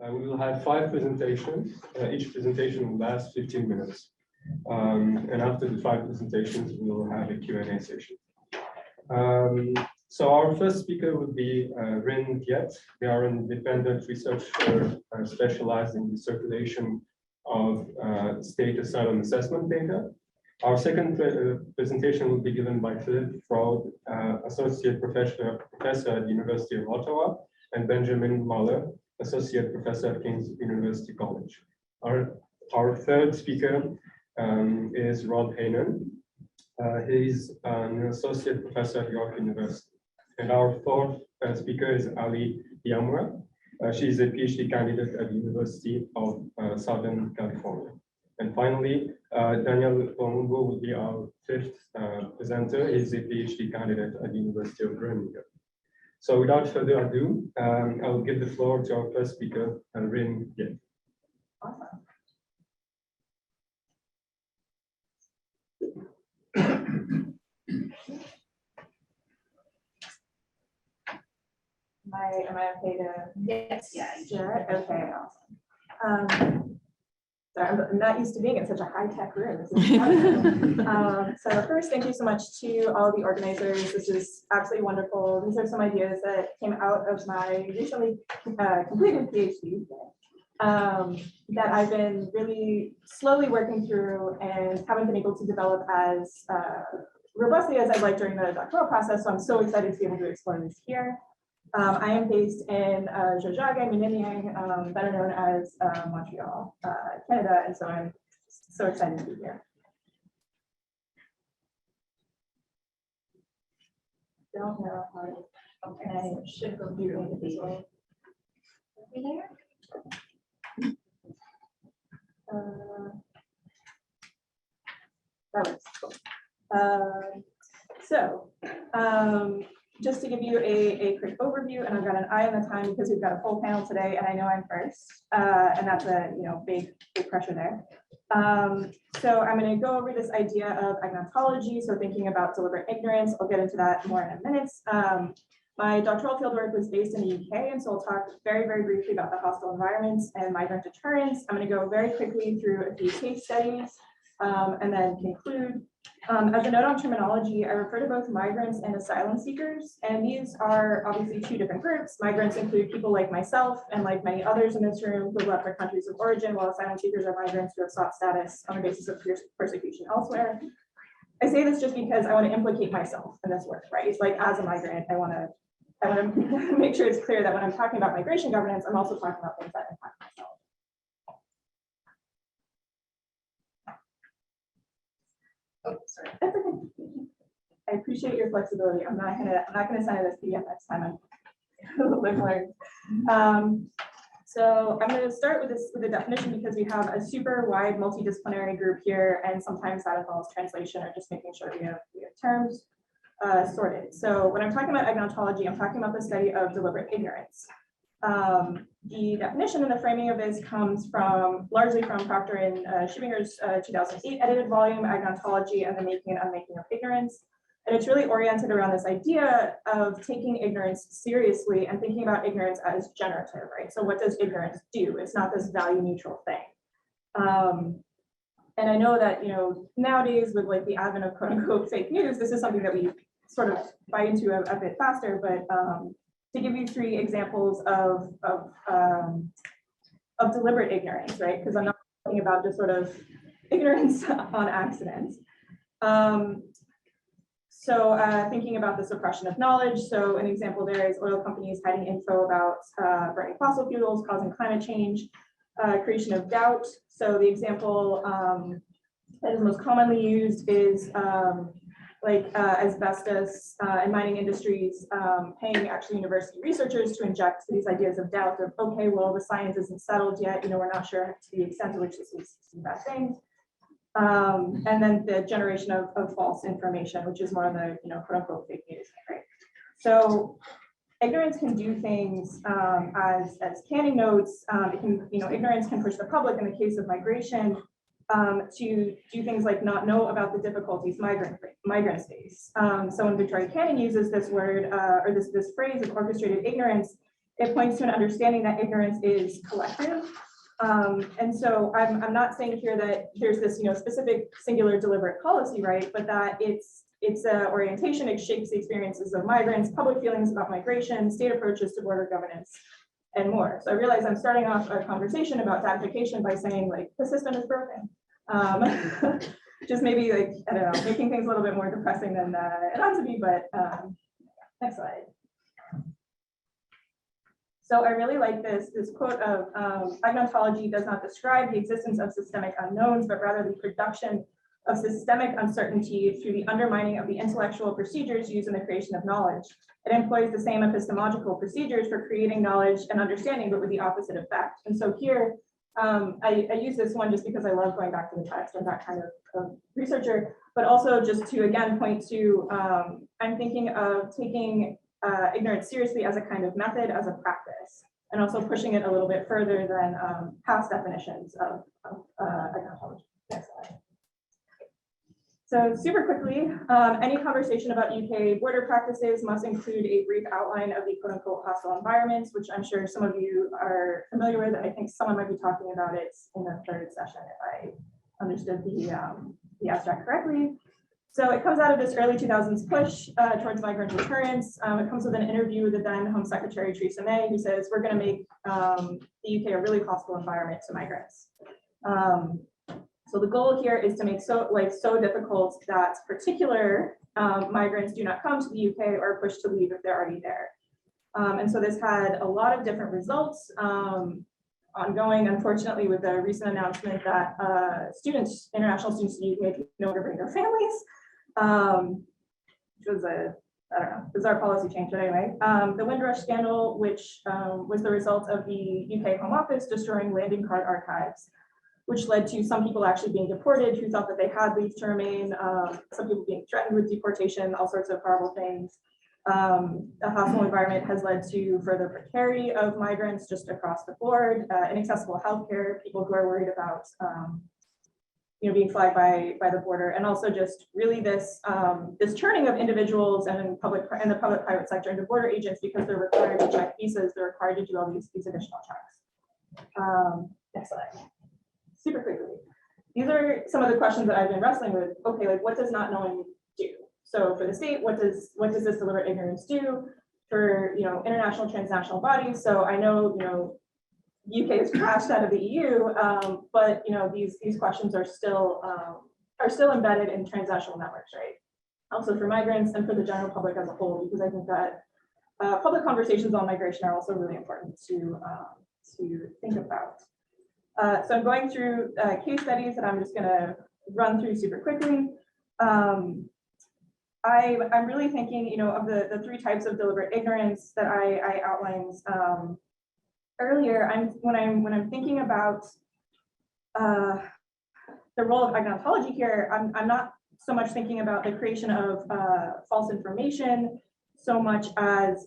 We will have 5 presentations. Each presentation will last 15 minutes. And after the 5 presentations, we will have a Q&A session. So our first speaker would be Rin Viet. They are an independent researcher specialized in the circulation of state asylum assessment data. Our second presentation will be given by Philip Fraud, Associate Professor at the University of Ottawa, and Benjamin Muller, Associate Professor at King's University College. Our third speaker is Rob Hainan. He's an Associate Professor at York University. And our fourth speaker is Ali Yamra. She's a PhD candidate at the University of Southern California. And finally, Daniel Pomumbo will be our fifth presenter. He's a PhD candidate at the University of Groningen. So without further ado, I will give the floor to our first speaker, Rin Viet. Awesome. Am I okay to? Yes. Sure. Okay. Awesome. Sorry, I'm not used to being in such a high-tech room. This is so first, thank you so much to all the organizers. This is absolutely wonderful. These are some ideas that came out of my recently completed PhD that I've been really slowly working through and haven't been able to develop as robustly as I'd like during the doctoral process. So I'm so excited to be able to explore this here. I am based in Tiohtià:ke, better known as Montreal, Canada, and so I'm so excited to be here. Don't know how to. Okay, I should go through this way. Over there. That works. Cool. Just to give you a quick overview, and I've got an eye on the time because we've got a full panel today, and I know I'm first, and that's a big pressure there. So I'm going to go over this idea of agnontology, so thinking about deliberate ignorance. I'll get into that more in a minute. My doctoral fieldwork was based in the UK, and so I'll talk very, very briefly about the hostile environments and migrant deterrence. I'm going to go very quickly through a few case studies, and then conclude. As a note on terminology, I refer to both migrants and asylum seekers, and these are obviously two different groups. Migrants include people like myself and like many others in this room who have left their countries of origin, while asylum seekers are migrants who have sought status on the basis of persecution elsewhere. I say this just because I want to implicate myself in this work, right? It's like as a migrant, I want to make sure it's clear that when I'm talking about migration governance, I'm also talking about things that impact myself. Oh, sorry. That's okay. I appreciate your flexibility. I'm not gonna send it as PDF next time. So I'm going to start with the definition because we have a super wide multidisciplinary group here, and sometimes that involves translation or just making sure we have terms sorted. So when I'm talking about agnontology, I'm talking about the study of deliberate ignorance. The definition and the framing of this comes largely from Proctor and Schibinger's 2008 edited volume, Agnontology and the Making and Unmaking of Ignorance. And it's really oriented around this idea of taking ignorance seriously and thinking about ignorance as generative, right? So what does ignorance do? It's not this value neutral thing. And I know that, nowadays with like the advent of quote unquote fake news, this is something that we sort of bite into a bit faster, but to give you 3 examples of deliberate ignorance, right? Because I'm not talking about just sort of ignorance on accident. So thinking about the suppression of knowledge. So an example there is oil companies hiding info about burning fossil fuels causing climate change, creation of doubt. So the example that is most commonly used is asbestos and mining industries paying actually university researchers to inject these ideas of doubt of, okay, well, the science isn't settled yet, we're not sure to the extent to which this is bad things. And then the generation of false information, which is more of the, quote unquote fake news, right? So ignorance can do things as Canning notes, it can, ignorance can push the public in the case of migration to do things like not know about the difficulties migrants face. So when Victoria Canning uses this word or this phrase of orchestrated ignorance, It points to an understanding that ignorance is collective. And so I'm not saying here that there's this, specific singular deliberate policy, right? But that it's an orientation, it shapes the experiences of migrants, public feelings about migration, state approaches to border governance, and more. So I realize I'm starting off a conversation about datafication by saying like, the system is broken. Just maybe like, I don't know, making things a little bit more depressing than it ought to be, but next slide. So I really like this quote of agnontology does not describe the existence of systemic unknowns, but rather the production of systemic uncertainty through the undermining of the intellectual procedures used in the creation of knowledge. It employs the same epistemological procedures for creating knowledge and understanding, but with the opposite effect. And so here, I use this one just because I love going back to the text and that kind of researcher, but also just to again point to, I'm thinking of taking ignorance seriously as a kind of method, as a practice, and also pushing it a little bit further than past definitions of agnontology. Next slide. So super quickly, any conversation about UK border practices must include a brief outline of the quote unquote hostile environments, which I'm sure some of you are familiar with. And I think someone might be talking about it in the third session if I understood the abstract correctly. So it comes out of this early 2000s push towards migrant deterrence. It comes with an interview with the then Home Secretary Theresa May, who says, we're going to make the UK a really hostile environment to migrants. So the goal here is to make so difficult that particular migrants do not come to the UK or are pushed to leave if they're already there. And so this had a lot of different results ongoing, unfortunately, with the recent announcement that international students to the UK can no longer bring their families, which was a, I don't know, bizarre policy change, but anyway. The Windrush scandal, which was the result of the UK Home Office destroying landing card archives, which led to some people actually being deported who thought that they had leave to remain, some people being threatened with deportation, all sorts of horrible things. The hostile environment has led to further precarity of migrants just across the board, inaccessible healthcare, people who are worried about being flagged by the border, and also just really this turning of individuals and the public-private sector into border agents because they're required to check visas, they're required to do all these additional checks. Next slide. Super quickly. These are some of the questions that I've been wrestling with. Okay, like what does not knowing do? So for the state, what does this deliberate ignorance do? For international transnational bodies. So I know UK is crashed out of the EU, but these questions are still embedded in transnational networks, right? Also for migrants and for the general public as a whole, because I think that public conversations on migration are also really important to think about. So I'm going through case studies that I'm just going to run through super quickly. I'm really thinking, of the three types of deliberate ignorance that I outlined earlier. When I'm thinking about the role of agnontology here, I'm not so much thinking about the creation of false information so much as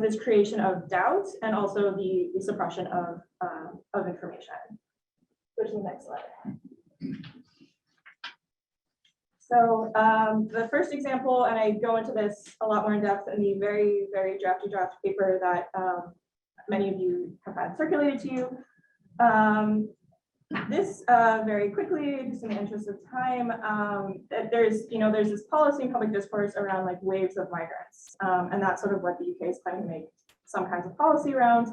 this creation of doubt and also the suppression of information. Go to the next slide. So the first example, and I go into this a lot more in depth in the very, very draft paper that many of you have had circulated to you. This very quickly, just in the interest of time, there's this policy and public discourse around like waves of migrants, and that's sort of what the UK is planning to make some kinds of policy around.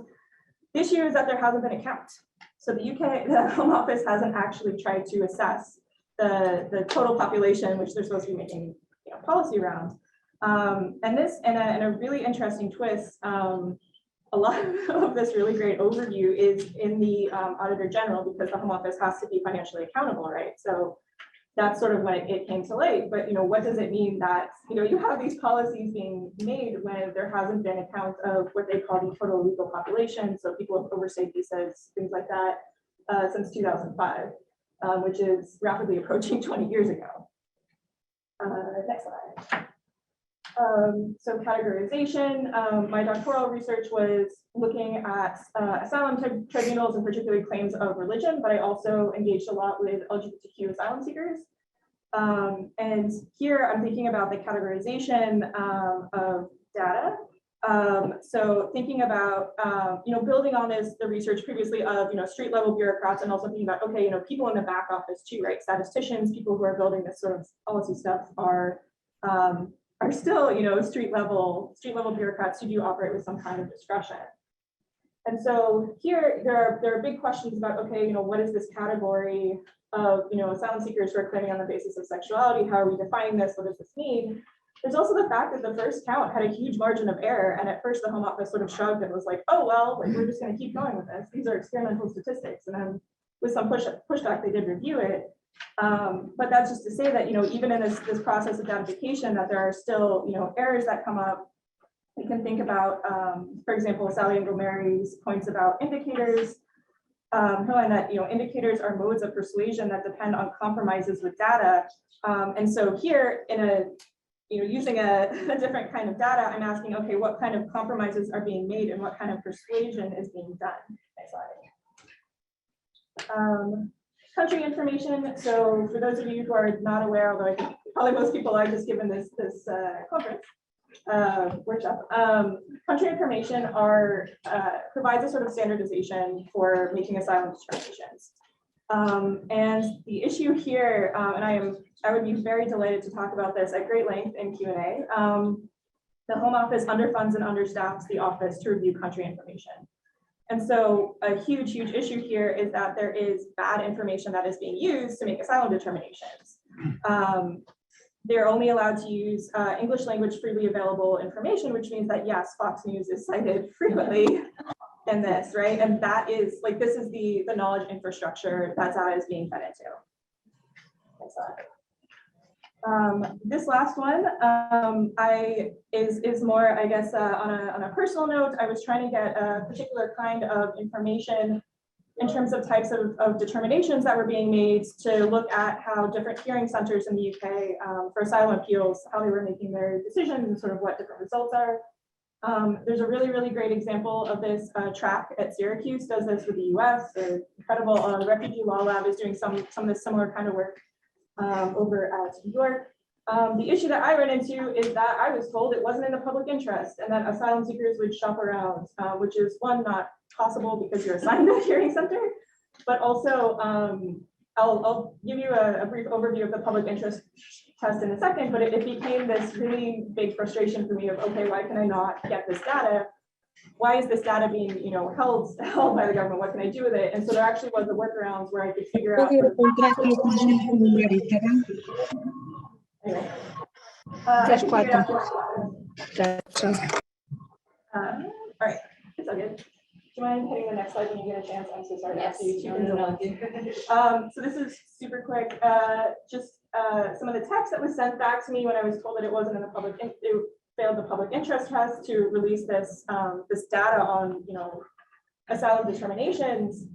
The issue is that there hasn't been a count. So the Home Office hasn't actually tried to assess the total population, which they're supposed to be making policy around. And this, in a really interesting twist, a lot of this really great overview is in the Auditor General, because the Home Office has to be financially accountable, right? So that's sort of when it came to light. But what does it mean that you have these policies being made when there hasn't been a count of what they call the total legal population? So people have overstayed visas, things like that, since 2005, which is rapidly approaching 20 years ago. Next slide. So categorization, my doctoral research was looking at asylum tribunals and particularly claims of religion, but I also engaged a lot with LGBTQ asylum seekers. And here I'm thinking about the categorization of data So thinking about, building on the research previously of, street level bureaucrats, and also thinking about, okay, people in the back office too, right? Statisticians, people who are building this sort of policy stuff are still, street level bureaucrats who do operate with some kind of discretion. And so here there are big questions about, okay, what is this category of, asylum seekers who are claiming on the basis of sexuality? How are we defining this? What does this mean? There's also the fact that the first count had a huge margin of error. And at first the Home Office sort of shrugged and was like, oh, well, we're just going to keep going with this. These are experimental statistics. And then with some pushback, they did review it. But that's just to say that, even in this process of datafication, that there are still, errors that come up. We can think about, for example, Sally and Gomery's points about indicators, and that, indicators are modes of persuasion that depend on compromises with data. And so here using a different kind of data, I'm asking, okay, what kind of compromises are being made and what kind of persuasion is being done? Next slide. Country information. So for those of you who are not aware, although I think probably most people are just given this conference workshop, country information provides a sort of standardization for making asylum determinations. And the issue here, and I would be very delighted to talk about this at great length in Q&A. The Home Office underfunds and understaffs the office to review country information. And so a huge issue here is that there is bad information that is being used to make asylum determinations. They're only allowed to use English language freely available information, which means that yes, Fox News is cited frequently in this, right? And that is this is the knowledge infrastructure that data is being fed into. Next slide. This last one is more, I guess, on a personal note. I was trying to get a particular kind of information in terms of types of determinations that were being made to look at how different hearing centers in the UK for asylum appeals, how they were making their decisions and sort of what different results are. There's a really great example of this. Track at Syracuse does this with the US. The incredible Refugee Law Lab is doing some of the similar kind of work over at New York. The issue that I ran into is that I was told it wasn't in the public interest and that asylum seekers would shop around, which is one, not possible because you're assigned a hearing center, but also I'll give you a brief overview of the public interest test in a second, but it became this really big frustration for me of, okay, why can I not get this data? Why is this data being, held by the government? What can I do with it? And so there actually was a workarounds where I could figure out. Anyway, all right, it's all good. Do you mind hitting the next slide when you get a chance? I'm so sorry to ask you two. So this is super quick. Just some of the text that was sent back to me when I was told that it wasn't in the public, it failed the public interest test to release this this data on asylum determinations,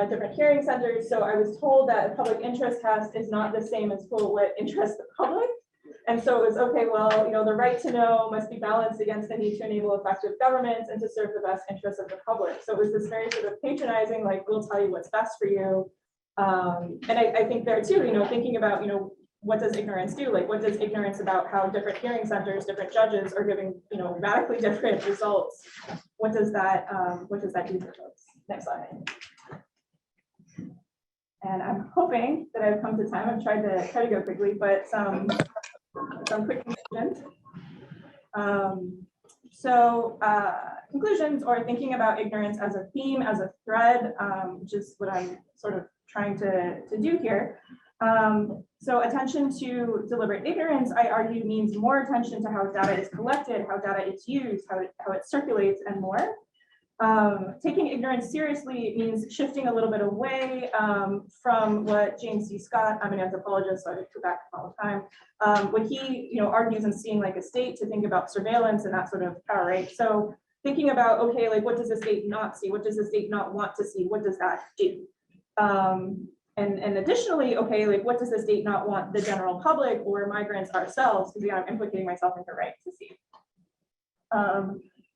different hearing centers. So I was told that a public interest test is not the same as what interests the public. And so it was, okay, well, the right to know must be balanced against the need to enable effective governments and to serve the best interests of the public. So it was this very sort of patronizing, we'll tell you what's best for you. And I think there too, thinking about, what does ignorance do? What does ignorance about how different hearing centers, different judges are giving, radically different results? What does that do for folks? Next slide. And I'm hoping that I've come to time. I've tried to go quickly, but some quick conclusions. Conclusions, or thinking about ignorance as a theme, as a thread, which is what I'm sort of trying to do here. So attention to deliberate ignorance, I argue, means more attention to how data is collected, how data is used, how it circulates, and more. Taking ignorance seriously means shifting a little bit away from what James C. Scott, I'm an anthropologist, so I go back all the time, when he argues in seeing like a state, to think about surveillance and that sort of power, right? So thinking about, okay, what does the state not see? What does the state not want to see? What does that do? And additionally, okay, what does the state not want the general public or migrants ourselves, because I'm implicating myself in the right to see.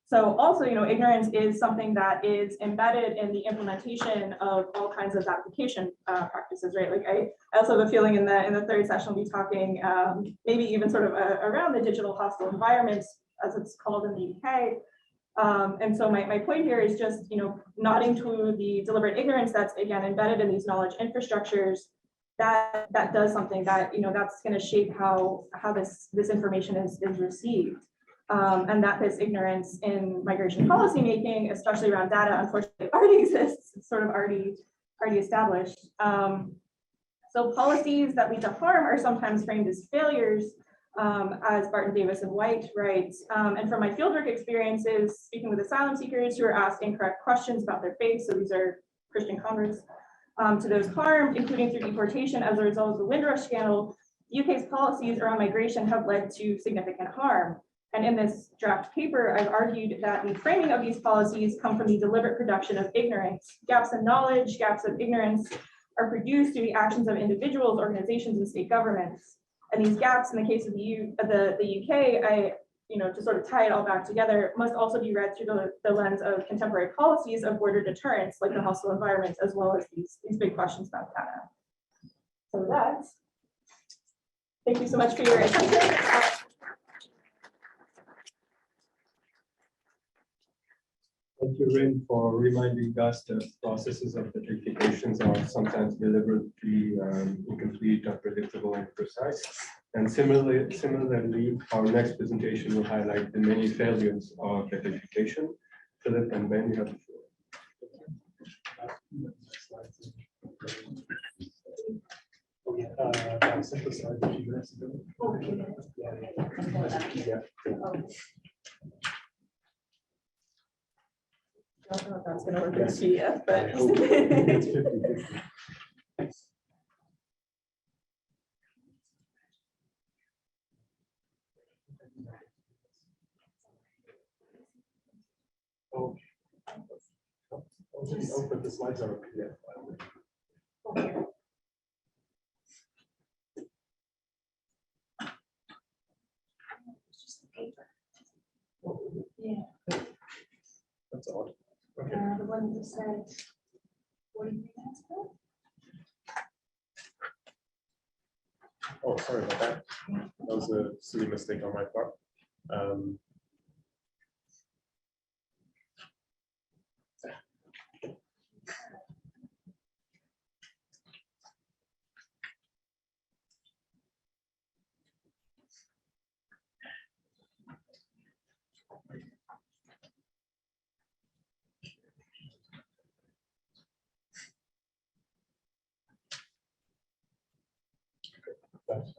So also, ignorance is something that is embedded in the implementation of all kinds of application practices, right? I also have a feeling in the third session we'll be talking maybe even sort of around the digital hostile environments as it's called in the UK. And so my point here is just, nodding to the deliberate ignorance that's, again, embedded in these knowledge infrastructures, that does something that, that's going to shape how this information is received. And that this ignorance in migration policy making, especially around data, unfortunately already exists. It's sort of already established. So policies that lead to harm are sometimes framed as failures, as Barton, Davis, and White writes. And from my fieldwork experiences, speaking with asylum seekers who are asked incorrect questions about their faith, so these are Christian converts, to those harmed, including through deportation as a result of the Windrush scandal, the UK's policies around migration have led to significant harm. And in this draft paper, I've argued that the framing of these policies come from the deliberate production of ignorance. Gaps in knowledge, gaps of ignorance are produced through the actions of individuals, organizations, and state governments. And these gaps, in the case of the UK, to sort of tie it all back together, must also be read through the lens of contemporary policies of border deterrence, like the hostile environment, as well as these big questions about data. So that's, thank you so much for your attention. Thank you, Rin, for reminding us that processes of datafications are sometimes deliberately incomplete, unpredictable, and imprecise. And similarly, our next presentation will highlight the many failures of datafication. Philip and Ben, you have the floor. I synthesized a few minutes ago. I don't know if that's going to work in PDF, but I hope it's 50-50. Okay. Oh, but the slides are a PDF file. Yeah. That's odd. Okay. The one that said 43 minutes ago. Oh, sorry about that. That was a silly mistake on my part.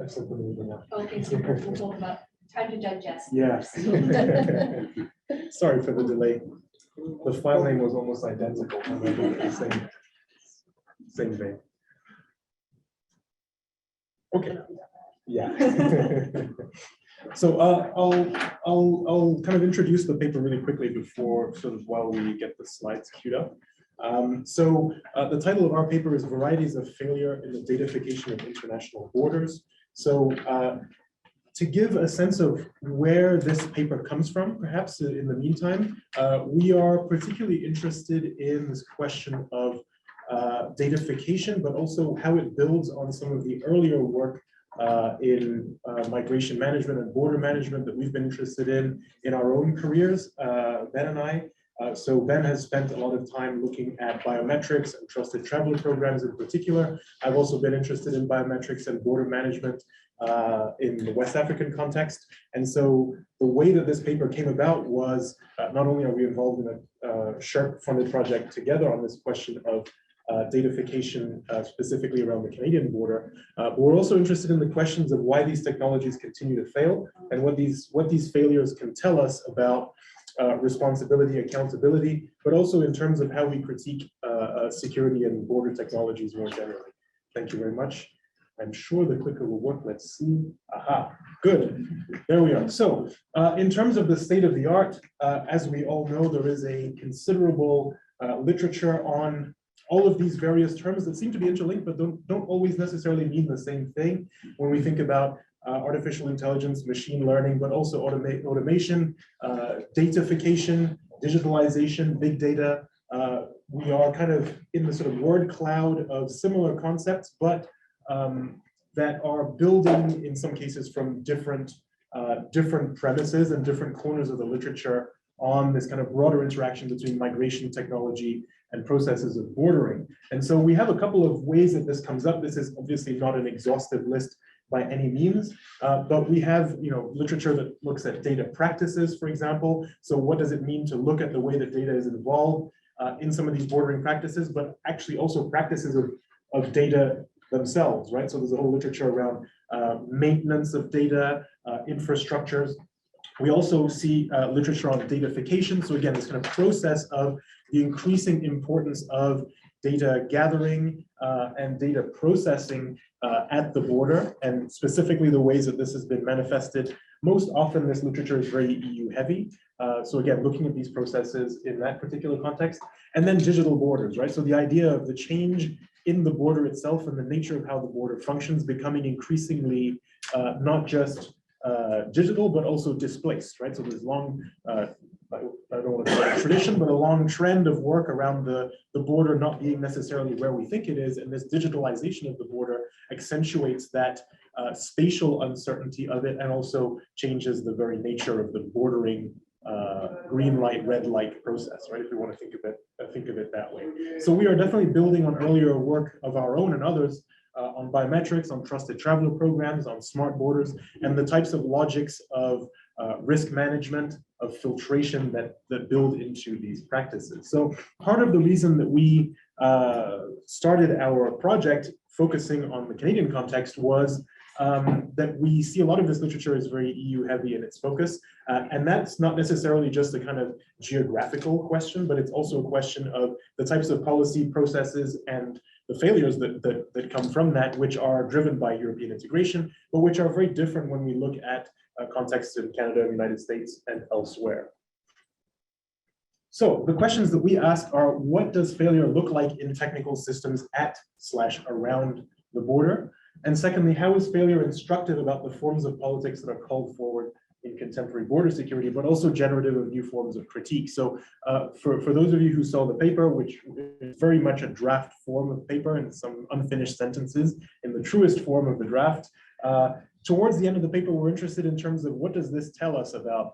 I've said the movie now. Okay, super. We'll talk about time to digest. Yes. Sorry for the delay. The file name was almost identical. And I wrote the same vein. Okay. Yeah. So I'll kind of introduce the paper really quickly before while we get the slides queued up. The title of our paper is Varieties of Failure in the Datafication of International Borders. So to give a sense of where this paper comes from, perhaps in the meantime, we are particularly interested in this question of datafication, but also how it builds on some of the earlier work in migration management and border management that we've been interested in our own careers, Ben and I. So Ben has spent a lot of time looking at biometrics and trusted traveler programs in particular. I've also been interested in biometrics and border management in the West African context. And so the way that this paper came about was not only are we involved in a CERC funded project together on this question of datafication specifically around the Canadian border, but we're also interested in the questions of why these technologies continue to fail and what these failures can tell us about responsibility, accountability, but also in terms of how we critique security and border technologies more generally. Thank you very much. I'm sure the clicker will work. Let's see. Aha, good. There we are. So in terms of the state of the art, as we all know, there is a considerable literature on all of these various terms that seem to be interlinked, but don't always necessarily mean the same thing when we think about artificial intelligence, machine learning, but also automation, datafication, digitalization, big data. We are kind of in the sort of word cloud of similar concepts, but that are building in some cases from different different premises and different corners of the literature on this kind of broader interaction between migration technology and processes of bordering. And so we have a couple of ways that this comes up. This is obviously not an exhaustive list by any means, but we have literature that looks at data practices, for example. So what does it mean to look at the way that data is involved in some of these bordering practices, but actually also practices of data themselves, right? So there's a whole literature around maintenance of data, infrastructures. We also see literature on datafication. So again, this kind of process of the increasing importance of data gathering and data processing at the border, and specifically the ways that this has been manifested. Most often this literature is very EU heavy. So again, looking at these processes in that particular context, and then digital borders, right? So the idea of the change in the border itself and the nature of how the border functions becoming increasingly not just digital, but also displaced, right? So there's long, I don't want to say a tradition, but a long trend of work around the border not being necessarily where we think it is, and this digitalization of the border accentuates that spatial uncertainty of it, and also changes the very nature of the bordering green light, red light process, right? If we want to think of it that way. So we are definitely building on earlier work of our own and others on biometrics, on trusted traveler programs, on smart borders, and the types of logics of risk management, of filtration that build into these practices. So part of the reason that we started our project focusing on the Canadian context was that we see a lot of this literature is very EU heavy in its focus. And that's not necessarily just a kind of geographical question, but it's also a question of the types of policy processes and the failures that come from that, which are driven by European integration, but which are very different when we look at contexts in Canada, United States, and elsewhere. So the questions that we ask are, what does failure look like in technical systems at/around the border? And secondly, how is failure instructive about the forms of politics that are called forward in contemporary border security, but also generative of new forms of critique? So for those of you who saw the paper, which is very much a draft form of paper and some unfinished sentences in the truest form of the draft, towards the end of the paper, we're interested in terms of what does this tell us about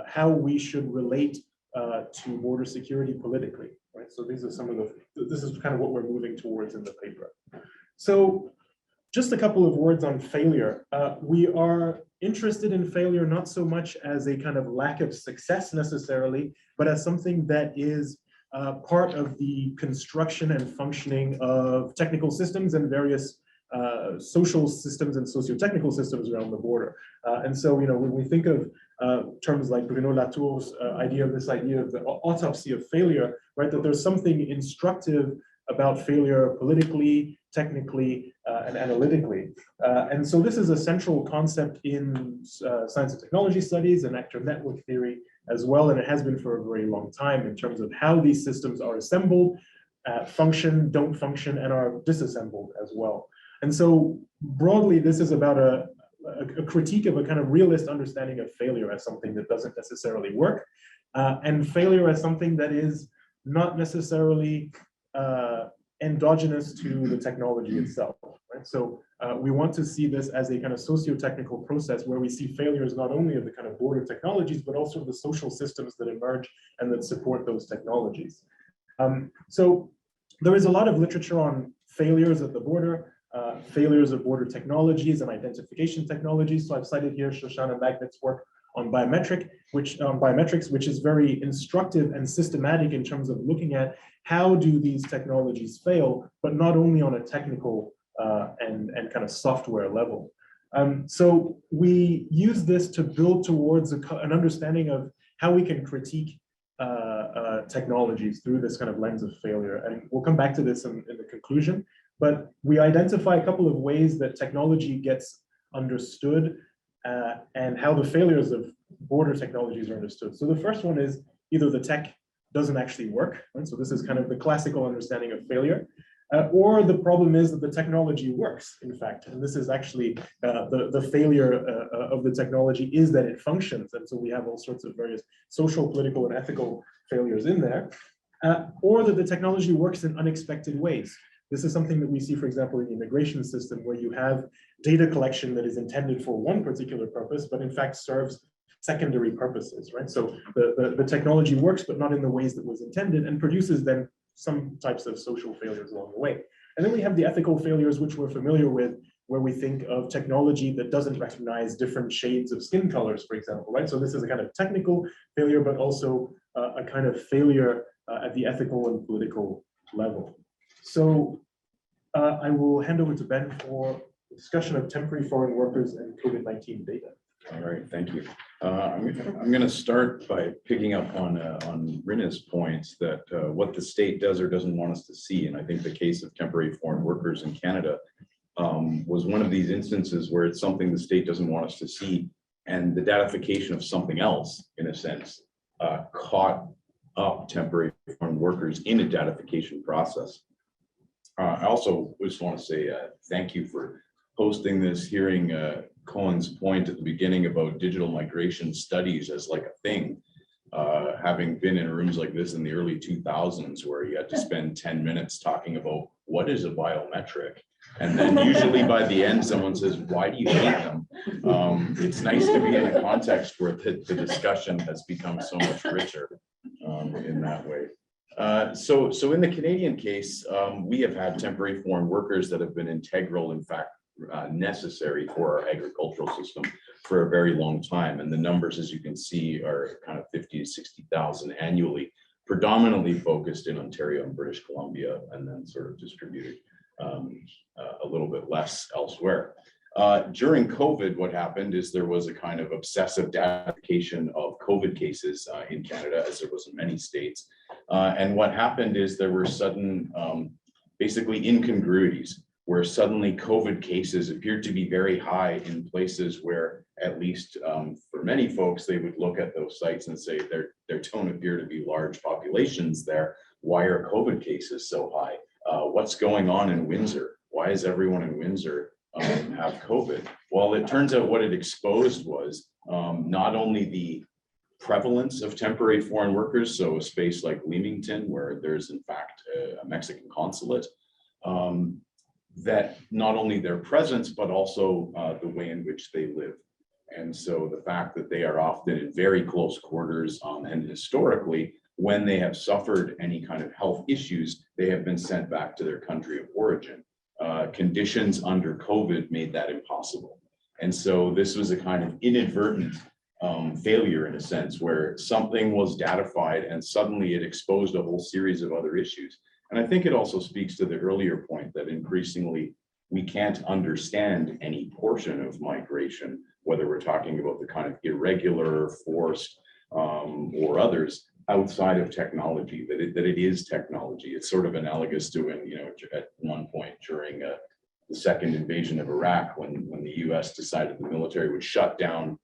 how we should relate to border security politically, right? So these are some of this is kind of what we're moving towards in the paper. So just a couple of words on failure. We are interested in failure not so much as a kind of lack of success necessarily, but as something that is part of the construction and functioning of technical systems and various social systems and socio-technical systems around the border. And so, when we think of terms like Bruno Latour's idea of the autopsy of failure, right, that there's something instructive about failure politically, technically, and analytically. And so this is a central concept in science and technology studies and actor network theory as well, and it has been for a very long time in terms of how these systems are assembled, function, don't function, and are disassembled as well. And so broadly, this is about a critique of a kind of realist understanding of failure as something that doesn't necessarily work, and failure as something that is not necessarily endogenous to the technology itself, right? So we want to see this as a kind of socio-technical process where we see failures not only of the kind of border technologies, but also the social systems that emerge and that support those technologies. So there is a lot of literature on failures at the border, failures of border technologies and identification technologies. So I've cited here Shoshana Magnet's work on biometrics, which is very instructive and systematic in terms of looking at how do these technologies fail, but not only on a technical and kind of software level. So we use this to build towards an understanding of how we can critique technologies through this kind of lens of failure. And we'll come back to this in the conclusion, but we identify a couple of ways that technology gets understood and how the failures of border technologies are understood. So the first one is either the tech doesn't actually work, right? So this is kind of the classical understanding of failure, or the problem is that the technology works, in fact, and this is actually the failure of the technology is that it functions, and so we have all sorts of various social, political, and ethical failures in there, or that the technology works in unexpected ways. This is something that we see, for example, in the immigration system, where you have data collection that is intended for one particular purpose, but in fact serves secondary purposes, right? So the technology works, but not in the ways that was intended, and produces then some types of social failures along the way. And then we have the ethical failures, which we're familiar with, where we think of technology that doesn't recognize different shades of skin colors, for example, right? So this is a kind of technical failure, but also a kind of failure at the ethical and political level. So I will hand over to Ben for a discussion of temporary foreign workers and COVID-19 data. All right, thank you. I'm going to start by picking up on Rina's points that what the state does or doesn't want us to see. And I think the case of temporary foreign workers in Canada was one of these instances where it's something the state doesn't want us to see. And the datafication of something else, in a sense, caught up temporary foreign workers in a datafication process. I also just want to say thank you for hosting this, hearing Koen's point at the beginning about digital migration studies as like a thing. Having been in rooms like this in the early 2000s where you had to spend 10 minutes talking about what is a biometric. And then usually by the end, someone says, why do you hate them? It's nice to be in a context where the discussion has become so much richer in that way. So in the Canadian case, we have had temporary foreign workers that have been integral, in fact, necessary for our agricultural system for a very long time. And the numbers, as you can see, are kind of 50 to 60,000 annually, predominantly focused in Ontario and British Columbia, and then sort of distributed a little bit less elsewhere. During COVID, what happened is there was a kind of obsessive datafication of COVID cases in Canada, as there was in many states. And what happened is there were sudden, basically incongruities, where suddenly COVID cases appeared to be very high in places where, at least for many folks, they would look at those sites and say there don't appear to be large populations there. Why are COVID cases so high? What's going on in Windsor? Why is everyone in Windsor have COVID? Well, it turns out what it exposed was not only the prevalence of temporary foreign workers, so a space like Leamington, where there's in fact a Mexican consulate, that not only their presence, but also the way in which they live. And so the fact that they are often in very close quarters, and historically, when they have suffered any kind of health issues, they have been sent back to their country of origin. Conditions under COVID made that impossible. And so this was a kind of inadvertent failure, in a sense, where something was datafied and suddenly it exposed a whole series of other issues. And I think it also speaks to the earlier point that increasingly we can't understand any portion of migration, whether we're talking about the kind of irregular, forced, or others, outside of technology, that it is technology. It's sort of analogous to when, at one point during the second invasion of Iraq, when the US decided the military would shut down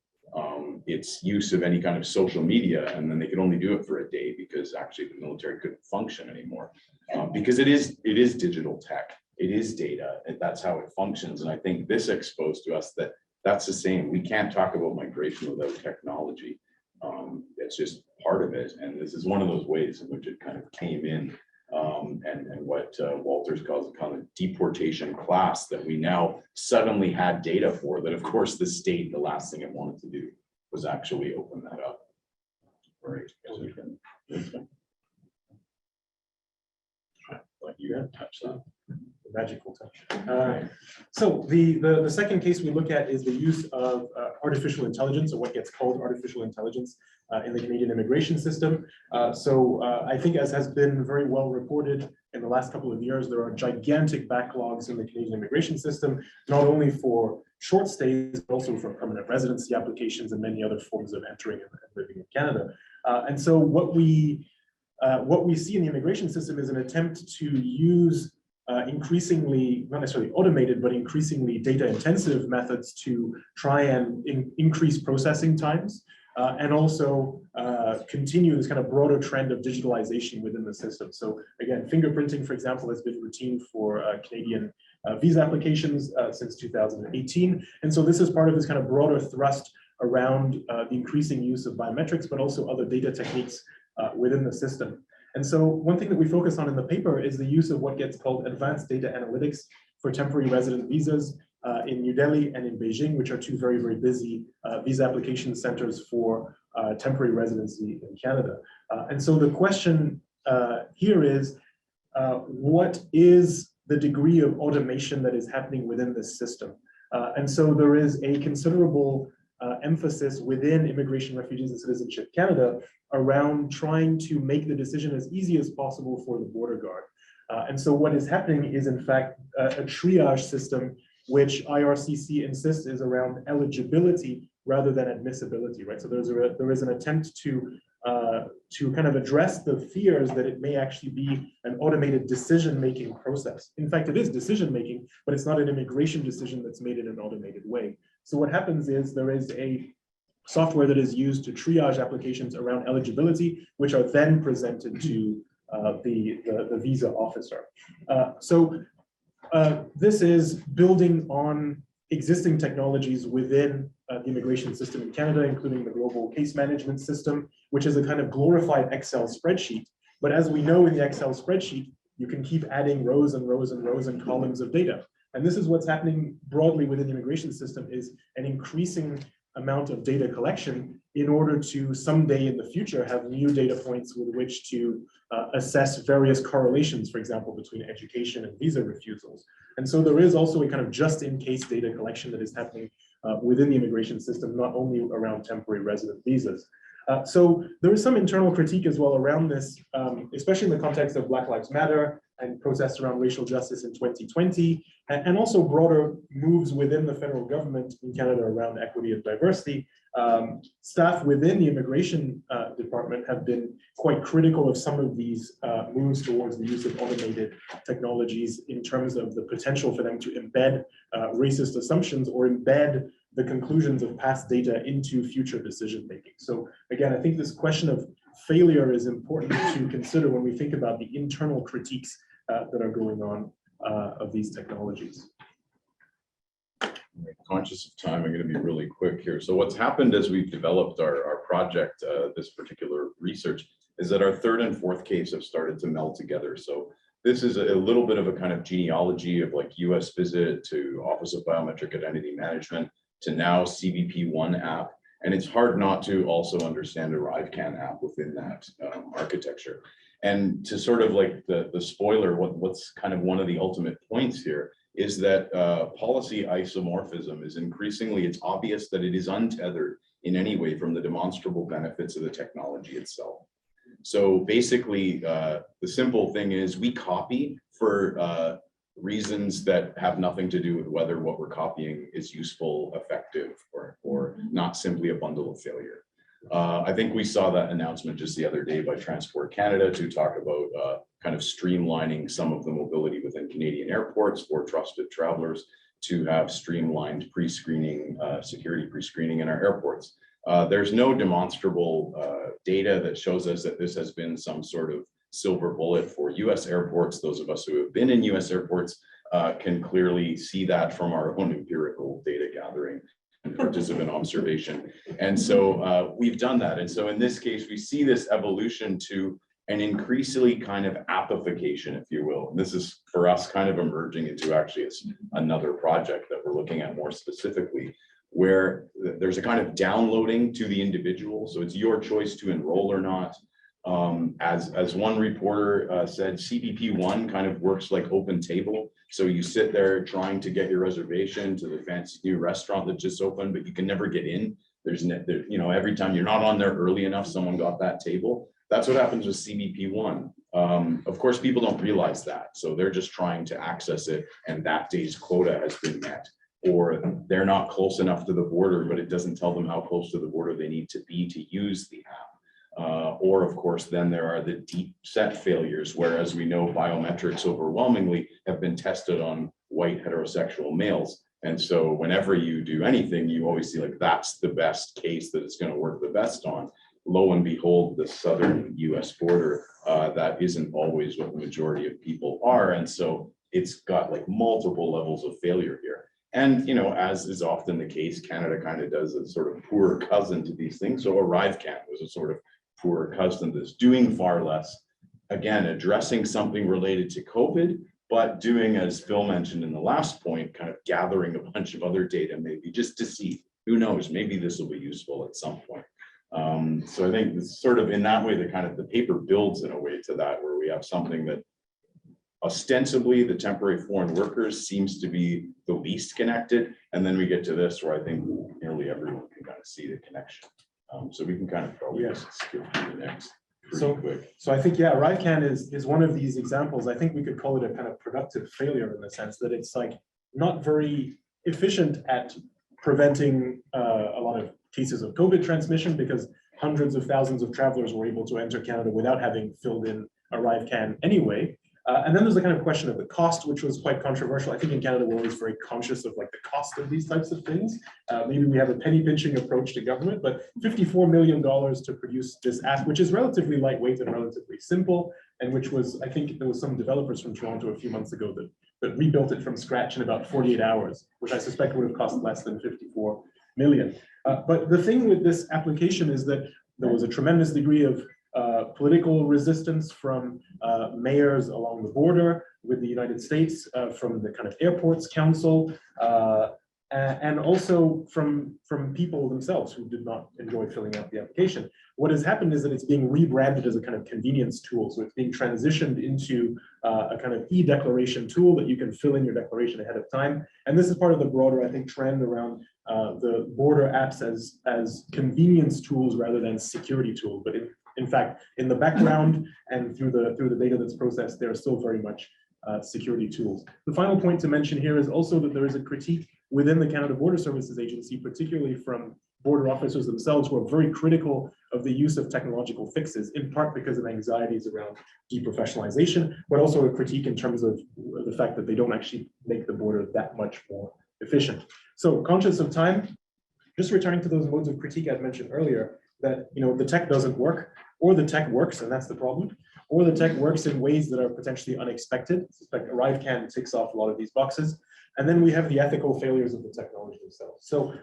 its use of any kind of social media, and then they could only do it for a day because actually the military couldn't function anymore. Because it is digital tech, it is data, and that's how it functions. And I think this exposed to us that that's the same. We can't talk about migration without technology. It's just part of it. And this is one of those ways in which it kind of came in, and what Walters calls a kind of deportation class that we now suddenly had data for, that of course the state, the last thing it wanted to do was actually open that up. Right. Like you had touched on. Magical touch. So the second case we look at is the use of artificial intelligence, or what gets called artificial intelligence, in the Canadian immigration system. I think, as has been very well reported in the last couple of years, there are gigantic backlogs in the Canadian immigration system, not only for short stays, but also for permanent residency applications and many other forms of entering and living in Canada. And so what we see in the immigration system is an attempt to use increasingly, not necessarily automated, but increasingly data-intensive methods to try and increase processing times, and also continue this kind of broader trend of digitalization within the system. So again, fingerprinting, for example, has been routine for Canadian visa applications since 2018. And so this is part of this kind of broader thrust around the increasing use of biometrics, but also other data techniques within the system. And so one thing that we focus on in the paper is the use of what gets called advanced data analytics for temporary resident visas in New Delhi and in Beijing, which are two very, very busy visa application centers for temporary residency in Canada. And so the question here is, what is the degree of automation that is happening within this system? And so there is a considerable emphasis within Immigration, Refugees and Citizenship Canada around trying to make the decision as easy as possible for the border guard. And so what is happening is, in fact, a triage system which IRCC insists is around eligibility rather than admissibility, right? So there is an attempt to kind of address the fears that it may actually be an automated decision-making process. In fact, it is decision-making, but it's not an immigration decision that's made in an automated way. So what happens is there is a software that is used to triage applications around eligibility, which are then presented to the visa officer. This is building on existing technologies within the immigration system in Canada, including the global case management system, which is a kind of glorified Excel spreadsheet. But as we know, in the Excel spreadsheet, you can keep adding rows and rows and rows and columns of data. And this is what's happening broadly within the immigration system, is an increasing amount of data collection in order to someday in the future have new data points with which to assess various correlations, for example, between education and visa refusals. And so there is also a kind of just-in-case data collection that is happening within the immigration system, not only around temporary resident visas. So there is some internal critique as well around this, especially in the context of Black Lives Matter and protests around racial justice in 2020, and also broader moves within the federal government in Canada around equity and diversity. Staff within the immigration department have been quite critical of some of these moves towards the use of automated technologies in terms of the potential for them to embed racist assumptions or embed the conclusions of past data into future decision making. So again, I think this question of failure is important to consider when we think about the internal critiques that are going on of these technologies. Conscious of time, I'm going to be really quick here. So what's happened as we've developed our project, this particular research, is that our third and fourth case have started to meld together. So this is a little bit of a kind of genealogy of like US Visit to Office of Biometric Identity Management to now CBP1 app. And it's hard not to also understand ArriveCAN app within that architecture. And to sort of like the spoiler, what's kind of one of the ultimate points here is that policy isomorphism is increasingly, it's obvious that it is untethered in any way from the demonstrable benefits of the technology itself. So basically, the simple thing is we copy for reasons that have nothing to do with whether what we're copying is useful, effective, or not simply a bundle of failure. I think we saw that announcement just the other day by Transport Canada to talk about kind of streamlining some of the mobility within Canadian airports for trusted travelers to have streamlined pre-screening, security pre-screening in our airports. There's no demonstrable data that shows us that this has been some sort of silver bullet for US airports. Those of us who have been in US airports can clearly see that from our own empirical data gathering and participant observation. And so we've done that. And so in this case, we see this evolution to an increasingly kind of appification, if you will. And this is for us kind of emerging into actually another project that we're looking at more specifically, where there's a kind of downloading to the individual. So it's your choice to enroll or not. As one reporter said, CBP1 kind of works like open table. So you sit there trying to get your reservation to the fancy new restaurant that just opened, but you can never get in. Every time you're not on there early enough, someone got that table. That's what happens with CBP1. Of course, people don't realize that. So they're just trying to access it and that day's quota has been met. Or they're not close enough to the border, but it doesn't tell them how close to the border they need to be to use the app. Or of course, then there are the deep set failures, whereas we know biometrics overwhelmingly have been tested on white heterosexual males. And so whenever you do anything, you always see like that's the best case that it's going to work the best on. Lo and behold, the southern US border, that isn't always what the majority of people are. And so it's got like multiple levels of failure here. And, as is often the case, Canada kind of does a sort of poor cousin to these things. So ArriveCAN was a sort of poor cousin that's doing far less, again, addressing something related to COVID, but doing, as Phil mentioned in the last point, kind of gathering a bunch of other data, maybe just to see, who knows, maybe this will be useful at some point. So I think it's sort of in that way, the paper builds in a way to that, where we have something that ostensibly the temporary foreign workers seems to be the least connected. And then we get to this where I think nearly everyone can kind of see the connection. So we can kind of probably just skip through the next pretty quick. So I think, yeah, ArriveCAN is one of these examples. I think we could call it a kind of productive failure in the sense that it's like not very efficient at preventing a lot of cases of COVID transmission, because hundreds of thousands of travelers were able to enter Canada without having filled in ArriveCAN anyway. And then there's the kind of question of the cost, which was quite controversial. I think in Canada, we're always very conscious of like the cost of these types of things. Maybe we have a penny pinching approach to government, but $54 million to produce this app, which is relatively lightweight and relatively simple, and which was, I think there was some developers from Toronto a few months ago that rebuilt it from scratch in about 48 hours, which I suspect would have cost less than 54 million. But the thing with this application is that there was a tremendous degree of political resistance from mayors along the border with the United States, from the kind of airports council, and also from people themselves who did not enjoy filling out the application. What has happened is that it's being rebranded as a kind of convenience tool. So it's being transitioned into a kind of e-declaration tool that you can fill in your declaration ahead of time. And this is part of the broader, I think, trend around the border apps as convenience tools rather than security tools. But in fact, in the background and through the data that's processed, they're still very much security tools. The final point to mention here is also that there is a critique within the Canada Border Services Agency, particularly from border officers themselves, who are very critical of the use of technological fixes, in part because of anxieties around deprofessionalization, but also a critique in terms of the fact that they don't actually make the border that much more efficient. So, conscious of time, just returning to those modes of critique I've mentioned earlier, that the tech doesn't work, or the tech works, and that's the problem, or the tech works in ways that are potentially unexpected. I suspect ArriveCAN ticks off a lot of these boxes. And then we have the ethical failures of the technology themselves. So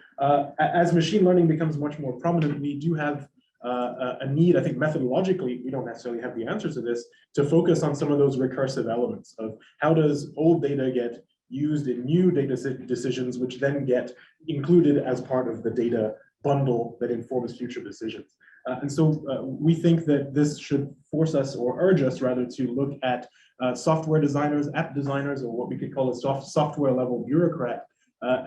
as machine learning becomes much more prominent, we do have a need, I think methodologically, we don't necessarily have the answer to this, to focus on some of those recursive elements of how does old data get used in new data decisions, which then get included as part of the data bundle that informs future decisions. And so we think that this should force us, or urge us rather, to look at software designers, app designers, or what we could call a software level bureaucrat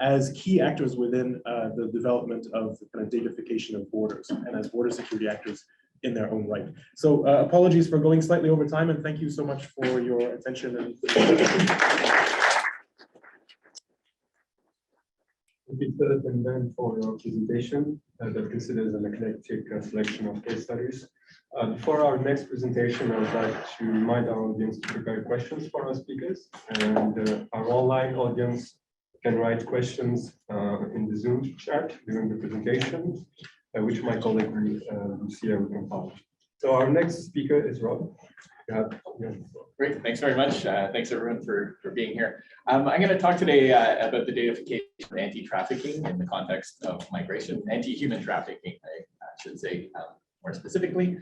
as key actors within the development of the kind of datafication of borders, and as border security actors in their own right. So apologies for going slightly over time, and thank you so much for your attention. Thank you, Philip and Ben, for your presentation that considers an eclectic selection of case studies. Before our next presentation, I would like to remind our audience to prepare questions for our speakers, and our online audience can write questions in the Zoom chat during the presentation, which my colleague Lucia will compile. So our next speaker is Rob. Great, thanks very much. Thanks everyone for being here. I'm going to talk today about the datafication of anti-trafficking in the context of migration, anti-human trafficking, I should say more specifically,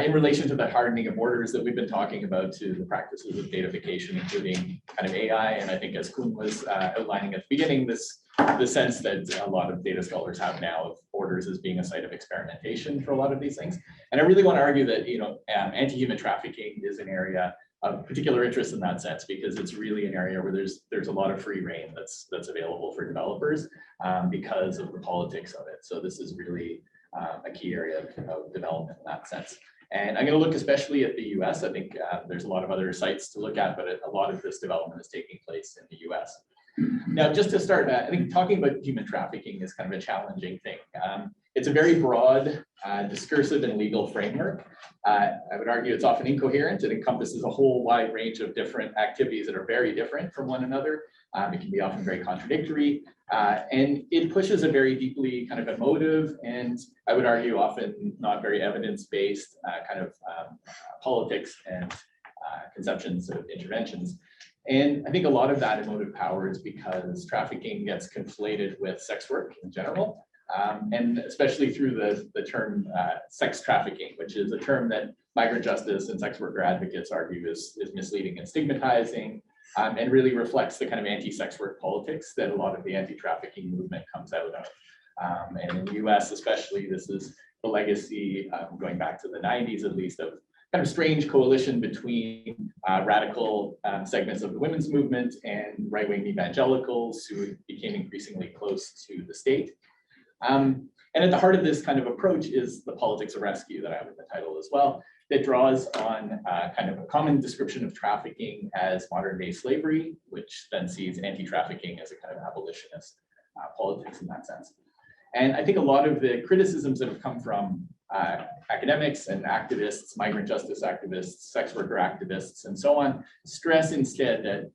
in relation to the hardening of borders that we've been talking about, to the practices of datafication, including kind of AI. And I think, as Koen was outlining at the beginning, the sense that a lot of data scholars have now of borders as being a site of experimentation for a lot of these things. And I really want to argue that anti-human trafficking is an area of particular interest in that sense, because it's really an area where there's a lot of free reign that's available for developers because of the politics of it. So this is really a key area of development in that sense. And I'm going to look especially at the US. I think there's a lot of other sites to look at, but a lot of this development is taking place in the US. Now, just to start, I think talking about human trafficking is kind of a challenging thing. It's a very broad, discursive and legal framework. I would argue it's often incoherent. It encompasses a whole wide range of different activities that are very different from one another. It can be often very contradictory, and it pushes a very deeply kind of emotive, and I would argue often not very evidence-based kind of politics and conceptions of interventions. And I think a lot of that emotive power is because trafficking gets conflated with sex work in general, and especially through the term sex trafficking, which is a term that migrant justice and sex worker advocates argue is misleading and stigmatizing. and really reflects the kind of anti-sex work politics that a lot of the anti-trafficking movement comes out of. And in the US especially, this is the legacy going back to the 90s at least of kind of strange coalition between radical segments of the women's movement and right-wing evangelicals who became increasingly close to the state. And at the heart of this kind of approach is the politics of rescue that I have in the title as well, that draws on kind of a common description of trafficking as modern day slavery, which then sees anti-trafficking as a kind of abolitionist politics in that sense. And I think a lot of the criticisms that have come from academics and activists, migrant justice activists, sex worker activists, and so on, stress instead that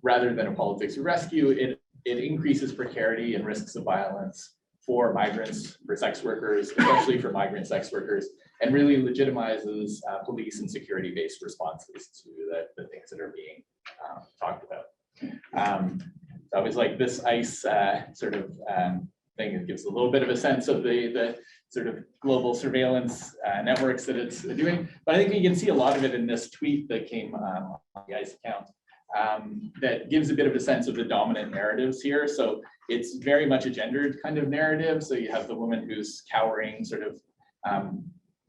rather than a politics of rescue, it increases precarity and risks of violence for migrants, for sex workers, especially for migrant sex workers, and really legitimizes police and security-based responses to the things that are being talked about. So I was like this ICE sort of thing. It gives a little bit of a sense of the sort of global surveillance networks that it's doing. But I think you can see a lot of it in this tweet that came on the ICE account that gives a bit of a sense of the dominant narratives here. So it's very much a gendered kind of narrative. So you have the woman who's cowering, sort of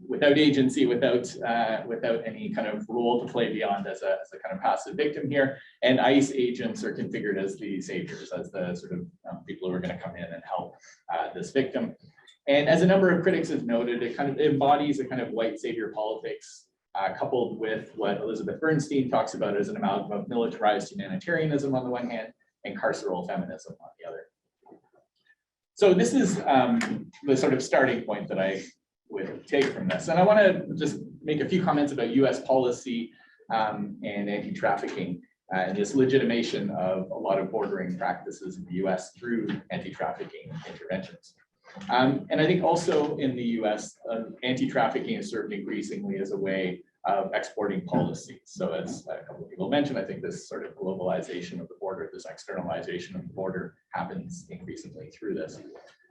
without agency, without any kind of role to play beyond as a kind of passive victim here. And ICE agents are configured as the saviors, as the sort of people who are going to come in and help this victim. And as a number of critics have noted, it kind of embodies a kind of white savior politics, coupled with what Elizabeth Bernstein talks about as an amalgam of militarized humanitarianism on the one hand and carceral feminism on the other. So this is the sort of starting point that I would take from this. And I want to just make a few comments about US policy and anti-trafficking and this legitimation of a lot of bordering practices in the US through anti-trafficking interventions. And I think also in the US, anti-trafficking is served increasingly as a way of exporting policy. So as a couple of people mentioned, I think this sort of globalization of the border, this externalization of the border happens increasingly through this.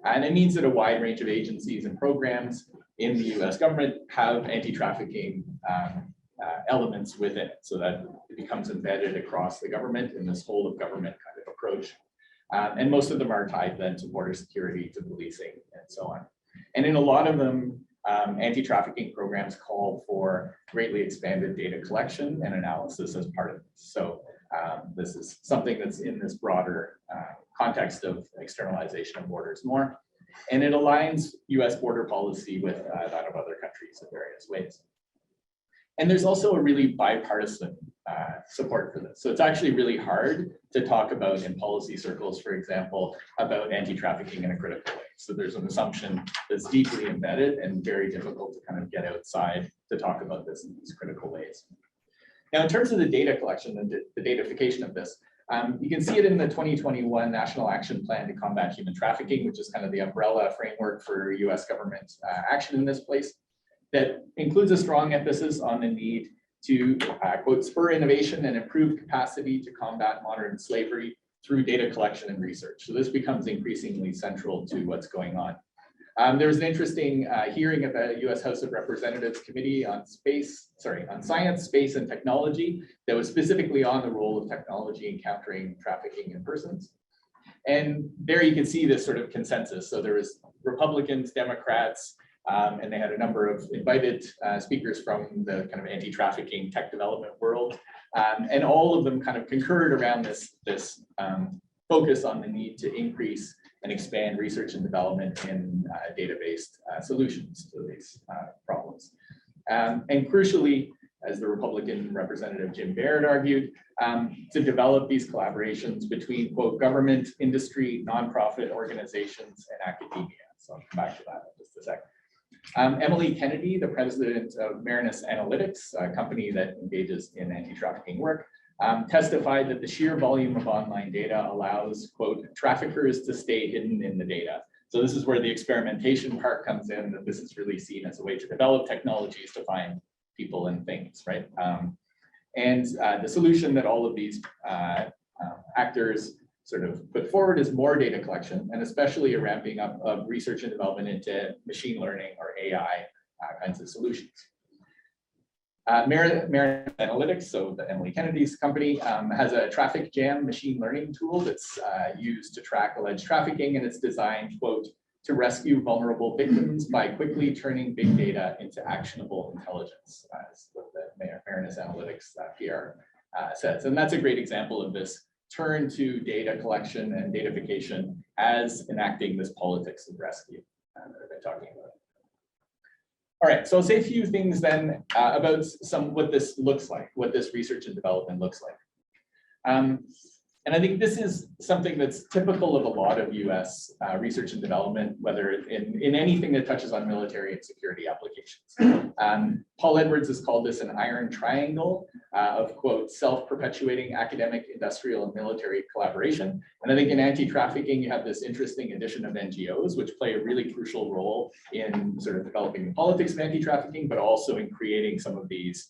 And it means that a wide range of agencies and programs in the US government have anti-trafficking elements within it, so that it becomes embedded across the government in this whole of government kind of approach. And most of them are tied then to border security, to policing, and so on. And in a lot of them, anti-trafficking programs call for greatly expanded data collection and analysis as part of this. So this is something that's in this broader context of externalization of borders more. And it aligns US border policy with that of other countries in various ways. And there's also a really bipartisan support for this. So it's actually really hard to talk about in policy circles, for example, about anti-trafficking in a critical way. So there's an assumption that's deeply embedded and very difficult to kind of get outside to talk about this in these critical ways. Now, in terms of the data collection and the datafication of this, you can see it in the 2021 National Action Plan to Combat Human Trafficking, which is kind of the umbrella framework for US government action in this place, that includes a strong emphasis on the need to, quote, spur innovation and improve capacity to combat modern slavery through data collection and research. So this becomes increasingly central to what's going on. There was an interesting hearing at the US House of Representatives Committee on Science, Space, and Technology that was specifically on the role of technology in countering trafficking in persons. And there you can see this sort of consensus. So there was Republicans, Democrats, and they had a number of invited speakers from the kind of anti-trafficking tech development world. And all of them kind of concurred around this focus on the need to increase and expand research and development in data-based solutions to these problems. And crucially, as the Republican Representative Jim Baird argued, to develop these collaborations between, quote, government, industry, nonprofit organizations, and academia. So I'll come back to that in just a sec. Emily Kennedy, the president of Marinus Analytics, a company that engages in anti-trafficking work, testified that the sheer volume of online data allows, quote, traffickers to stay hidden in the data. So this is where the experimentation part comes in, that this is really seen as a way to develop technologies to find people and things, right? And the solution that all of these actors sort of put forward is more data collection, and especially a ramping up of research and development into machine learning or AI kinds of solutions. Meredith Analytics, so the Emily Kennedy's company, has a traffic jam machine learning tool that's used to track alleged trafficking, and it's designed, quote, to rescue vulnerable victims by quickly turning big data into actionable intelligence, as what the Meredith Analytics PR says. And that's a great example of this turn to data collection and datafication as enacting this politics of rescue that I've been talking about. All right, so I'll say a few things then about what this looks like, what this research and development looks like. And I think this is something that's typical of a lot of US research and development, whether in anything that touches on military and security applications. Paul Edwards has called this an iron triangle of, quote, self-perpetuating academic, industrial, and military collaboration. And I think in anti-trafficking, you have this interesting addition of NGOs, which play a really crucial role in sort of developing the politics of anti-trafficking, but also in creating some of these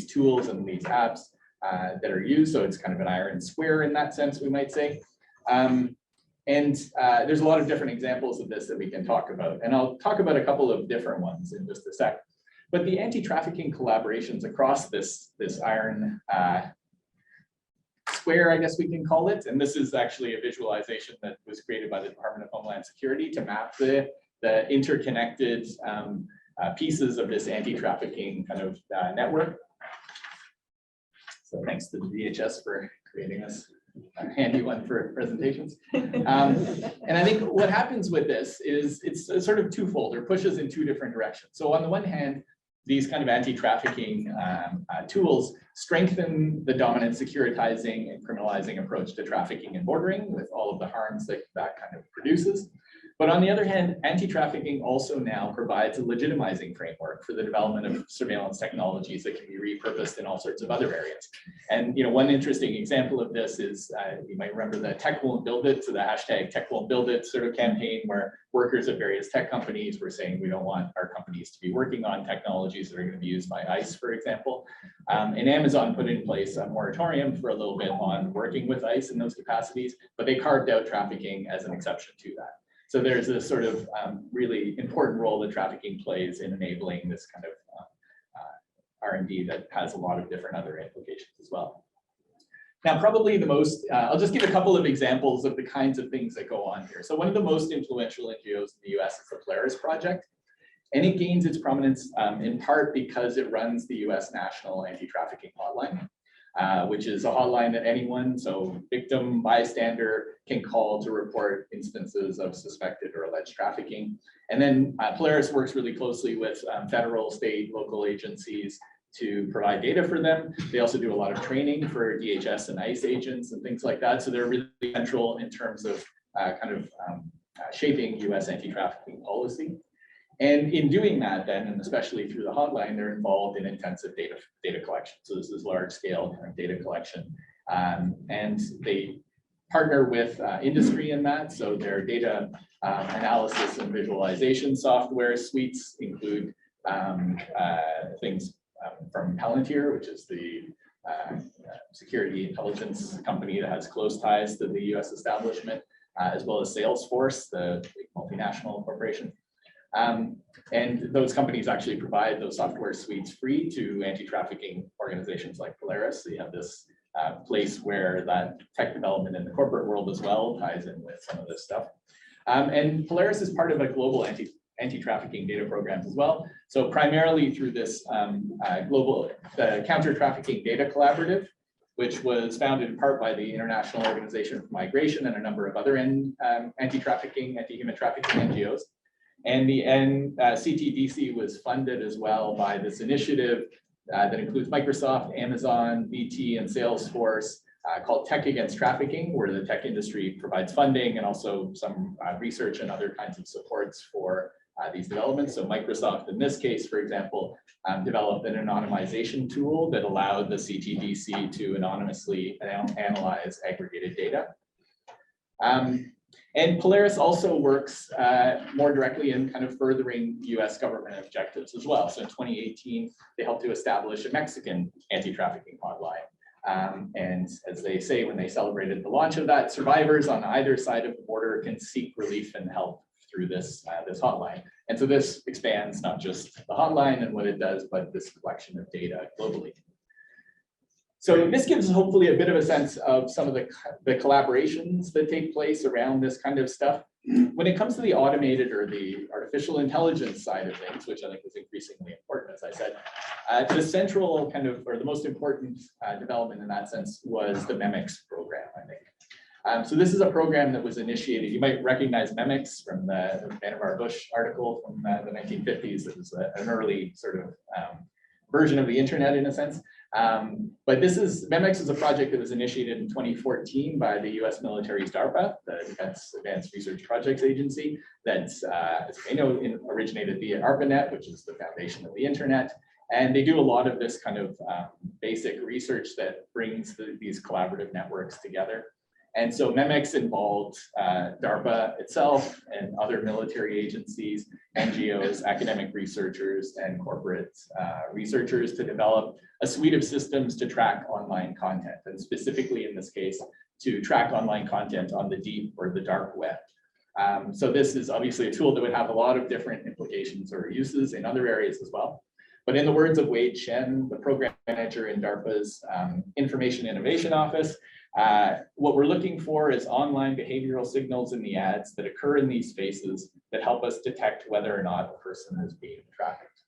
tools and these apps that are used. So it's kind of an iron square in that sense, we might say. There's a lot of different examples of this that we can talk about. And I'll talk about a couple of different ones in just a sec. But the anti-trafficking collaborations across this iron square, I guess we can call it. And this is actually a visualization that was created by the Department of Homeland Security to map the interconnected pieces of this anti-trafficking kind of network. So thanks to the DHS for creating this handy one for presentations. And I think what happens with this is it's sort of twofold, or pushes in two different directions. So on the one hand, these kind of anti-trafficking tools strengthen the dominant securitizing and criminalizing approach to trafficking and bordering with all of the harms that kind of produces. But on the other hand, anti-trafficking also now provides a legitimizing framework for the development of surveillance technologies that can be repurposed in all sorts of other areas. And one interesting example of this is, you might remember the Tech Won't Build It, so the hashtag Tech Won't Build It sort of campaign where workers at various tech companies were saying we don't want our companies to be working on technologies that are going to be used by ICE, for example. And Amazon put in place a moratorium for a little bit on working with ICE in those capacities, but they carved out trafficking as an exception to that. So there's a sort of really important role that trafficking plays in enabling this kind of R&D that has a lot of different other implications as well. Now, probably the most, I'll just give a couple of examples of the kinds of things that go on here. So one of the most influential NGOs in the US is the Leurs project. And it gains its prominence in part because it runs the US National Anti-Trafficking Hotline. Which is a hotline that anyone, so victim, bystander, can call to report instances of suspected or alleged trafficking. And then Polaris works really closely with federal, state, local agencies to provide data for them. They also do a lot of training for DHS and ICE agents and things like that. So they're really central in terms of shaping US anti-trafficking policy. And in doing that then, and especially through the hotline, they're involved in intensive data collection. So this is large scale kind of data collection. And they partner with industry in that. So their data analysis and visualization software suites include things from Palantir, which is the security intelligence company that has close ties to the US establishment, as well as Salesforce, the multinational corporation. And those companies actually provide those software suites free to anti-trafficking organizations like Polaris. So you have this place where that tech development in the corporate world as well ties in with some of this stuff. And Polaris is part of a global anti-trafficking data programs as well. So primarily through this global counter-trafficking data collaborative, which was founded in part by the International Organization for Migration and a number of other anti-trafficking, anti-human trafficking NGOs. And the CTDC was funded as well by this initiative that includes Microsoft, Amazon, BT, and Salesforce called Tech Against Trafficking, where the tech industry provides funding and also some research and other kinds of supports for these developments. So Microsoft, in this case, for example, developed an anonymization tool that allowed the CTDC to anonymously analyze aggregated data. And Polaris also works more directly in kind of furthering US government objectives as well. So in 2018, they helped to establish a Mexican anti-trafficking hotline. And as they say, when they celebrated the launch of that, survivors on either side of the border can seek relief and help through this, this hotline. And so this expands not just the hotline and what it does, but this collection of data globally. So this gives hopefully a bit of a sense of some of the collaborations that take place around this kind of stuff. When it comes to the automated or the artificial intelligence side of things, which I think is increasingly important, as I said, the central kind of, or the most important development in that sense was the MEMICS program, I think. So this is a program that was initiated. You might recognize MEMICS from the Vannevar Bush article from the 1950s. It was an early sort of version of the internet in a sense. But MEMICS is a project that was initiated in 2014 by the US military's DARPA, the Defense Advanced Research Projects Agency, that's, as you may know, originated via ARPANET, which is the foundation of the internet. And they do a lot of this kind of basic research that brings these collaborative networks together. And so MEMICS involved DARPA itself and other military agencies, NGOs, academic researchers, and corporate researchers to develop a suite of systems to track online content, and specifically in this case, to track online content on the deep or the dark web. So this is obviously a tool that would have a lot of different implications or uses in other areas as well. But in the words of Wade Shen, the program manager in DARPA's Information Innovation Office, what we're looking for is online behavioral signals in the ads that occur in these spaces that help us detect whether or not a person is being trafficked.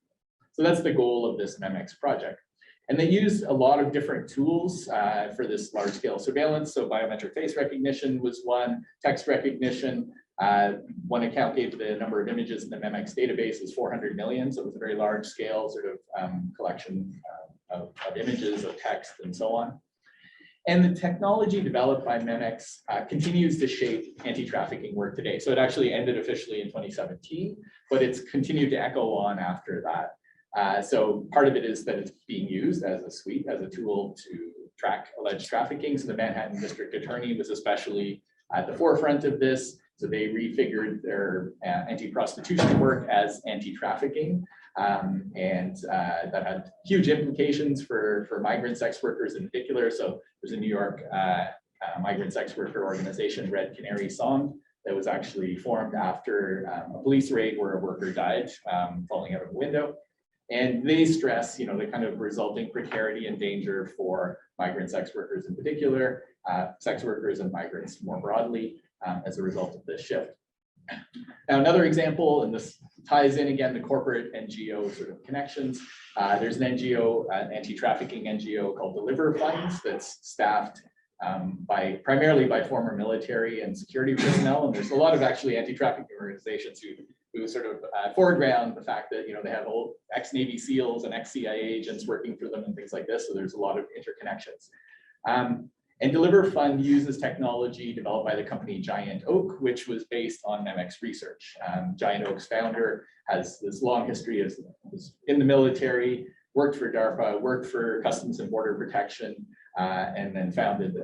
So that's the goal of this MEMICS project. And they use a lot of different tools for this large scale surveillance. So biometric face recognition was one, text recognition. One account gave the number of images in the MEMICS database is 400 million. So it was a very large scale sort of collection of images, of text, and so on. And the technology developed by MEMICS continues to shape anti-trafficking work today. So it actually ended officially in 2017, but it's continued to echo on after that. So part of it is that it's being used as a suite, as a tool to track alleged trafficking. So the Manhattan District Attorney was especially at the forefront of this. So they refigured their anti-prostitution work as anti-trafficking. And that had huge implications for migrant sex workers in particular. So there's a New York migrant sex worker organization, Red Canary Song, that was actually formed after a police raid where a worker died falling out of a window. And they stress, the kind of resulting precarity and danger for migrant sex workers in particular, sex workers and migrants more broadly as a result of this shift. Now, another example, and this ties in again the corporate NGO sort of connections. There's an NGO, an anti-trafficking NGO called Deliver Funds that's staffed primarily by former military and security personnel. And there's a lot of actually anti-trafficking organizations who sort of foreground the fact that they have old ex-Navy SEALs and ex-CIA agents working for them and things like this. So there's a lot of interconnections. And Deliver Fund uses technology developed by the company Giant Oak, which was based on MEMICS research. Giant Oak's founder has this long history as in the military, worked for DARPA, worked for Customs and Border Protection, and then founded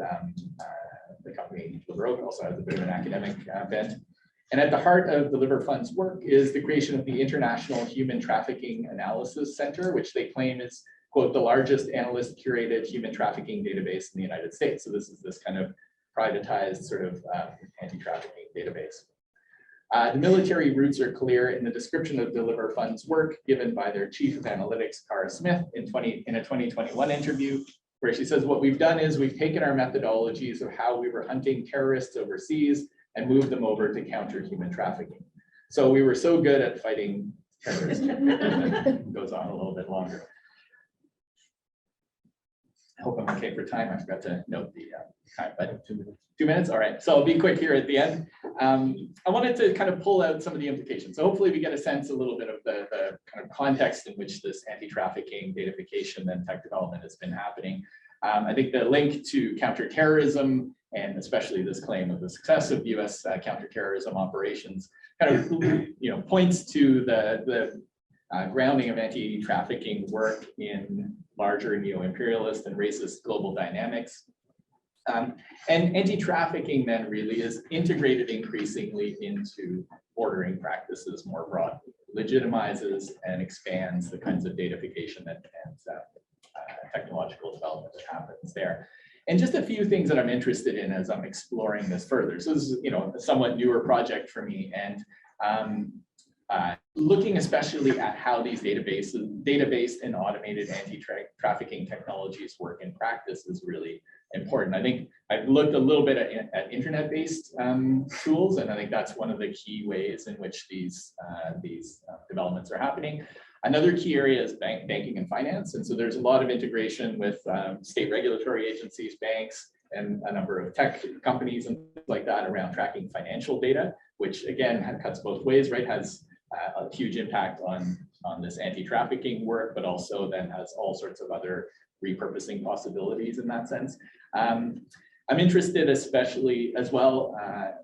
the company Deliver Oak, also has a bit of an academic bent. And at the heart of Deliver Fund's work is the creation of the International Human Trafficking Analysis Center, which they claim is, quote, the largest analyst curated human trafficking database in the United States. So this is this kind of privatized sort of anti-trafficking database. The military roots are clear in the description of Deliver Fund's work given by their chief of analytics, Cara Smith, in a 2021 interview, where she says, what we've done is we've taken our methodologies of how we were hunting terrorists overseas and moved them over to counter human trafficking. So we were so good at fighting terrorism. It goes on a little bit longer. I hope I'm okay for time. I forgot to note the time, but 2 minutes. All right. So I'll be quick here at the end. I wanted to kind of pull out some of the implications. So hopefully we get a sense a little bit of the kind of context in which this anti-trafficking, datafication, and tech development has been happening. I think the link to counterterrorism, and especially this claim of the success of US counterterrorism operations, kind of points to the grounding of anti-trafficking work in larger neo-imperialist and racist global dynamics. And anti-trafficking then really is integrated increasingly into bordering practices more broadly, legitimizes and expands the kinds of datafication and technological development that happens there. And just a few things that I'm interested in as I'm exploring this further. So this is, a somewhat newer project for me. And Looking especially at how these database and automated anti-trafficking technologies work in practice is really important. I think I've looked a little bit at internet-based tools, and I think that's one of the key ways in which these developments are happening. Another key area is banking and finance, and so there's a lot of integration with state regulatory agencies, banks, and a number of tech companies and things like that around tracking financial data, which again cuts both ways, right? Has a huge impact on this anti-trafficking work, but also then has all sorts of other repurposing possibilities in that sense. I'm interested especially as well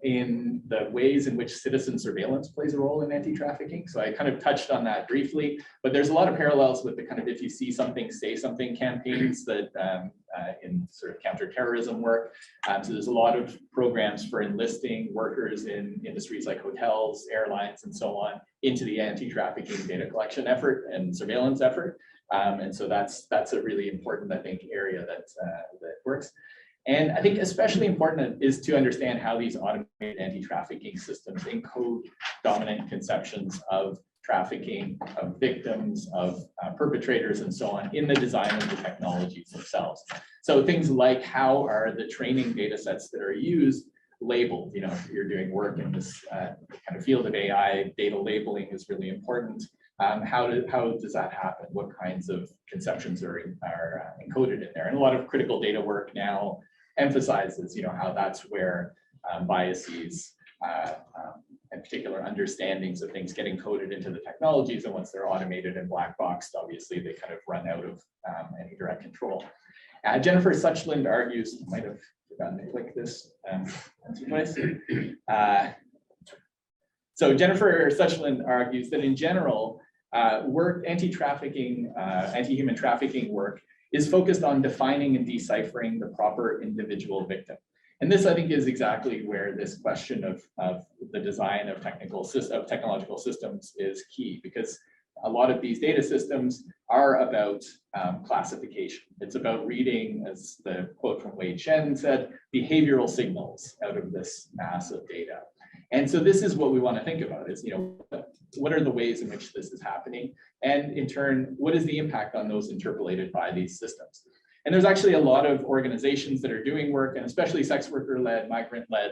in the ways in which citizen surveillance plays a role in anti-trafficking. So I kind of touched on that briefly, but there's a lot of parallels with the kind of if you see something, say something campaigns that in sort of counterterrorism work. So there's a lot of programs for enlisting workers in industries like hotels, airlines, and so on into the anti-trafficking data collection effort and surveillance effort. And so that's a really important, I think, area that works. And I think especially important is to understand how these automated anti-trafficking systems encode dominant conceptions of trafficking, of victims, of perpetrators, and so on in the design of the technologies themselves. So things like how are the training data sets that are used labeled? You know, if you're doing work in this kind of field of AI, data labeling is really important. How does that happen? What kinds of conceptions are encoded in there? And a lot of critical data work now emphasizes, you know, how that's where biases and particular understandings of things get encoded into the technologies, and once they're automated and black boxed, obviously they kind of run out of any direct control. Jennifer Suchland argues, might have forgotten to click this once or twice. So Jennifer Suchland argues that in general, work anti-trafficking, anti-human trafficking work is focused on defining and deciphering the proper individual victim. And this, I think, is exactly where this question of the design of technological systems is key, because a lot of these data systems are about classification. It's about reading, as the quote from Wei Chen said, behavioral signals out of this mass of data. And so this is what we want to think about is, you know, what are the ways in which this is happening? And in turn, what is the impact on those interpolated by these systems? And there's actually a lot of organizations that are doing work, and especially sex worker-led, migrant-led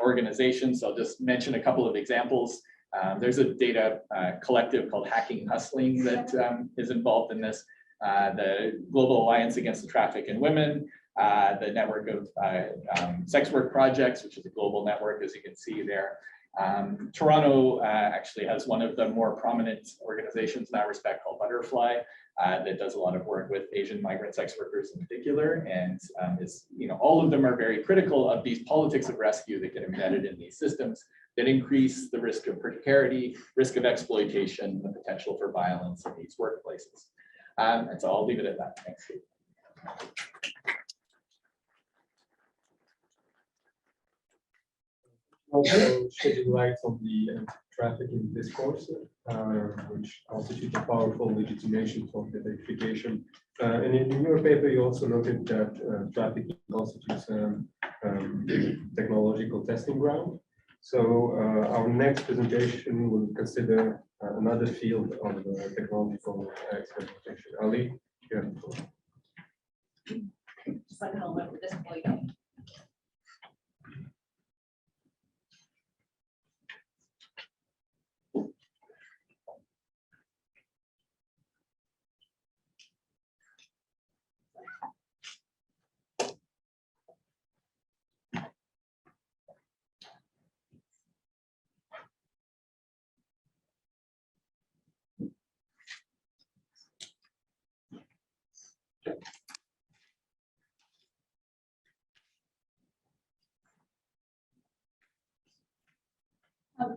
organizations. So I'll just mention a couple of examples. There's a data collective called Hacking Hustling that is involved in this. The Global Alliance Against the Traffic in Women, the network of sex work projects, which is a global network, as you can see there. Toronto actually has one of the more prominent organizations in that respect called Butterfly that does a lot of work with Asian migrant sex workers in particular. And is, you know, all of them are very critical of these politics of rescue that get embedded in these systems that increase the risk of precarity, risk of exploitation, the potential for violence in these workplaces. And so I'll leave it at that. Thanks. Also shedding light on the trafficking discourse, which constitutes a powerful legitimation for datafication. And in your paper, you also noted that trafficking constitutes technological testing ground. So our next presentation will consider another field of technological experimentation. Ali, you have the floor. Just like I'll remember this point.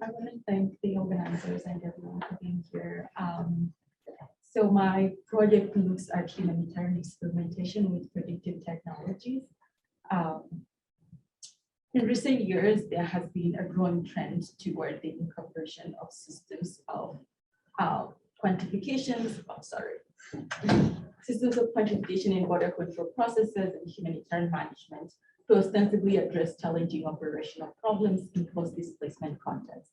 I want to thank the organizers and everyone for being here. So my project looks at humanitarian experimentation with predictive technologies. In recent years, there has been a growing trend toward the incorporation of systems of quantifications, systems of quantification in border control processes and humanitarian management to ostensibly address challenging operational problems in post-displacement context.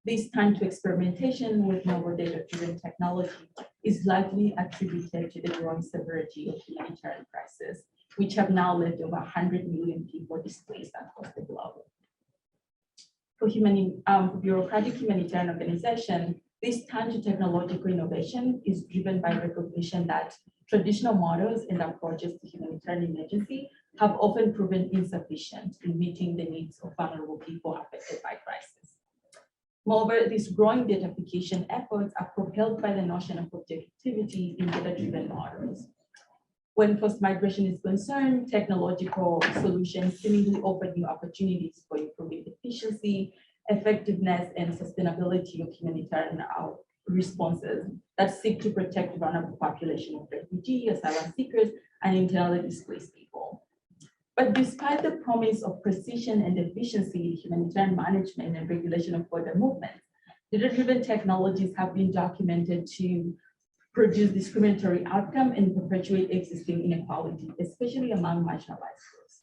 This turn to experimentation with novel data-driven technology is likely attributed to the growing severity of humanitarian crisis, which have now left over 100 million people displaced across the globe. For bureaucratic humanitarian organization, this turn to technological innovation is driven by recognition that traditional models and approaches to humanitarian emergency have often proven insufficient in meeting the needs of vulnerable people affected by crisis. Moreover, these growing datafication efforts are propelled by the notion of objectivity in data-driven models. When post-migration is concerned, technological solutions seemingly offer new opportunities for improving efficiency, effectiveness, and sustainability of humanitarian responses that seek to protect vulnerable population of refugees, asylum seekers, and internally displaced people. But despite the promise of precision and efficiency in humanitarian management and regulation of border movements, data-driven technologies have been documented to produce discriminatory outcome and perpetuate existing inequality, especially among marginalized groups.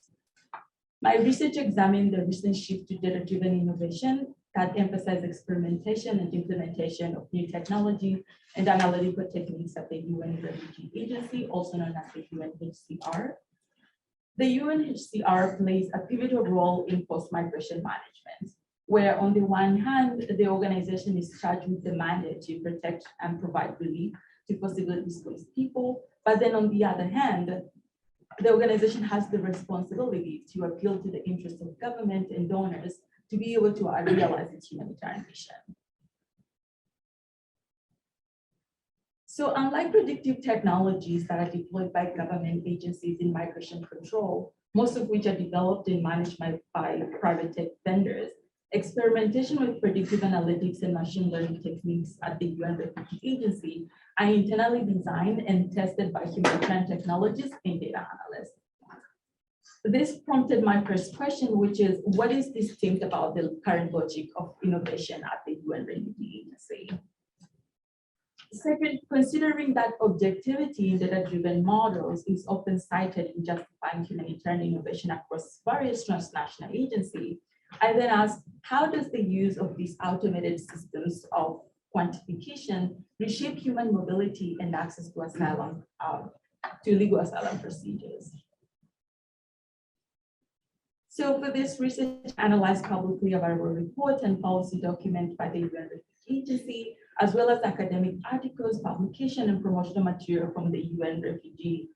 My research examined the recent shift to data-driven innovation that emphasizes experimentation and implementation of new technology and analytical techniques at the UN Refugee Agency, also known as the UNHCR. The UNHCR plays a pivotal role in post-migration management, where on the one hand, the organization is charged with the mandate to protect and provide relief to forcibly displaced people, but then on the other hand, the organization has the responsibility to appeal to the interests of government and donors to be able to realize its humanitarian mission. So unlike predictive technologies that are deployed by government agencies in migration control, most of which are developed and managed by private tech vendors, experimentation with predictive analytics and machine learning techniques at the UN Refugee Agency are internally designed and tested by humanitarian technologists and data analysts. This prompted my first question, which is, what is distinct about the current logic of innovation at the UN Refugee Agency? Second, considering that objectivity in data-driven models is often cited in justifying humanitarian innovation across various transnational agencies, I then asked, how does the use of these automated systems of quantification reshape human mobility and access to asylum, to legal asylum procedures? So for this research, analyzed publicly available report and policy document by the UN Refugee Agency, as well as academic articles, publication, and promotional material from the UN Refugee,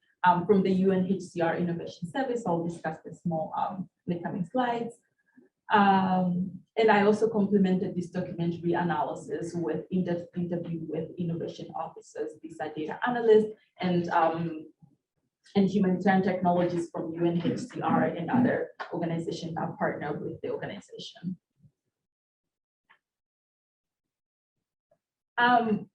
from the UNHCR Innovation Service. I'll discuss this more in the coming slides. And I also complemented this documentary analysis with interview with innovation officers, these are data analysts and humanitarian technologies from UNHCR and other organizations that partner with the organization.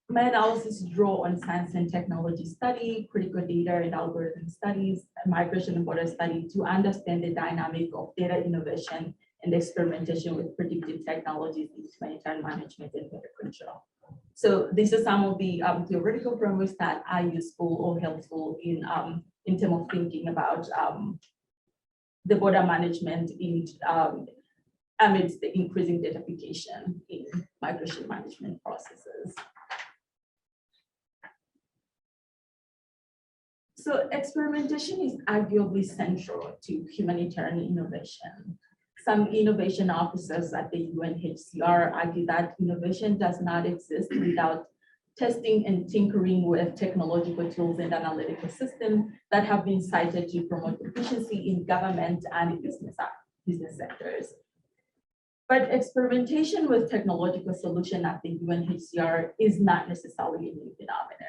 My analysis draw on science and technology study, critical data and algorithm studies, migration and border study to understand the dynamic of data innovation and experimentation with predictive technologies in humanitarian management and border control. So these are some of the theoretical frameworks that are useful or helpful in terms of thinking about the border management in amidst the increasing datafication in migration management processes. So experimentation is arguably central to humanitarian innovation. Some innovation officers at the UNHCR argue that innovation does not exist without testing and tinkering with technological tools and analytical systems that have been cited to promote efficiency in government and business sectors. But experimentation with technological solution at the UNHCR is not necessarily a new phenomenon.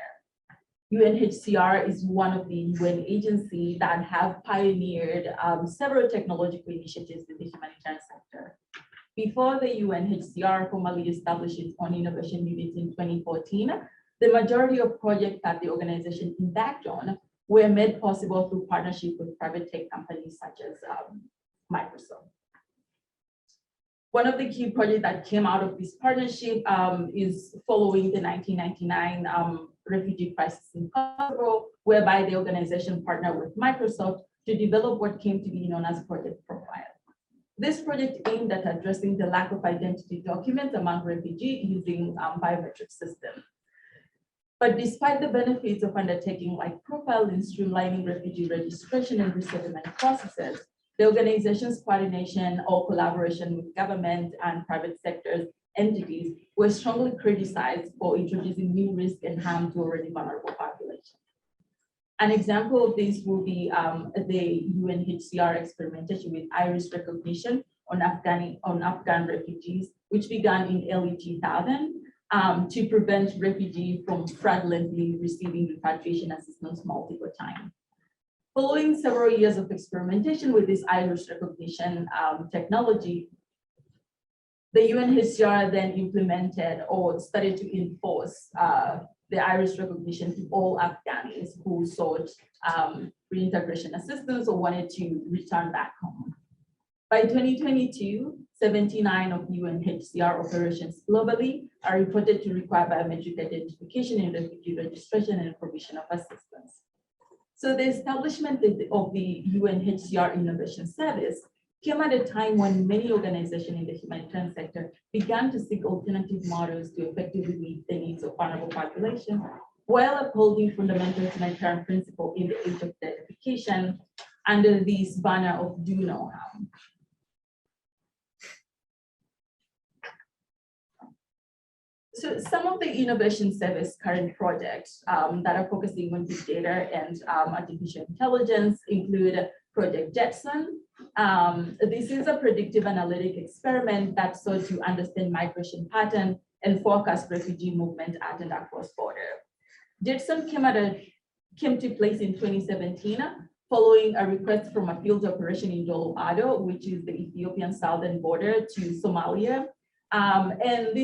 UNHCR is one of the UN agencies that have pioneered several technological initiatives in the humanitarian sector. Before the UNHCR formally established its own innovation unit in 2014, the majority of projects that the organization embarked on were made possible through partnership with private tech companies such as Microsoft. One of the key projects that came out of this partnership is following the 1999 refugee crisis in Kosovo, whereby the organization partnered with Microsoft to develop what came to be known as Project Profile. This project aimed at addressing the lack of identity documents among refugees using biometric systems. But despite the benefits of undertaking like profiling, streamlining refugee registration and resettlement processes, the organization's coordination or collaboration with government and private sectors entities were strongly criticized for introducing new risk and harm to already vulnerable populations. An example of this will be the UNHCR experimentation with iris recognition on Afghan refugees, which began in early 2000 to prevent refugees from fraudulently receiving repatriation assistance multiple times. Following several years of experimentation with this iris recognition technology, the UNHCR then implemented or started to enforce the iris recognition to all Afghans who sought reintegration assistance or wanted to return back home. By 2022, 79 of UNHCR operations globally are reported to require biometric identification in refugee registration and provision of assistance. So the establishment of the UNHCR Innovation Service came at a time when many organizations in the humanitarian sector began to seek alternative models to effectively meet the needs of vulnerable populations, while upholding fundamental humanitarian principles in the age of datafication under this banner of do no harm. So some of the innovation service current projects that are focusing on big data and artificial intelligence include Project Jetson. This is a predictive analytic experiment that sought to understand migration pattern and forecast refugee movement at and across border. Jetson came to place in 2017 following a request from a field operation in Dolo Ado, which is the Ethiopian southern border to Somalia. And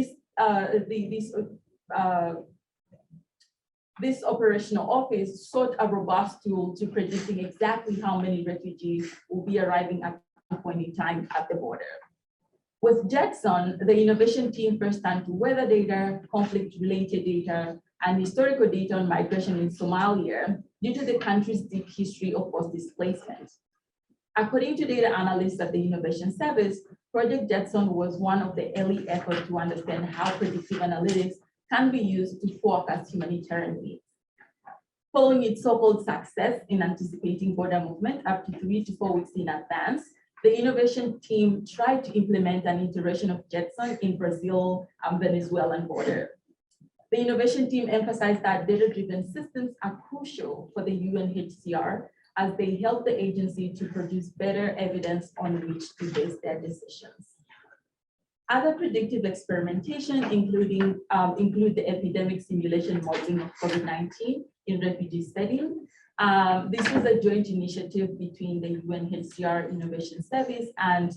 this operational office sought a robust tool to predicting exactly how many refugees will be arriving at one point in time at the border. With Jetson, the innovation team first turned to weather data, conflict-related data, and historical data on migration in Somalia due to the country's deep history of forced displacement. According to data analysts at the Innovation Service, Project Jetson was one of the early efforts to understand how predictive analytics can be used to forecast humanitarian needs. Following its so-called success in anticipating border movement up to 3 to 4 weeks in advance, the innovation team tried to implement an iteration of Jetson in Brazil and Venezuelan border. The innovation team emphasized that data-driven systems are crucial for the UNHCR as they help the agency to produce better evidence on which to base their decisions. Other predictive experimentation include the epidemic simulation modeling of COVID-19 in refugee setting. This was a joint initiative between the UNHCR Innovation Service and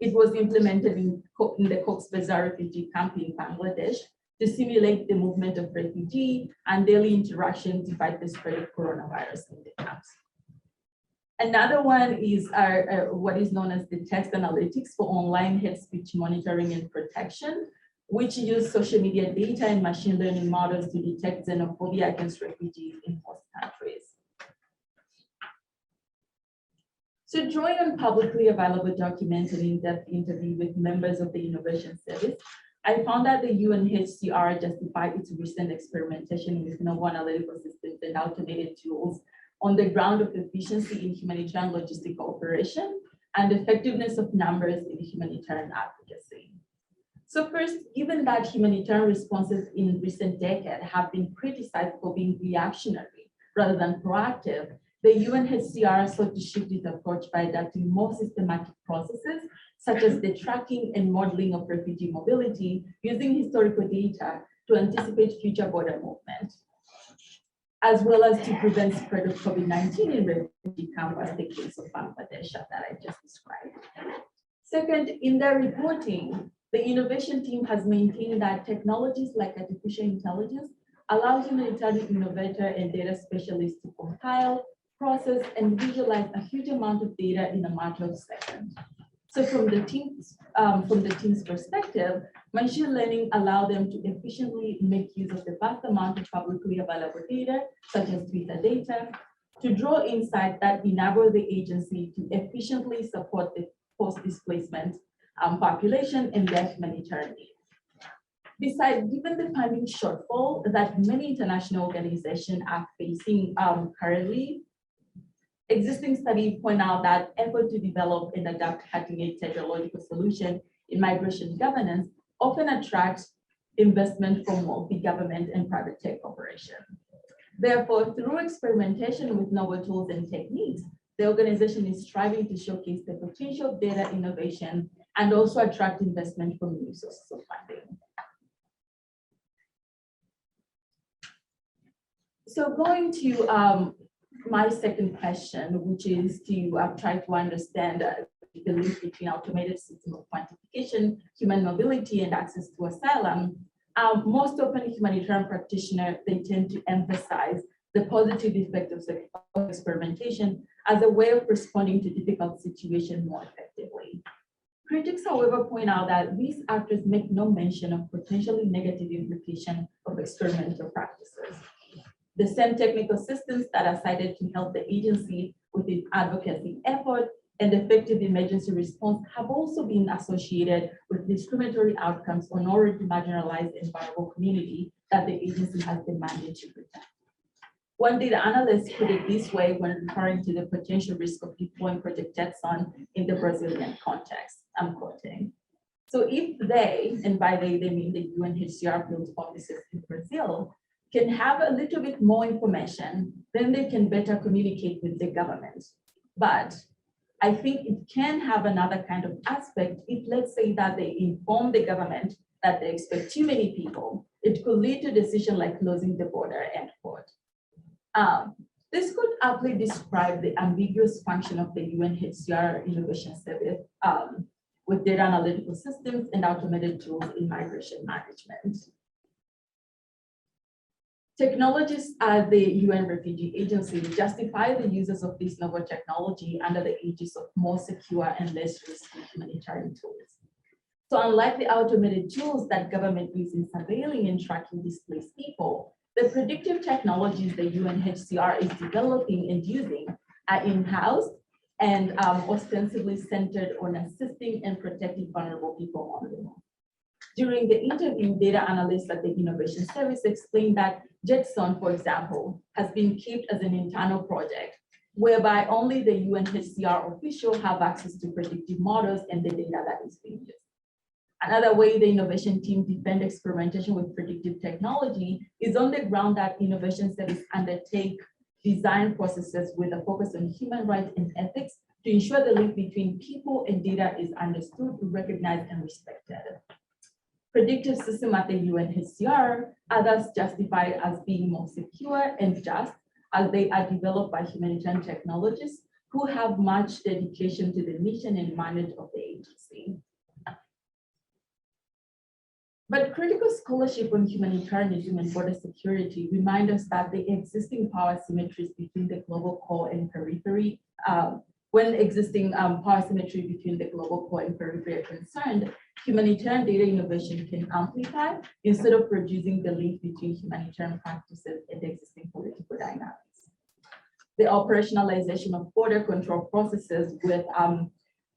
it was implemented in the Cox's Bazar refugee camp in Bangladesh to simulate the movement of refugee and daily interaction to fight the spread of coronavirus in the camps. Another one is what is known as the text analytics for online hate speech monitoring and protection, which use social media data and machine learning models to detect xenophobia against refugees in host countries. So drawing on publicly available documents and in-depth interview with members of the Innovation Service, I found that the UNHCR justified its recent experimentation with novel analytical systems and automated tools on the ground of efficiency in humanitarian logistical operation and effectiveness of numbers in humanitarian advocacy. So first, given that humanitarian responses in recent decades have been criticized for being reactionary rather than proactive, the UNHCR sought to shift its approach by adapting more systematic processes, such as the tracking and modeling of refugee mobility using historical data to anticipate future border movement, as well as to prevent spread of COVID-19 in refugee camps, as the case of Bangladesh that I just described. Second, in their reporting, the innovation team has maintained that technologies like artificial intelligence allow humanitarian innovator and data specialists to compile, process, and visualize a huge amount of data in a matter of seconds. So from the team's perspective, machine learning allows them to efficiently make use of the vast amount of publicly available data, such as Twitter data, to draw insight that enable the agency to efficiently support the post-displacement population and their humanitarian needs. Besides, given the funding shortfall that many international organizations are facing currently, existing studies point out that effort to develop and adapt cutting-edge technological solution in migration governance often attracts investment from multi-government and private tech corporations. Therefore, through experimentation with novel tools and techniques, the organization is striving to showcase the potential of data innovation and also attract investment from new sources of funding. So going to my second question, which is to try to understand the link between automated system of quantification, human mobility, and access to asylum. Most often humanitarian practitioners, they tend to emphasize the positive effect of experimentation as a way of responding to difficult situations more effectively. Critics, however, point out that these actors make no mention of potentially negative implications of experimental practices. The same technical systems that are cited to help the agency with its advocacy effort and effective emergency response have also been associated with discriminatory outcomes on already marginalized and vulnerable community that the agency has been mandated to protect. One data analyst put it this way when referring to the potential risk of deploying Project Jetson in the Brazilian context. I'm quoting. So if they, and by they mean the UNHCR field offices in Brazil, can have a little bit more information, then they can better communicate with the government. But I think it can have another kind of aspect if, let's say, that they inform the government that they expect too many people, it could lead to a decision like closing the border, end quote. This could aptly describe the ambiguous function of the UNHCR Innovation Service with data analytical systems and automated tools in migration management. Technologists at the UN Refugee Agency justify the uses of this novel technology under the aegis of more secure and less risky humanitarian tools. So unlike the automated tools that government use in surveilling and tracking displaced people, the predictive technologies the UNHCR is developing and using are in-house and ostensibly centered on assisting and protecting vulnerable people on the move. During the interview, data analysts at the Innovation Service explained that Jetson, for example, has been kept as an internal project, whereby only the UNHCR official have access to predictive models and the data that is being used. Another way the innovation team defend experimentation with predictive technology is on the ground that Innovation Service undertake design processes with a focus on human rights and ethics to ensure the link between people and data is understood, recognized, and respected. Predictive systems at the UNHCR are thus justified as being more secure and just as they are developed by humanitarian technologists who have much dedication to the mission and mandate of the agency. But critical scholarship on humanitarianism and border security remind us that the existing power symmetries between the global core and periphery, when existing power symmetry between the global core and periphery are concerned, humanitarian data innovation can amplify instead of producing the link between humanitarian practices and the existing political dynamics. The operationalization of border control processes with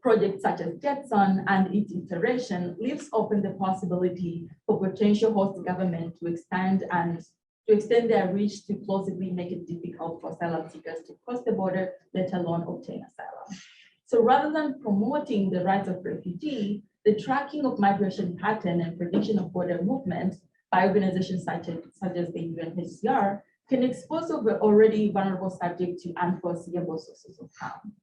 projects such as Jetson and its iteration leaves open the possibility for potential host government to extend their reach to plausibly make it difficult for asylum seekers to cross the border, let alone obtain asylum. So rather than promoting the rights of refugees, the tracking of migration pattern and prediction of border movement by organizations such as the UNHCR can expose already vulnerable subjects to unforeseeable sources of harm.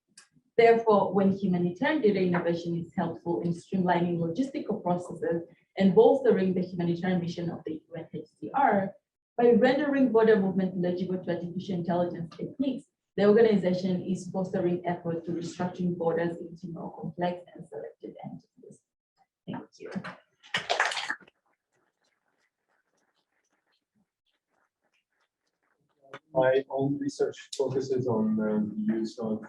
Therefore, when humanitarian data innovation is helpful in streamlining logistical processes and bolstering the humanitarian mission of the UNHCR, by rendering border movement eligible to artificial intelligence techniques, the organization is fostering efforts to restructuring borders into more complex and selected entities. Thank you. My own research focuses on the use of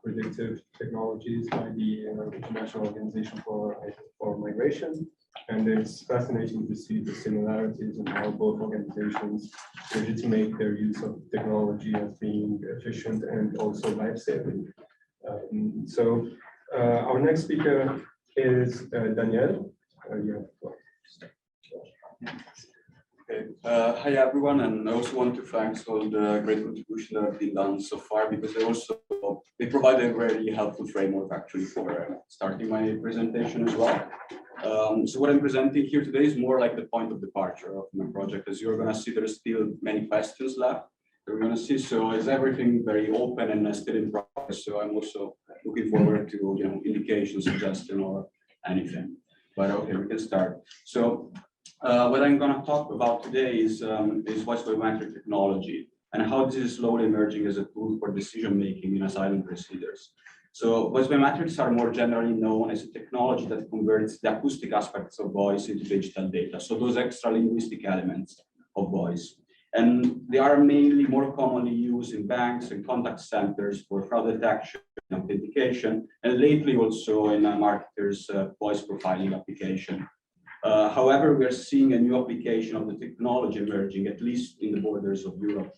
predictive technologies by the International Organization for Migration. And it's fascinating to see the similarities in how both organizations legitimate their use of technology as being efficient and also life-saving. Our next speaker is Daniel. You have the floor. Okay. Hi everyone, and I also want to thank all the great contribution that have been done so far, because they provide a very helpful framework actually for starting my presentation as well. So what I'm presenting here today is more like the point of departure of my project. As you're going to see, there's still many questions left that we're going to see. So is everything very open and still in progress? So I'm also looking forward to indication, suggestion, or anything. But okay, we can start. So what I'm going to talk about today is voice biometric technology and how this is slowly emerging as a tool for decision making in asylum procedures. So voice biometrics are more generally known as a technology that converts the acoustic aspects of voice into digital data. So those extra linguistic elements of voice. And they are mainly more commonly used in banks and contact centers for fraud detection and authentication, and lately also in marketers' voice profiling application. However, we are seeing a new application of the technology emerging, at least in the borders of Europe.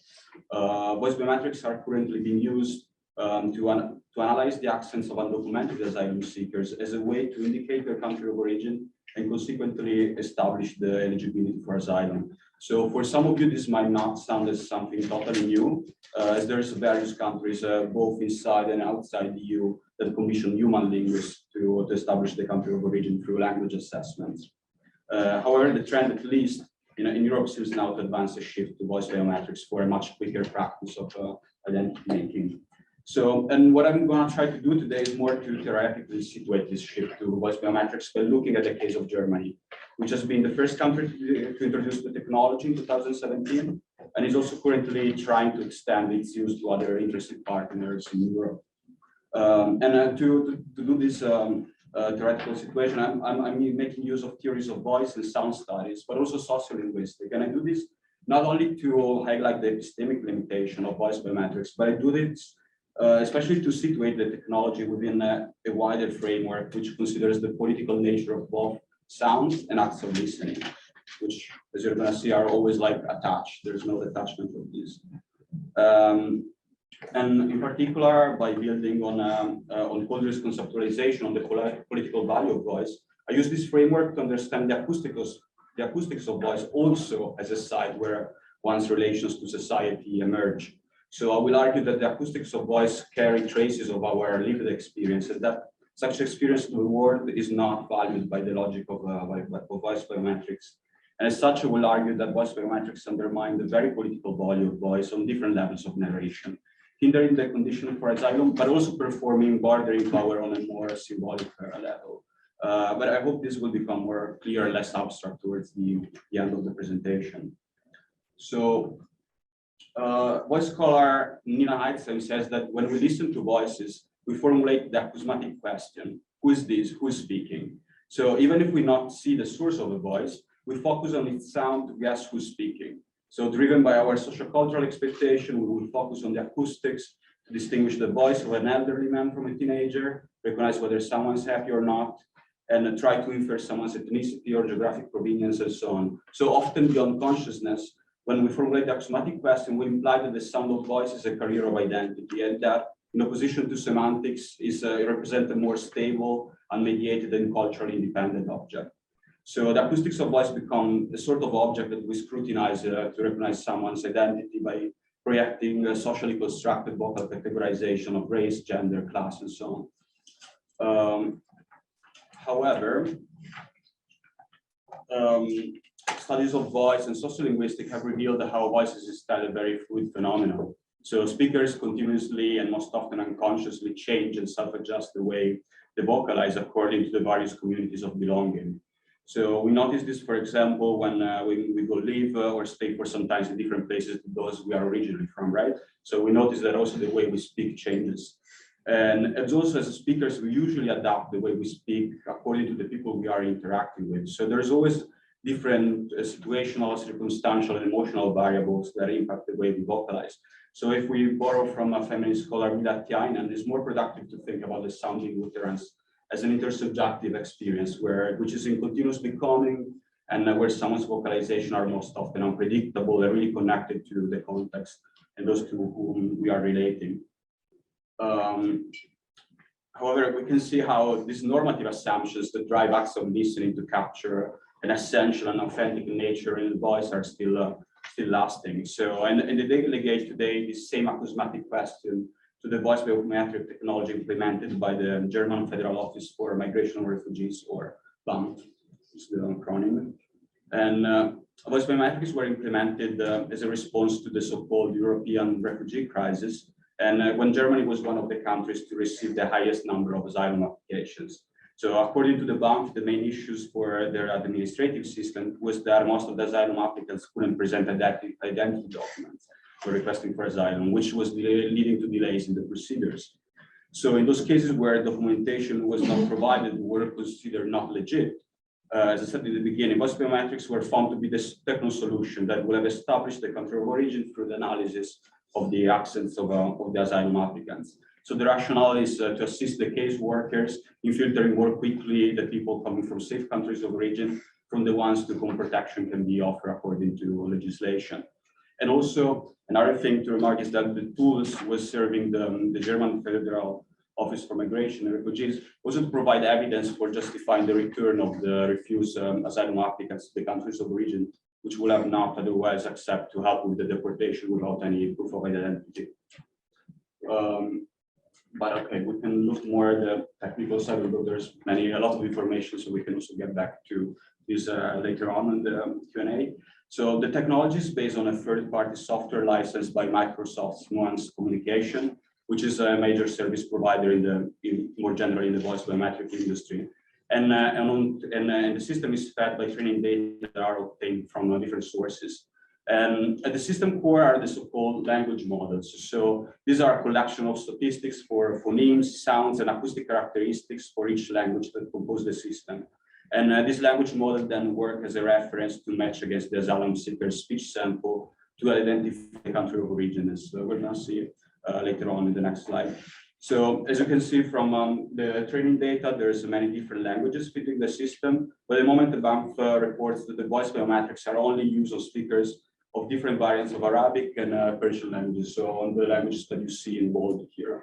Voice biometrics are currently being used to analyze the accents of undocumented asylum seekers as a way to indicate their country of origin and consequently establish the eligibility for asylum. So for some of you, this might not sound as something totally new, as there's various countries, both inside and outside the EU, that commission human linguists to establish the country of origin through language assessments. However, the trend, at least in Europe, seems now to advance a shift to voice biometrics for a much quicker practice of identity making. So, and what I'm going to try to do today is more to theoretically situate this shift to voice biometrics by looking at the case of Germany, which has been the first country to introduce the technology in 2017, and is also currently trying to extend its use to other interested partners in Europe. To do this theoretical situation, I'm making use of theories of voice and sound studies, but also sociolinguistic. And I do this not only to highlight the epistemic limitation of voice biometrics, but I do this especially to situate the technology within a wider framework, which considers the political nature of both sounds and acts of listening, which, as you're going to see, are always like attached. There's no detachment of these. And in particular, by building on Colder's conceptualization on the political value of voice, I use this framework to understand the acoustics of voice also as a site where one's relations to society emerge. So I will argue that the acoustics of voice carry traces of our lived experiences, that such experience of the world is not valued by the logic of voice biometrics. And as such, I will argue that voice biometrics undermine the very political value of voice on different levels of narration, hindering the condition for asylum, but also performing bordering power on a more symbolic level. But I hope this will become more clear, less abstract towards the end of the presentation. So, voice scholar Nina Heitzheim says that when we listen to voices, we formulate the acousmatic question: who is this? Who is speaking? So even if we not see the source of the voice, we focus on its sound to guess who's speaking. So driven by our sociocultural expectation, we will focus on the acoustics to distinguish the voice of an elderly man from a teenager, recognize whether someone's happy or not, and try to infer someone's ethnicity or geographic provenience and so on. So often beyond consciousness, when we formulate the axiomatic question, we imply that the sound of voice is a carrier of identity, and that in opposition to semantics is represent a more stable, unmediated, and culturally independent object. So the acoustics of voice become a sort of object that we scrutinize to recognize someone's identity by projecting a socially constructed vocal categorization of race, gender, class, and so on. However, studies of voice and sociolinguistics have revealed how voice is still a very fluid phenomenon. So speakers continuously and most often unconsciously change and self-adjust the way they vocalize according to the various communities of belonging. So we notice this, for example, when we go live or stay for some time in different places to those we are originally from, right? So we notice that also the way we speak changes. And as also as speakers, we usually adapt the way we speak according to the people we are interacting with. So there's always different situational, circumstantial, and emotional variables that impact the way we vocalize. So if we borrow from a feminist scholar, Tampere, it's more productive to think about the sounding utterance as an intersubjective experience, which is in continuous becoming, and where someone's vocalization are most often unpredictable and really connected to the context and those to whom we are relating. However, we can see how these normative assumptions that drive acts of listening to capture an essential and authentic nature in the voice are still lasting. So, and in the daily age today, this same acousmatic question to the voice biometric technology implemented by the German Federal Office for Migration and Refugees, or BAMF, is the acronym. And voice biometrics were implemented as a response to the so-called European refugee crisis, and when Germany was one of the countries to receive the highest number of asylum applications. So according to the BAMF, the main issues for their administrative system was that most of the asylum applicants couldn't present identity documents for requesting for asylum, which was leading to delays in the procedures. So in those cases where documentation was not provided, were considered not legit. As I said in the beginning, voice biometrics were found to be the techno solution that would have established the country of origin through the analysis of the accents of the asylum applicants. So the rationale is to assist the case workers in filtering more quickly the people coming from safe countries of origin from the ones to whom protection can be offered according to legislation. And also another thing to remark is that the tools was serving the German Federal Office for Migration and Refugees also to provide evidence for justifying the return of the refused asylum applicants to the countries of origin, which would have not otherwise accepted to help with the deportation without any proof of identity. But okay, we can look more at the technical side, although there's a lot of information, so we can also get back to this later on in the Q&A. So the technology is based on a third-party software licensed by Microsoft's Nuance Communication, which is a major service provider more generally in the voice biometric industry. And the system is fed by training data that are obtained from different sources. And at the system core are the so-called language models. So these are a collection of statistics for phonemes, sounds, and acoustic characteristics for each language that compose the system. And this language model then work as a reference to match against the asylum seeker's speech sample to identify the country of origin, as we're going to see later on in the next slide. So as you can see from the training data, there's many different languages fitting the system. But the moment the BAMF reports that the voice biometrics are only used on speakers of different variants of Arabic and Persian languages. So on the languages that you see in bold here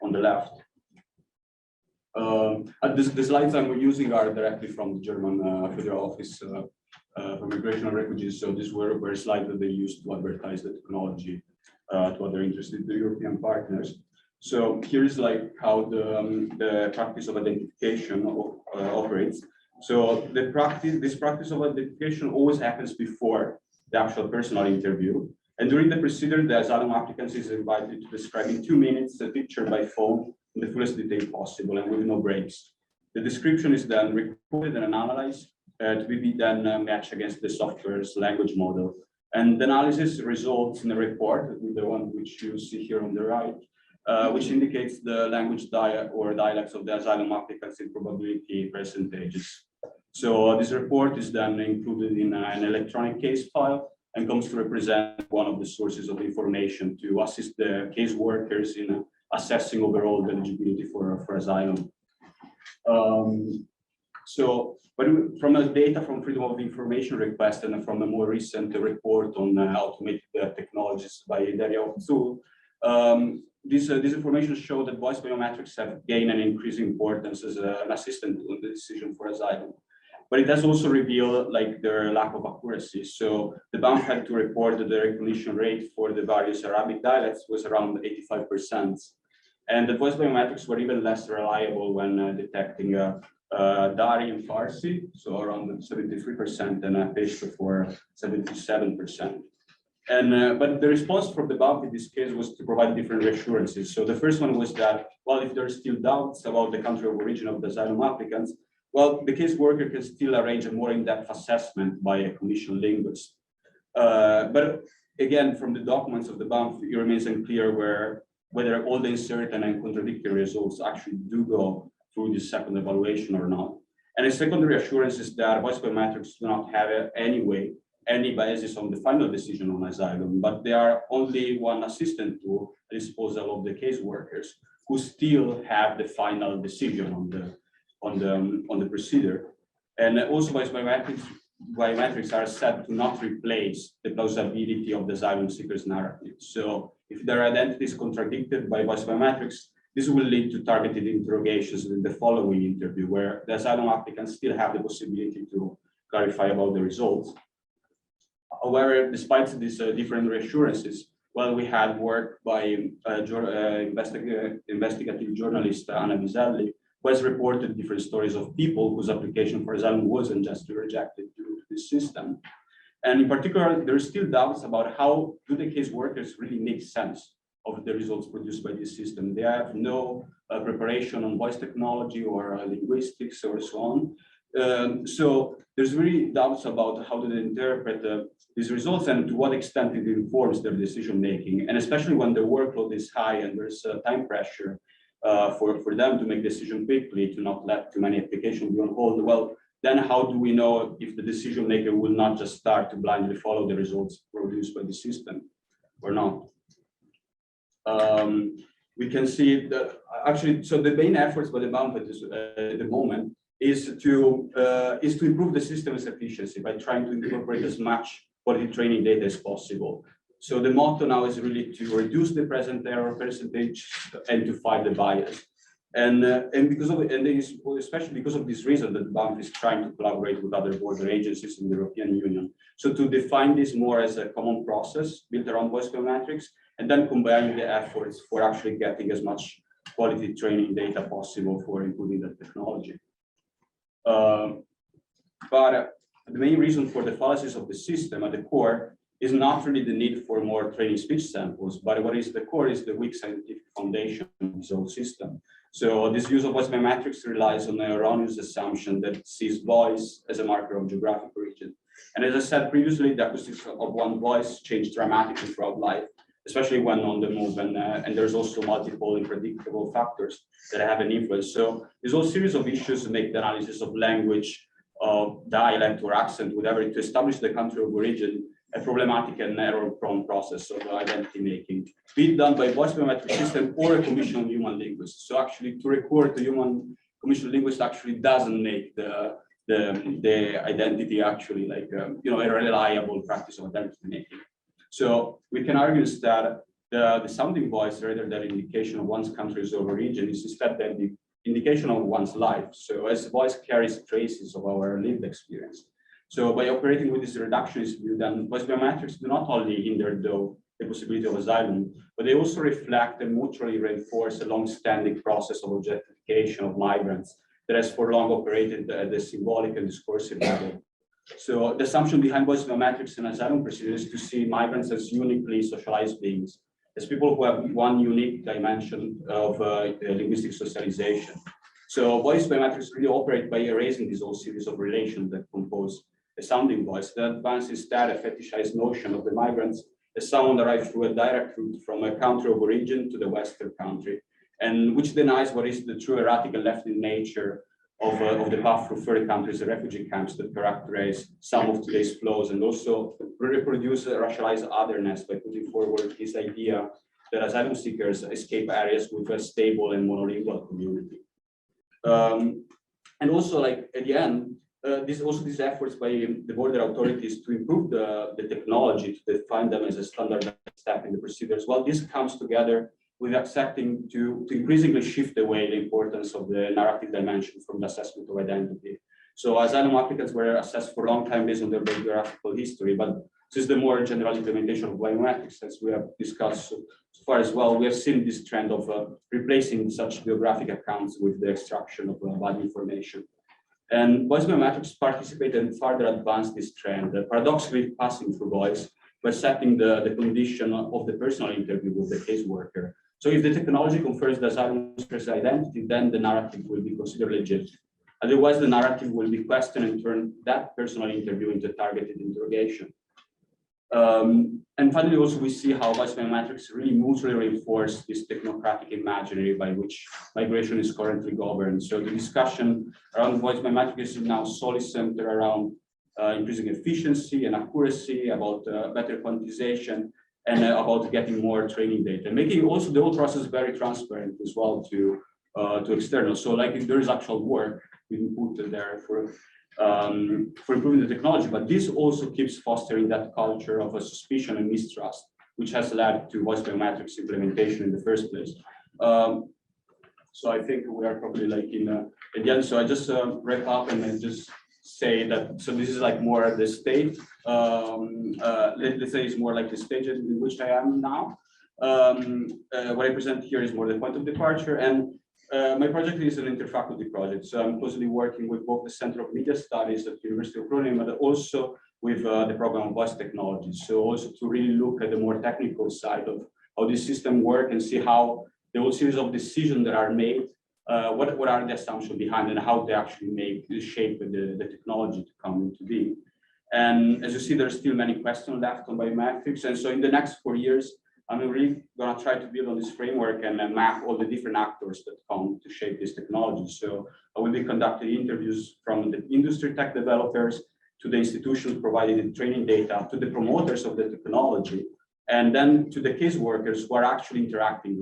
on the left. The slides I'm using are directly from the German Federal Office for Migration and Refugees. So these were slides that they used to advertise the technology to other interested European partners. So here's like how the practice of identification operates. So this practice of identification always happens before the actual personal interview. And during the procedure, the asylum applicant is invited to describe in 2 minutes a picture by phone in the fullest detail possible and with no breaks. The description is then recorded and analyzed to be then matched against the software's language model. And the analysis results in a report, the one which you see here on the right, which indicates the language dialects of the asylum applicants in probability percentages. So this report is then included in an electronic case file and comes to represent one of the sources of information to assist the case workers in assessing overall eligibility for asylum. But from the data from Freedom of Information request and from a more recent report on automated technologies by Daria Tool, this information shows that voice biometrics have gained an increasing importance as an assistant in the decision for asylum. But it has also revealed like their lack of accuracy. So the BAMF had to report that the recognition rate for the various Arabic dialects was around 85%. And the voice biometrics were even less reliable when detecting Dari and Farsi, so around 73%, and Peshto for 77%. And but the response from the BAMF in this case was to provide different reassurances. So the first one was that, well, if there are still doubts about the country of origin of the asylum applicants, well, the case worker can still arrange a more in-depth assessment by a commissioned linguist. But again, from the documents of the BAMF, it remains unclear whether all the uncertain and contradictory results actually do go through this second evaluation or not. And a secondary assurance is that voice biometrics do not have any basis on the final decision on asylum, but they are only one assistant tool at the disposal of the caseworkers who still have the final decision on the procedure. And also voice biometrics are said to not replace the plausibility of the asylum seeker's narrative. So if their identity is contradicted by voice biometrics, this will lead to targeted interrogations in the following interview, where the asylum applicants still have the possibility to clarify about the results. However, despite these different reassurances, well, we had work by investigative journalist Anna Biselli, who has reported different stories of people whose application for asylum was unjustly rejected due to this system. And in particular, there are still doubts about how do the caseworkers really make sense of the results produced by this system. They have no preparation on voice technology or linguistics or so on. So there's really doubts about how do they interpret these results and to what extent it informs their decision making. And especially when the workload is high and there's time pressure for them to make decision quickly, to not let too many applications be on hold. Well, then how do we know if the decision maker will not just start to blindly follow the results produced by the system or not? We can see that actually, so the main efforts by the bank at the moment is to improve the system's efficiency by trying to incorporate as much quality training data as possible. So the motto now is really to reduce the present error percentage and to fight the bias. And especially because of this reason that the bank is trying to collaborate with other border agencies in the European Union. So to define this more as a common process built around voice biometrics, and then combining the efforts for actually getting as much quality training data possible for including the technology. But the main reason for the fallacies of the system at the core is not really the need for more training speech samples, but what is the core is the weak scientific foundation of this whole system. So this use of voice biometrics relies on the erroneous assumption that sees voice as a marker of geographic origin. And as I said previously, the acoustics of one voice change dramatically throughout life, especially when on the move, and there's also multiple unpredictable factors that have an influence. So there's a series of issues make the analysis of language, dialect or accent, whatever, to establish the country of origin, a problematic and error-prone process of identity making, be it done by voice biometric system or a commissioned human linguist. So actually, to record the human commissioned linguist actually doesn't make the identity actually like a reliable practice of identity making. So we can argue that the sounding voice, rather than indication of one's country's origin, is instead the indication of one's life. So as voice carries traces of our lived experience. So by operating with this reductionist view, then voice biometrics do not only hinder the possibility of asylum, but they also reflect and mutually reinforce a long-standing process of objectification of migrants that has for long operated at the symbolic and discursive level. So the assumption behind voice biometrics and asylum procedures is to see migrants as uniquely socialized beings, as people who have one unique dimension of linguistic socialization. So voice biometrics really operate by erasing this whole series of relations that compose a sounding voice that advances instead a fetishized notion of the migrants as someone arrived through a direct route from a country of origin to the Western country, and which denies what is the true erratic and left-in nature of the path through third countries and refugee camps that characterize some of today's flows, and also reproduce a racialized otherness by putting forward this idea that asylum seekers escape areas with a stable and monolingual community. And also, like at the end, these efforts by the border authorities to improve the technology to define them as a standard step in the procedures. Well, this comes together with accepting to increasingly shift away the importance of the narrative dimension from the assessment of identity. So asylum applicants were assessed for a long time based on their biographical history, but since the more general implementation of biometrics, as we have discussed so far as well, we have seen this trend of replacing such biographic accounts with the extraction of bad information. And voice biometrics participate and further advance this trend, paradoxically passing through voice by setting the condition of the personal interview with the caseworker. So if the technology confers the asylum seeker's identity, then the narrative will be considered legit. Otherwise, the narrative will be questioned and turn that personal interview into targeted interrogation. And finally, also we see how voice biometrics really mutually reinforce this technocratic imaginary by which migration is currently governed. So the discussion around voice biometrics is now solely centered around increasing efficiency and accuracy, about better quantization, and about getting more training data, making also the whole process very transparent as well to external. So like if there is actual work being put there for improving the technology, but this also keeps fostering that culture of a suspicion and mistrust, which has led to voice biometrics implementation in the first place. So I think we are probably like in the end. So I just wrap up and then just say that, so this is like more the state, let's say it's more like the stage in which I am now. What I present here is more the point of departure, and my project is an interfaculty project. So I'm closely working with both the Center of Media Studies at the University of Groningen, but also with the program of voice technology. So also to really look at the more technical side of how this system works and see how the whole series of decisions that are made, what are the assumptions behind and how they actually shape the technology to come into being. And as you see, there's still many questions left on biometrics. And so in the next 4 years, I'm really going to try to build on this framework and map all the different actors that come to shape this technology. So I will be conducting interviews from the industry tech developers to the institutions providing the training data, to the promoters of the technology, and then to the case workers who are actually interacting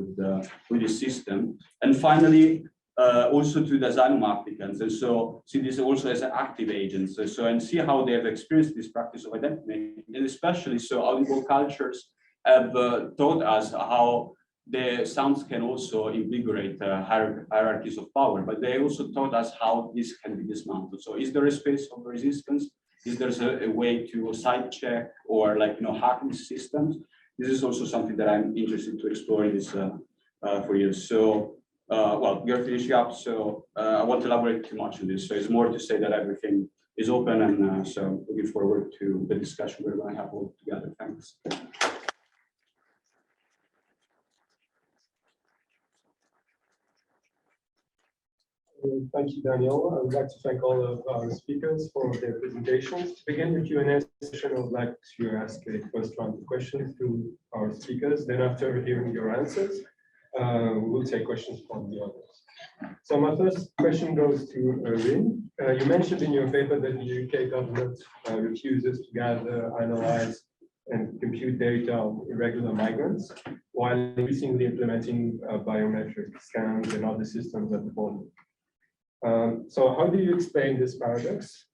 with the system. And finally, also to the asylum applicants. And so see this also as active agents. So and see how they have experienced this practice of identity, and especially so audible cultures have taught us how the sounds can also invigorate hierarchies of power, but they also taught us how this can be dismantled. So is there a space of resistance? Is there a way to side check or hack these systems? This is also something that I'm interested to explore in this for years. So well, we are finishing up, so I won't elaborate too much on this. So it's more to say that everything is open, and so looking forward to the discussion we're going to have all together. Thanks. Thank you, Daniel. I would like to thank all of our speakers for their presentations. To begin the Q&A session, I would like to ask a first round of questions to our speakers. Then after hearing your answers, we will take questions from the audience. So my first question goes to Rin. You mentioned in your paper that the UK government refuses to gather, analyze, and compute data of irregular migrants, while increasingly implementing biometric scans and other systems at the border. So how do you explain this paradox?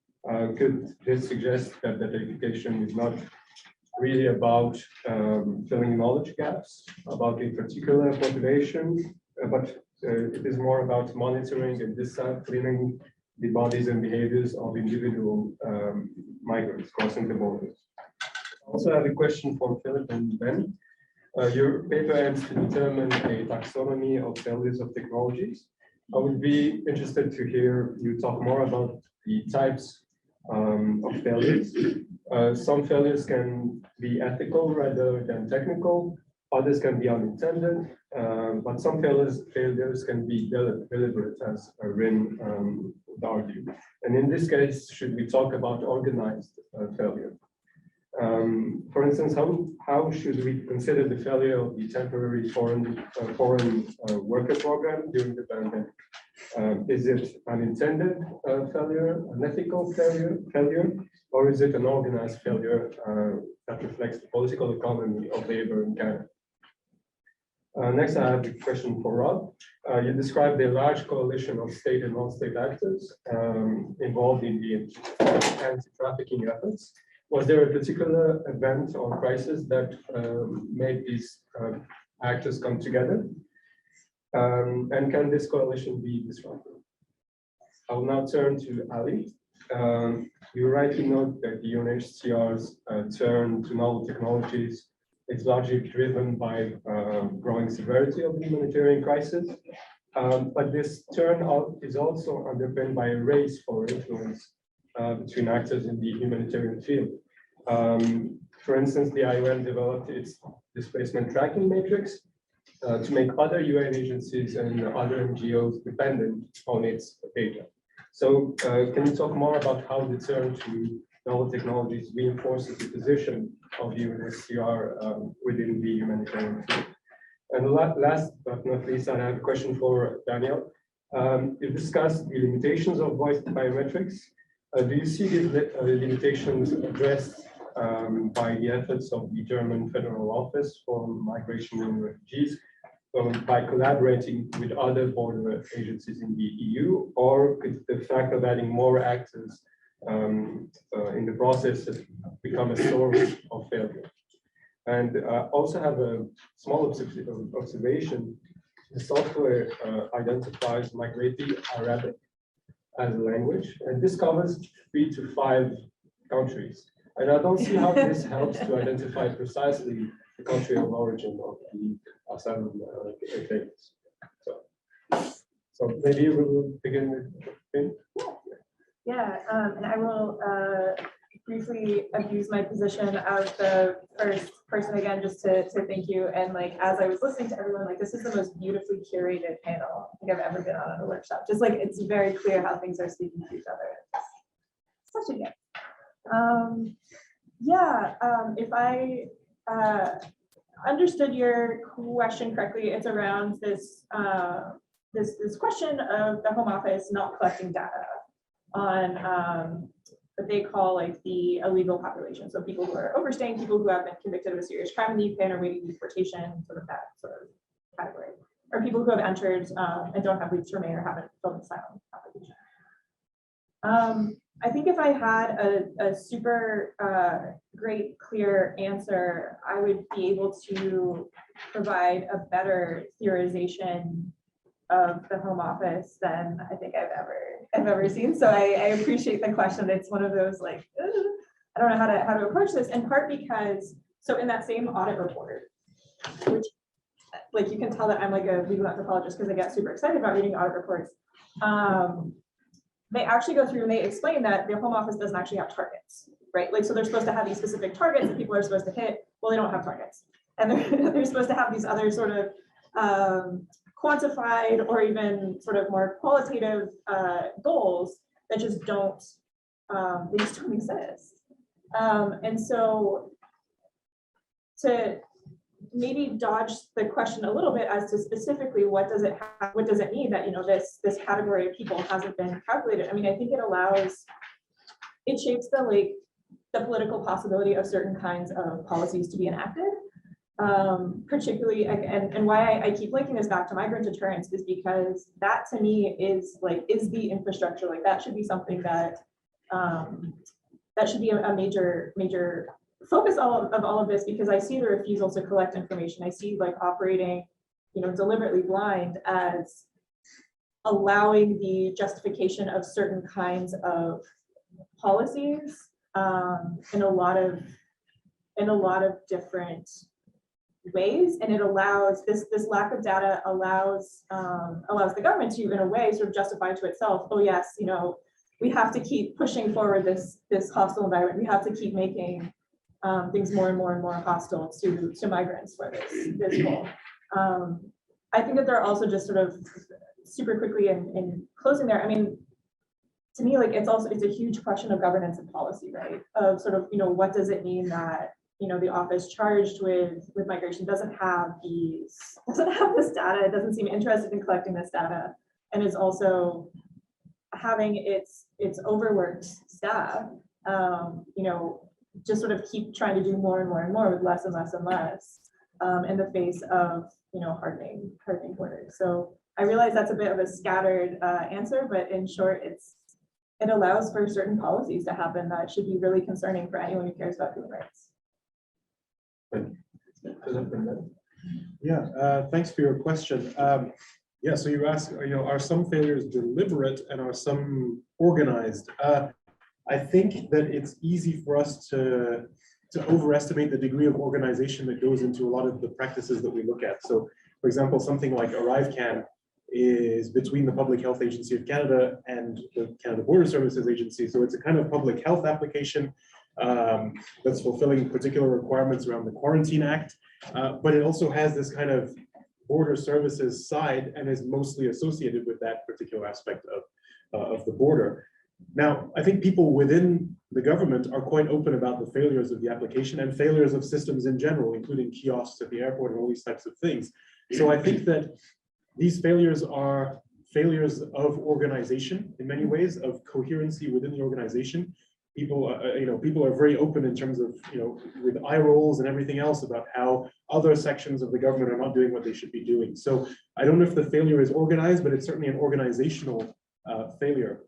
Could this suggest that datafication is not really about filling knowledge gaps about a particular population, but it is more about monitoring and disciplining the bodies and behaviors of individual migrants crossing the borders? I also have a question for Philip and Ben. Your paper aims to determine a taxonomy of failures of technologies. I would be interested to hear you talk more about the types of failures. Some failures can be ethical rather than technical. Others can be unintended, but some failures can be deliberate, as Rin would argue. And in this case, should we talk about organized failure? For instance, how should we consider the failure of the temporary foreign worker program during the pandemic? Is it an intended failure, an ethical failure, or is it an organized failure that reflects the political economy of labor in Canada? Next, I have a question for Rob. You described a large coalition of state and non-state actors involved in the anti-trafficking efforts. Was there a particular event or crisis that made these actors come together? And can this coalition be disrupted? I will now turn to Ali. You rightly note that the UNHCR's turn to novel technologies is largely driven by growing severity of the humanitarian crisis. But this turn is also underpinned by a race for influence between actors in the humanitarian field. For instance, the IOM developed its displacement tracking matrix to make other UN agencies and other NGOs dependent on its data. So can you talk more about how the turn to novel technologies reinforces the position of the UNHCR within the humanitarian field. And last but not least, I have a question for Daniel. You discussed the limitations of voice biometrics. Do you see these limitations addressed by the efforts of the German Federal Office for Migration and Refugees by collaborating with other border agencies in the EU, or could the fact of adding more actors in the process has become a source of failure? And also have a small observation. The software identifies migratory Arabic as a language, and this covers 3 to 5 countries. And I don't see how this helps to identify precisely the country of origin of the asylum claims. So maybe we will begin with Finn. Yeah, and I will briefly abuse my position as the first person again, just to thank you. And like, as I was listening to everyone, like this is the most beautifully curated panel I think I've ever been on a workshop. Just like, it's very clear how things are speaking to each other. It's such a gift. If I understood your question correctly, it's around this this question of the Home Office not collecting data on what they call like the illegal population. So people who are overstaying, people who have been convicted of a serious crime in the UK and are waiting deportation, sort of that sort of category, or people who have entered and don't have leave to remain or haven't filled an asylum application. I think if I had a super great, clear answer, I would be able to provide a better theorization of the Home Office than I think I've ever seen. So I appreciate the question. It's one of those like, I don't know how to approach this, in part because, so in that same audit report, which like you can tell that I'm like a legal anthropologist because I get super excited about reading audit reports. They actually go through and they explain that the Home Office doesn't actually have targets, right? Like, so they're supposed to have these specific targets that people are supposed to hit. Well, they don't have targets. And they're supposed to have these other sort of quantified or even sort of more qualitative goals that just don't, they just don't exist. And so to maybe dodge the question a little bit as to specifically what does it mean that, you know, this category of people hasn't been calculated. I mean, I think it shapes the political possibility of certain kinds of policies to be enacted. Particularly, and why I keep linking this back to migrant deterrence is because that to me is the infrastructure. Like that should be something that that should be a major focus of all of this, because I see the refusal to collect information. I see like operating, you know, deliberately blind as allowing the justification of certain kinds of policies in a lot of different ways, and it allows this lack of data allows the government to, in a way, sort of justify to itself, oh yes, you know, we have to keep pushing forward this hostile environment. We have to keep making things more and more hostile to migrants for this goal. I think that there are also just sort of super quickly in closing there. I mean, to me, like it's a huge question of governance and policy, right? Of sort of, you know, what does it mean that, you know, the office charged with migration doesn't have this data, it doesn't seem interested in collecting this data, and is also having its overworked staff, you know, just sort of keep trying to do more and more with less and less in the face of, you know, hardening borders. So I realize that's a bit of a scattered answer, but in short, it allows for certain policies to happen that should be really concerning for anyone who cares about human rights. Yeah, thanks for your question. Yeah, so you asked, you know, are some failures deliberate and are some organized? I think that it's easy for us to overestimate the degree of organization that goes into a lot of the practices that we look at. So, for example, something like ArriveCan is between the Public Health Agency of Canada and the Canada Border Services Agency. So it's a kind of public health application that's fulfilling particular requirements around the Quarantine Act, but it also has this kind of border services side and is mostly associated with that particular aspect of the border. Now, I think people within the government are quite open about the failures of the application and failures of systems in general, including kiosks at the airport and all these types of things. So I think that these failures are failures of organization in many ways, of coherency within the organization. People, people are very open in terms of, with eye rolls and everything else about how other sections of the government are not doing what they should be doing. So I don't know if the failure is organized, but it's certainly an organizational failure.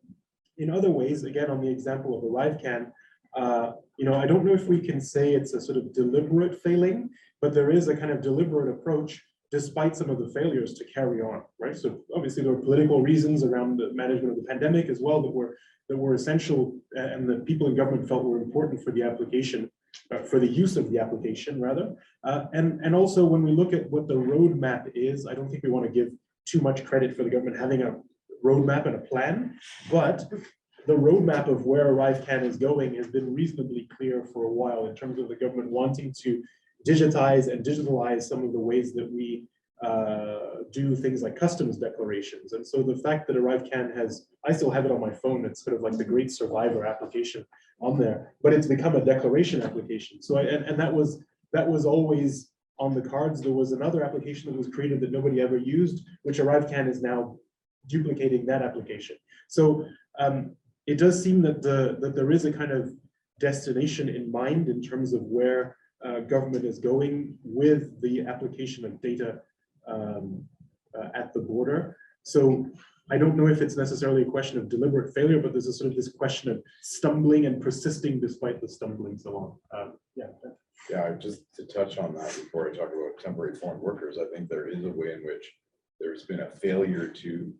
In other ways, again, on the example of ArriveCan, I don't know if we can say it's a sort of deliberate failing, but there is a kind of deliberate approach despite some of the failures to carry on, right? So obviously there were political reasons around the management of the pandemic as well that were essential, and the people in government felt were important for the application, for the use of the application rather. And also when we look at what the roadmap is, I don't think we want to give too much credit for the government having a roadmap and a plan, but the roadmap of where ArriveCan is going has been reasonably clear for a while in terms of the government wanting to digitize and digitalize some of the ways that we do things like customs declarations. And so the fact that ArriveCan has, I still have it on my phone, it's sort of like the great survivor application on there, but it's become a declaration application. So, and that was always on the cards. There was another application that was created that nobody ever used, which ArriveCan is now duplicating that application. So it does seem that there is a kind of destination in mind in terms of where government is going with the application of data at the border. So I don't know if it's necessarily a question of deliberate failure, but there's a sort of this question of stumbling and persisting despite the stumbling so on. Yeah, just to touch on that before I talk about temporary foreign workers, I think there is a way in which there's been a failure to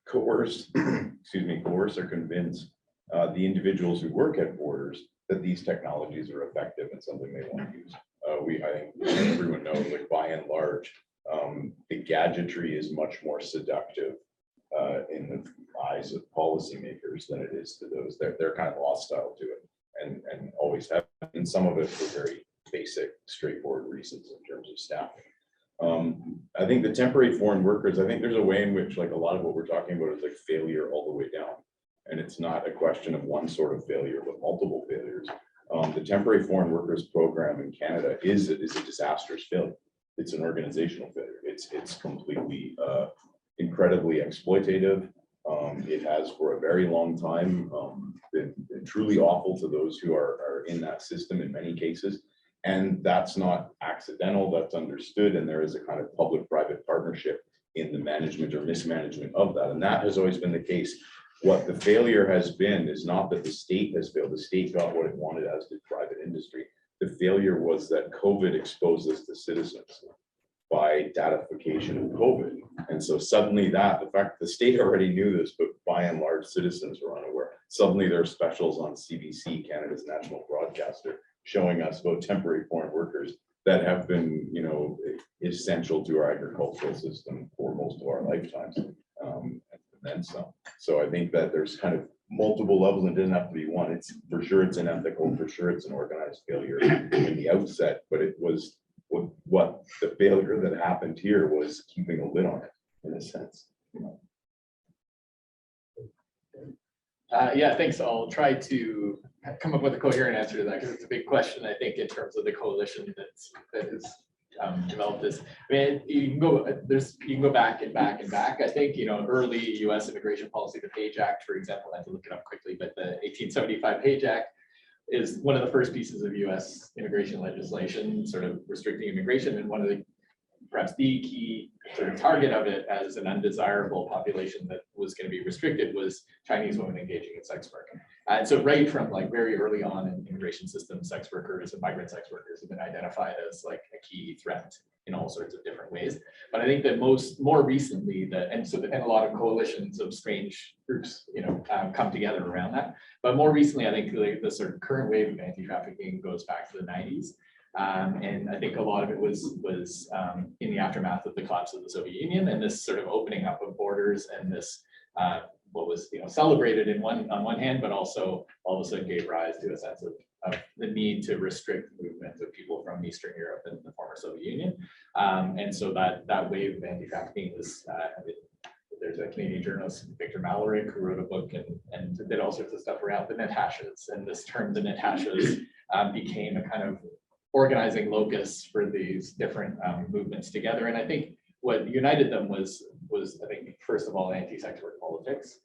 coerce or convince the individuals who work at borders that these technologies are effective and something they want to use. I think everyone knows, like by and large, the gadgetry is much more seductive in the eyes of policymakers than it is to those. They're kind of hostile to it and always have. And some of it for very basic, straightforward reasons in terms of staffing. I think the temporary foreign workers, I think there's a way in which like a lot of what we're talking about is like failure all the way down. And it's not a question of one sort of failure, but multiple failures. The temporary foreign workers program in Canada is a disastrous failure. It's an organizational failure. It's completely incredibly exploitative. It has for a very long time been truly awful to those who are in that system in many cases. And that's not accidental, that's understood. And there is a kind of public-private partnership in the management or mismanagement of that. And that has always been the case. What the failure has been is not that the state has failed. The state got what it wanted, as did private industry. The failure was that COVID exposed us to citizens by datafication of COVID. And so suddenly the fact that the state already knew this, but by and large citizens were unaware. Suddenly there are specials on CBC, Canada's national broadcaster, showing us about temporary foreign workers that have been, essential to our agricultural system for most of our lifetimes. And then some. So I think that there's kind of multiple levels, and it doesn't have to be one. It's for sure it's unethical, for sure it's an organized failure in the outset, but it was what the failure that happened here was keeping a lid on it in a sense. Yeah, thanks. I'll try to come up with a coherent answer to that because it's a big question, I think, in terms of the coalition that has developed this. I mean, you can go back and back and back. I think, early US immigration policy, the Page Act, for example, I have to look it up quickly, but the 1875 Page Act is one of the first pieces of US immigration legislation, sort of restricting immigration, and one of the perhaps the key sort of target of it as an undesirable population that was going to be restricted was Chinese women engaging in sex work. And so right from like very early on in the immigration system, sex workers and migrant sex workers have been identified as like a key threat in all sorts of different ways. But I think that more recently and a lot of coalitions of strange groups, come together around that. But more recently, I think the sort of current wave of anti-trafficking goes back to the 90s. And I think a lot of it was in the aftermath of the collapse of the Soviet Union and this sort of opening up of borders and this what was celebrated on one hand, but also all of a sudden gave rise to a sense of the need to restrict movement of people from Eastern Europe and the former Soviet Union. And so that wave of anti-trafficking is there's a Canadian journalist Victor Mallory, who wrote a book and did all sorts of stuff around the Natashas. And this term, the Natashas, became a kind of organizing locus for these different movements together. And I think what united them was I think, first of all, anti-sex work politics.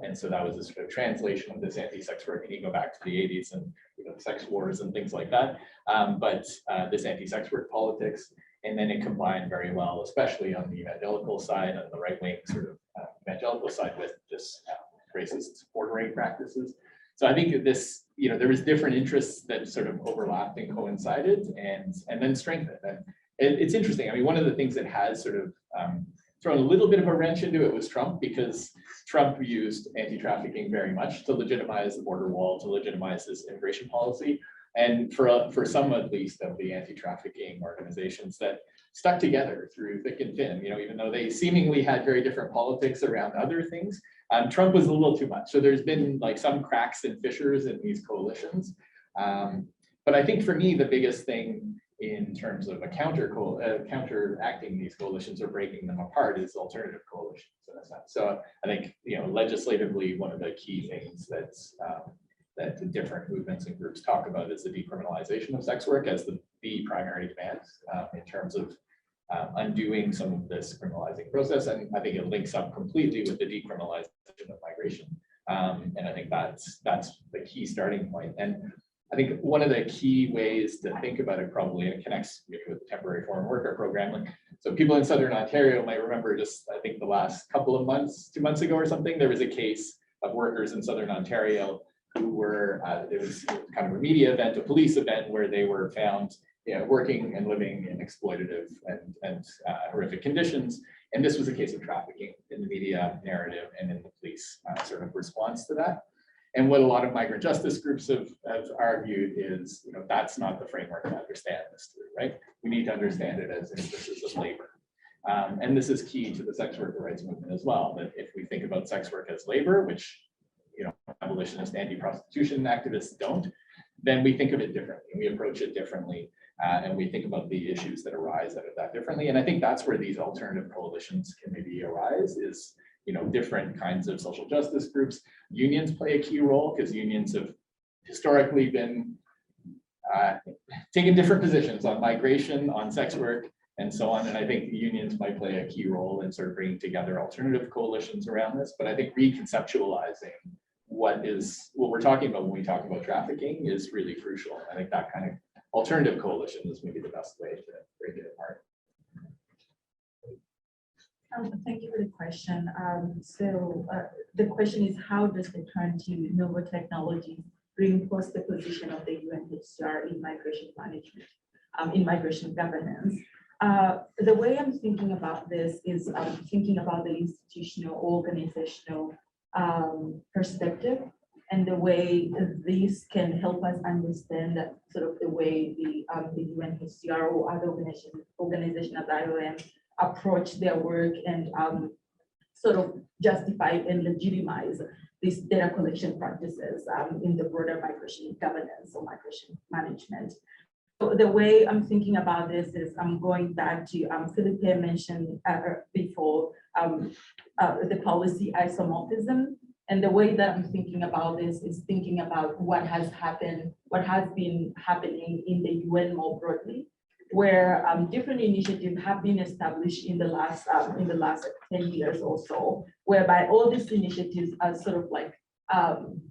And so that was a sort of translation of this anti-sex work, and you go back to the 80s and sex wars and things like that. But this anti-sex work politics, and then it combined very well, especially on the evangelical side, on the right-wing sort of evangelical side, with just racist ordering practices. So I think that this, there was different interests that sort of overlapped and coincided, and then strengthened. And it's interesting. I mean, one of the things that has sort of thrown a little bit of a wrench into it was Trump, because Trump used anti-trafficking very much to legitimize the border wall, to legitimize his immigration policy. And for some, at least, of the anti-trafficking organizations that stuck together through thick and thin, even though they seemingly had very different politics around other things, Trump was a little too much. So there's been like some cracks and fissures in these coalitions. But I think for me, the biggest thing in terms of counteracting these coalitions or breaking them apart is alternative coalitions in a sense. So I think, legislatively, one of the key things that the different movements and groups talk about is the decriminalization of sex work as the primary demand in terms of undoing some of this criminalizing process. And I think it links up completely with the decriminalization of migration. And I think that's the key starting point. And I think one of the key ways to think about it probably, and it connects with the temporary foreign worker program. So people in Southern Ontario might remember just, I think the last couple of months, 2 months ago or something, there was a case of workers in Southern Ontario who were, it was kind of a media event, a police event, where they were found working and living in exploitative and horrific conditions. And this was a case of trafficking in the media narrative and in the police sort of response to that. And what a lot of migrant justice groups have argued is, that's not the framework to understand this through, right? We need to understand it as instances of labor. And this is key to the sex worker rights movement as well, that if we think about sex work as labor, which abolitionist anti-prostitution activists don't, then we think of it differently. We approach it differently, and we think about the issues that arise out of that differently. And I think that's where these alternative coalitions can maybe arise, is different kinds of social justice groups. Unions play a key role, because unions have historically been taking different positions on migration, on sex work, and so on. And I think unions might play a key role in sort of bringing together alternative coalitions around this. But I think reconceptualizing what we're talking about when we talk about trafficking is really crucial. I think that kind of alternative coalition is maybe the best way to break it apart. Thank you for the question. The question is, how does the turn to novel technologies reinforce the position of the UNHCR in migration management, in migration governance? The way I'm thinking about this is thinking about the institutional, organizational perspective, and the way this can help us understand that sort of the way the UNHCR or other organizations as IOM approach their work and sort of justify and legitimize these data collection practices in the broader migration governance or migration management. So the way I'm thinking about this is I'm going back to Philippe mentioned before the policy isomorphism. And the way that I'm thinking about this is thinking about what has been happening in the UN more broadly, where different initiatives have been established in the last 10 years or so, whereby all these initiatives are sort of like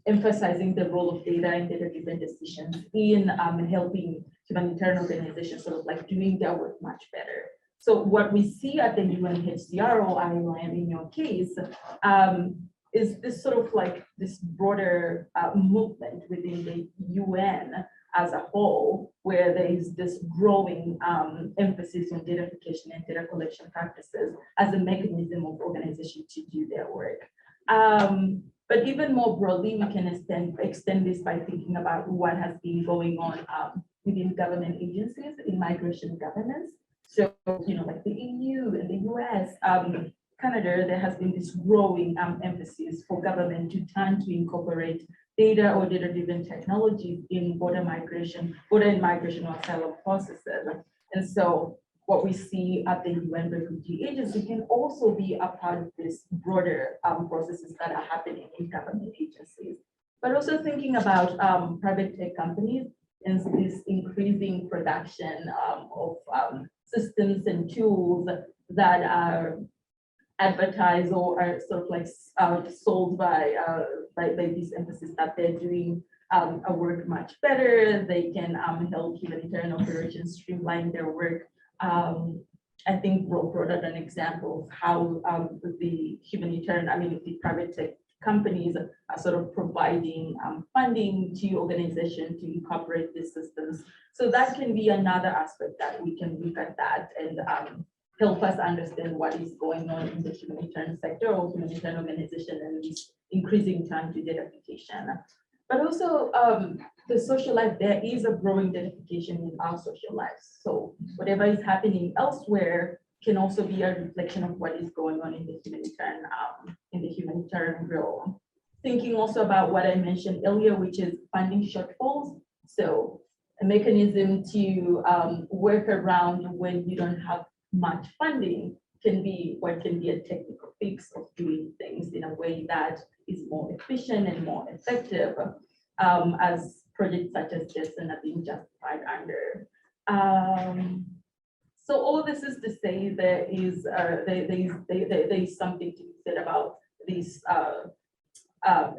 emphasizing the role of data and data-driven decisions in helping humanitarian organizations sort of like doing their work much better. So what we see at the UNHCR or IOM in your case is this sort of like this broader movement within the UN as a whole, where there is this growing emphasis on datafication and data collection practices as a mechanism of organization to do their work. But even more broadly, we can extend this by thinking about what has been going on within government agencies in migration governance. So, like the EU and the US, Canada, there has been this growing emphasis for government to turn to incorporate data or data-driven technologies in border and migration or asylum processes. And so what we see at the UN Refugee Agency can also be a part of this broader processes that are happening in government agencies. But also thinking about private tech companies and this increasing production of systems and tools that are advertised or are sort of like sold by this emphasis that they're doing a work much better. They can help humanitarian operations streamline their work. I think Rob brought out an example of how the humanitarian, the private tech companies are sort of providing funding to organizations to incorporate these systems. So that can be another aspect that we can look at that and help us understand what is going on in the humanitarian sector or humanitarian organization and this increasing time to datafication. But also the social life, there is a growing datafication in our social lives. So whatever is happening elsewhere can also be a reflection of what is going on in the humanitarian realm. Thinking also about what I mentioned earlier, which is funding shortfalls. So a mechanism to work around when you don't have much funding can be what can be a technical fix of doing things in a way that is more efficient and more effective, as projects such as this are being justified under. So all this is to say there is something to be said about this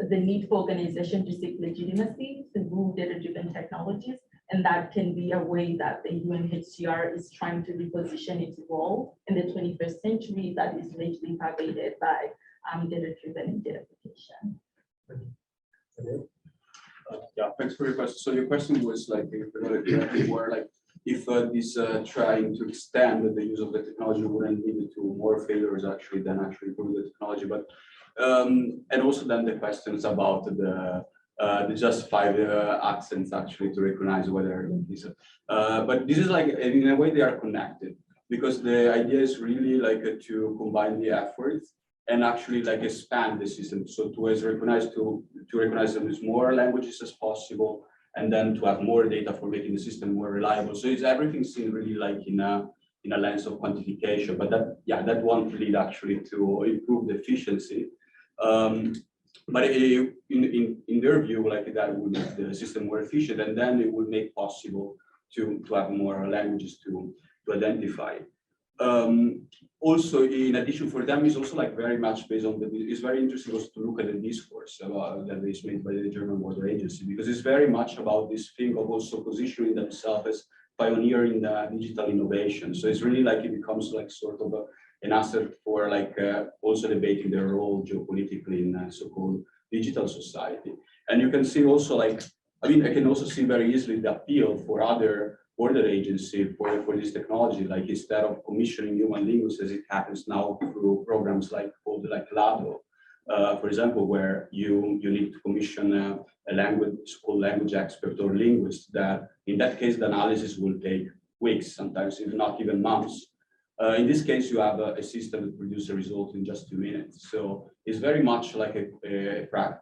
the need for organization to seek legitimacy through data-driven technologies. And that can be a way that the UNHCR is trying to reposition its role in the 21st century that is largely pervaded by data-driven datafication. Yeah, thanks for your question. So your question was like, if this trying to extend the use of the technology wouldn't lead to more failures actually than actually improve the technology, but and also then the questions about the justified accents actually to recognize whether this, but this is like in a way they are connected because the idea is really like to combine the efforts and actually like expand the system. So to recognize them as more languages as possible, and then to have more data for making the system more reliable. So it's everything seen really like in a lens of quantification, but that won't lead actually to improve the efficiency. But in their view, like that would make the system more efficient, and then it would make possible to have more languages to identify. Also, in addition for them, is also like very much based on it's very interesting also to look at the discourse that is made by the German Border Agency, because it's very much about this thing of also positioning themselves as pioneering the digital innovation. So it's really like it becomes like sort of an asset for like also debating their role geopolitically in so-called digital society. And you can see also like, I can also see very easily the appeal for other border agency for this technology, like instead of commissioning human linguists as it happens now through programs like called like LADO, for example, where you need to commission a language expert or linguist that in that case the analysis will take weeks, sometimes if not even months. In this case, you have a system that produces a result in just 2 minutes. So it's very much like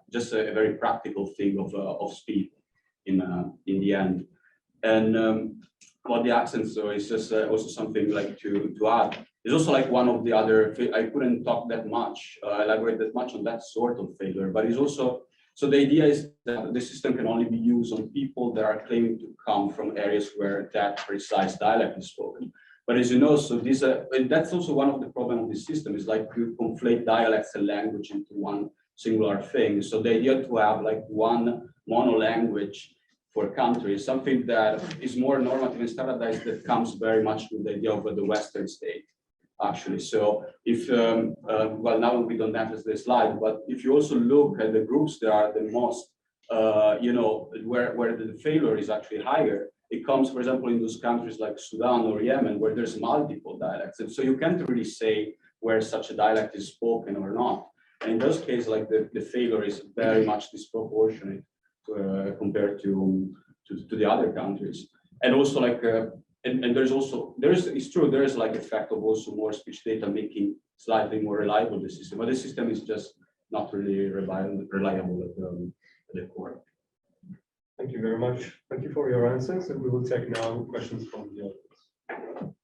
just a very practical thing of speed in the end. And about the accents, so it's just also something like to add. It's also like one of the other, I couldn't talk that much, elaborate that much on that sort of failure, but it's also, so the idea is that the system can only be used on people that are claiming to come from areas where that precise dialect is spoken. But as you know, so this, that's also one of the problems of this system is like you conflate dialects and language into one singular thing. So the idea to have like one mono language for a country is something that is more normative and standardized that comes very much with the idea of the Western state, actually. So if, well, now we don't have the slide, but if you also look at the groups that are the most, where the failure is actually higher, it comes, for example, in those countries like Sudan or Yemen, where there's multiple dialects. And so you can't really say where such a dialect is spoken or not. And in those cases, like the failure is very much disproportionate compared to the other countries. And also like, and it's true, there is like effect of also more speech data making slightly more reliable the system, but the system is just not really reliable at the core. Thank you very much. Thank you for your answers, and we will take now questions from the audience.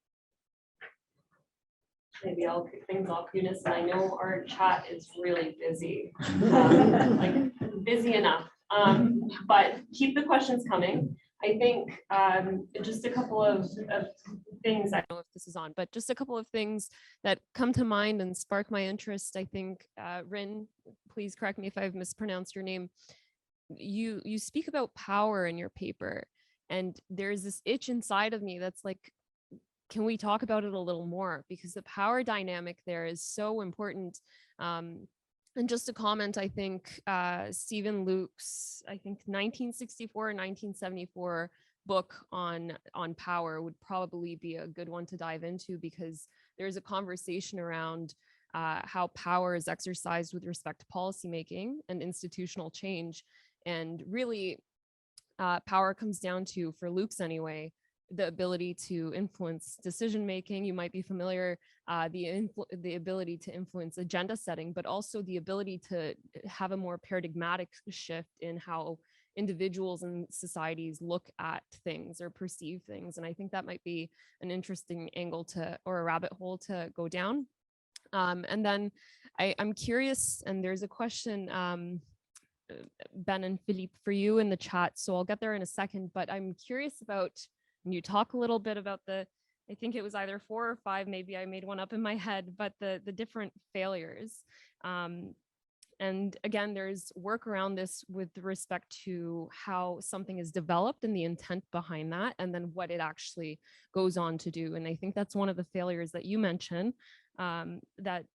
maybe I'll kick things off, Younes, and I know our chat is really busy, like busy enough. But keep the questions coming. I think just a couple of things, I don't know if this is on, but just a couple of things that come to mind and spark my interest. I think, Rin, please correct me if I've mispronounced your name. You speak about power in your paper, and there's this itch inside of me that's like, can we talk about it a little more? Because the power dynamic there is so important. And just a comment, I think Stephen Luke's, I think 1964 or 1974 book on power would probably be a good one to dive into, because there's a conversation around how power is exercised with respect to policymaking and institutional change. And really, power comes down to, for Luke's anyway, the ability to influence decision making. You might be familiar, the ability to influence agenda setting, but also the ability to have a more paradigmatic shift in how individuals and societies look at things or perceive things. And I think that might be an interesting angle to, or a rabbit hole to go down. And then I'm curious, and there's a question, Ben and Philippe, for you in the chat, so I'll get there in a second, but I'm curious about, and you talk a little bit about the, I think it was either 4 or 5, maybe I made one up in my head, but the different failures. And again, there's work around this with respect to how something is developed and the intent behind that, and then what it actually goes on to do. And I think that's one of the failures that you mentioned, that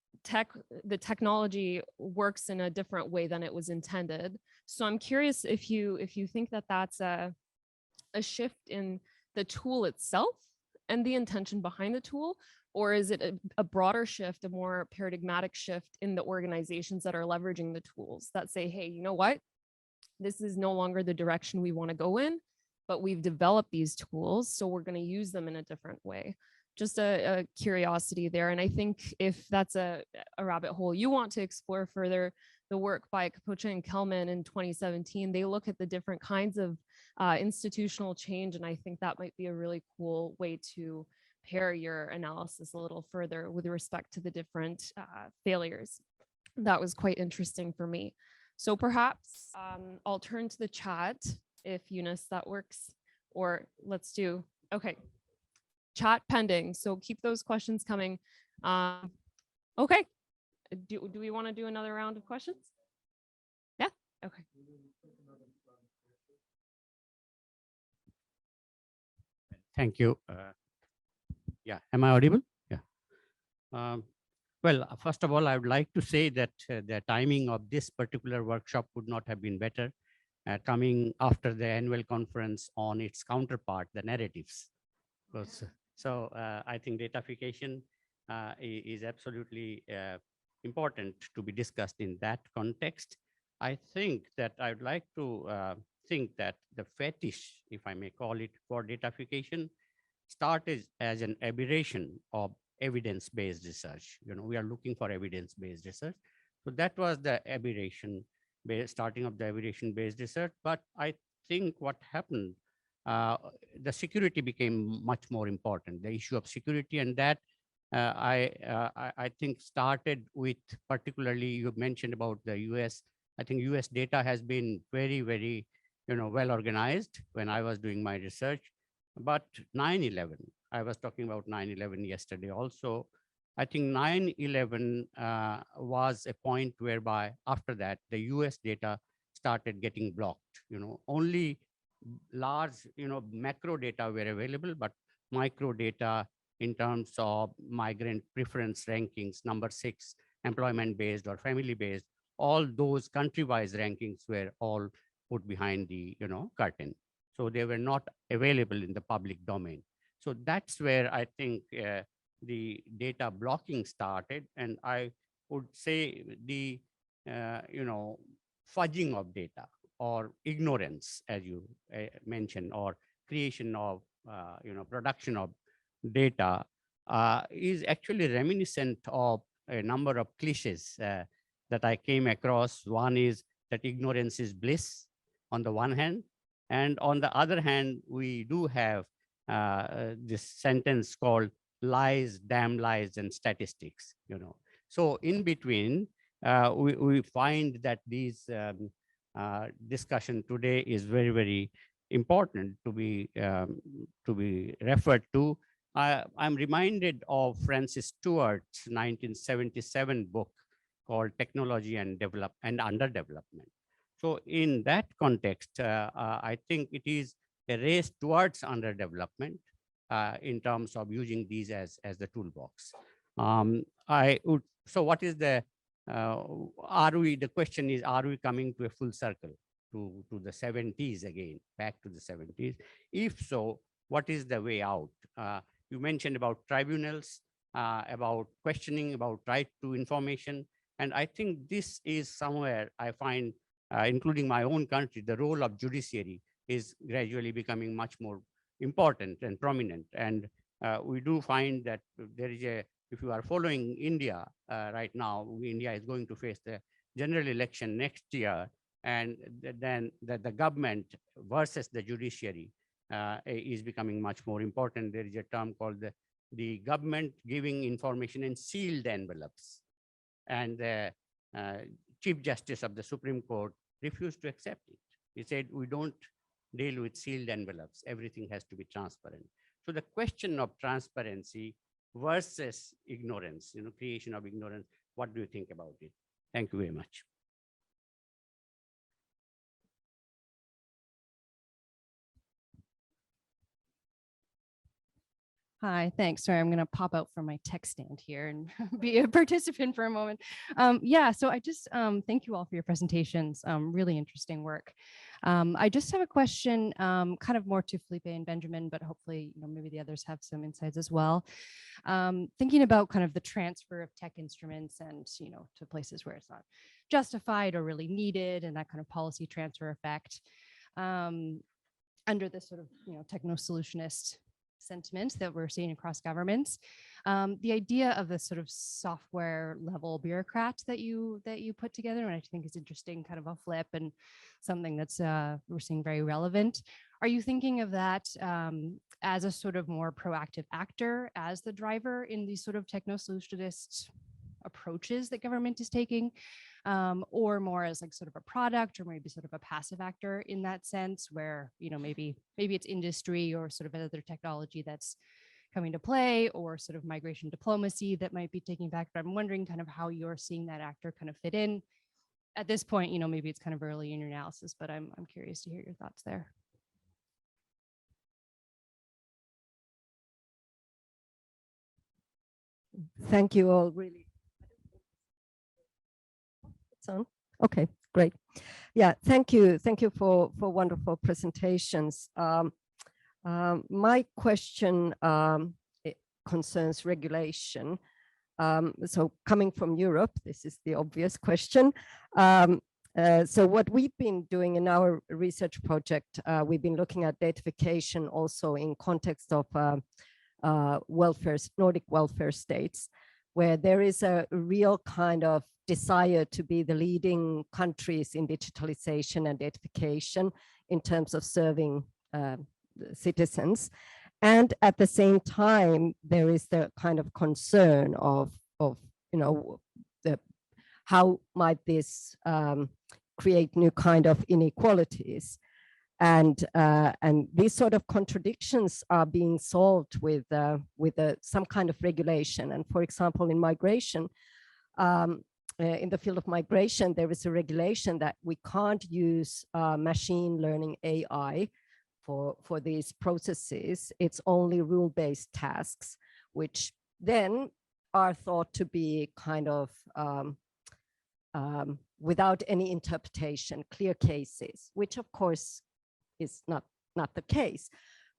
the technology works in a different way than it was intended. So I'm curious if you think that that's a shift in the tool itself and the intention behind the tool, or is it a broader shift, a more paradigmatic shift in the organizations that are leveraging the tools that say, hey, you know what, this is no longer the direction we want to go in, but we've developed these tools, so we're going to use them in a different way. Just a curiosity there. And I think if that's a rabbit hole you want to explore further, the work by Kapocha and Kelman in 2017, they look at the different kinds of institutional change. And I think that might be a really cool way to pair your analysis a little further with respect to the different failures. That was quite interesting for me. So perhaps I'll turn to the chat if Younes, that works, or let's do, okay. Chat pending, so keep those questions coming. Okay, do we want to do another round of questions? Yeah, okay. Thank you. Yeah, am I audible? Yeah. Well, first of all, I would like to say that the timing of this particular workshop would not have been better, coming after the annual conference on its counterpart, the narratives. So I think datafication is absolutely important to be discussed in that context. I think that I'd like to think that the fetish, if I may call it, for datafication started as an aberration of evidence-based research. You know, we are looking for evidence-based research. So that was the aberration, starting of the aberration-based research. But I think what happened, the security became much more important, the issue of security, and that I think started with, particularly you mentioned about the US. I think US data has been very, very, well organized when I was doing my research. But 9/11, I was talking about 9/11 yesterday also. I think 9/11 was a point whereby after that, the US data started getting blocked. Only large, macro data were available, but micro data in terms of migrant preference rankings, number 6, employment-based or family-based, all those country-wise rankings were all put behind the, curtain. So they were not available in the public domain. So that's where I think the data blocking started. And I would say the, fudging of data or ignorance, as you mentioned, or creation of, production of data is actually reminiscent of a number of cliches that I came across. One is that ignorance is bliss on the one hand, and on the other hand, we do have this sentence called lies, damn lies, and statistics, you know. So in between, we find that these discussion today is very, very important to be referred to. I'm reminded of Francis Stewart's 1977 book called Technology and Underdevelopment. So in that context, I think it is a race towards underdevelopment in terms of using these as the toolbox. So what is the question is, are we coming to a full circle to the 70s again, back to the 70s? If so, what is the way out? You mentioned about tribunals, about questioning, about right to information. And I think this is somewhere I find, including my own country, the role of judiciary is gradually becoming much more important and prominent. And we do find that there is if you are following India right now, India is going to face the general election next year. And then the government versus the judiciary is becoming much more important. There is a term called the government giving information in sealed envelopes. And the Chief Justice of the Supreme Court refused to accept it. He said, we don't deal with sealed envelopes. Everything has to be transparent. So the question of transparency versus ignorance, creation of ignorance, what do you think about it? Thank you very much. Hi, thanks. Sorry, I'm going to pop out from my tech stand here and be a participant for a moment. Yeah, so I just thank you all for your presentations. Really interesting work. I just have a question, kind of more to Felipe and Benjamin, but hopefully, maybe the others have some insights as well. Thinking about kind of the transfer of tech instruments and, to places where it's not justified or really needed, and that kind of policy transfer effect under this sort of, techno-solutionist sentiment that we're seeing across governments. The idea of the sort of software level bureaucrat that you put together, and I think is interesting, kind of a flip and something that's we're seeing very relevant. Are you thinking of that as a sort of more proactive actor, as the driver in these sort of techno-solutionist approaches that government is taking, or more as like sort of a product, or maybe sort of a passive actor in that sense, where maybe it's industry or sort of another technology that's coming to play, or sort of migration diplomacy that might be taking back. But I'm wondering kind of how you're seeing that actor kind of fit in at this point. Maybe it's kind of early in your analysis, but I'm curious to hear your thoughts there. Thank you all, really. It's on? Okay, great. Yeah, thank you for wonderful presentations. My question concerns regulation. So coming from Europe, this is the obvious question. So what we've been doing in our research project, we've been looking at datafication also in context of Nordic welfare states, where there is a real kind of desire to be the leading countries in digitalization and datafication in terms of serving citizens. And at the same time, there is the kind of concern of how might this create new kind of inequalities. And these sort of contradictions are being solved with some kind of regulation. And for example, in migration, in the field of migration, there is a regulation that we can't use machine learning AI for these processes. It's only rule-based tasks, which then are thought to be kind of without any interpretation, clear cases, which of course is not the case.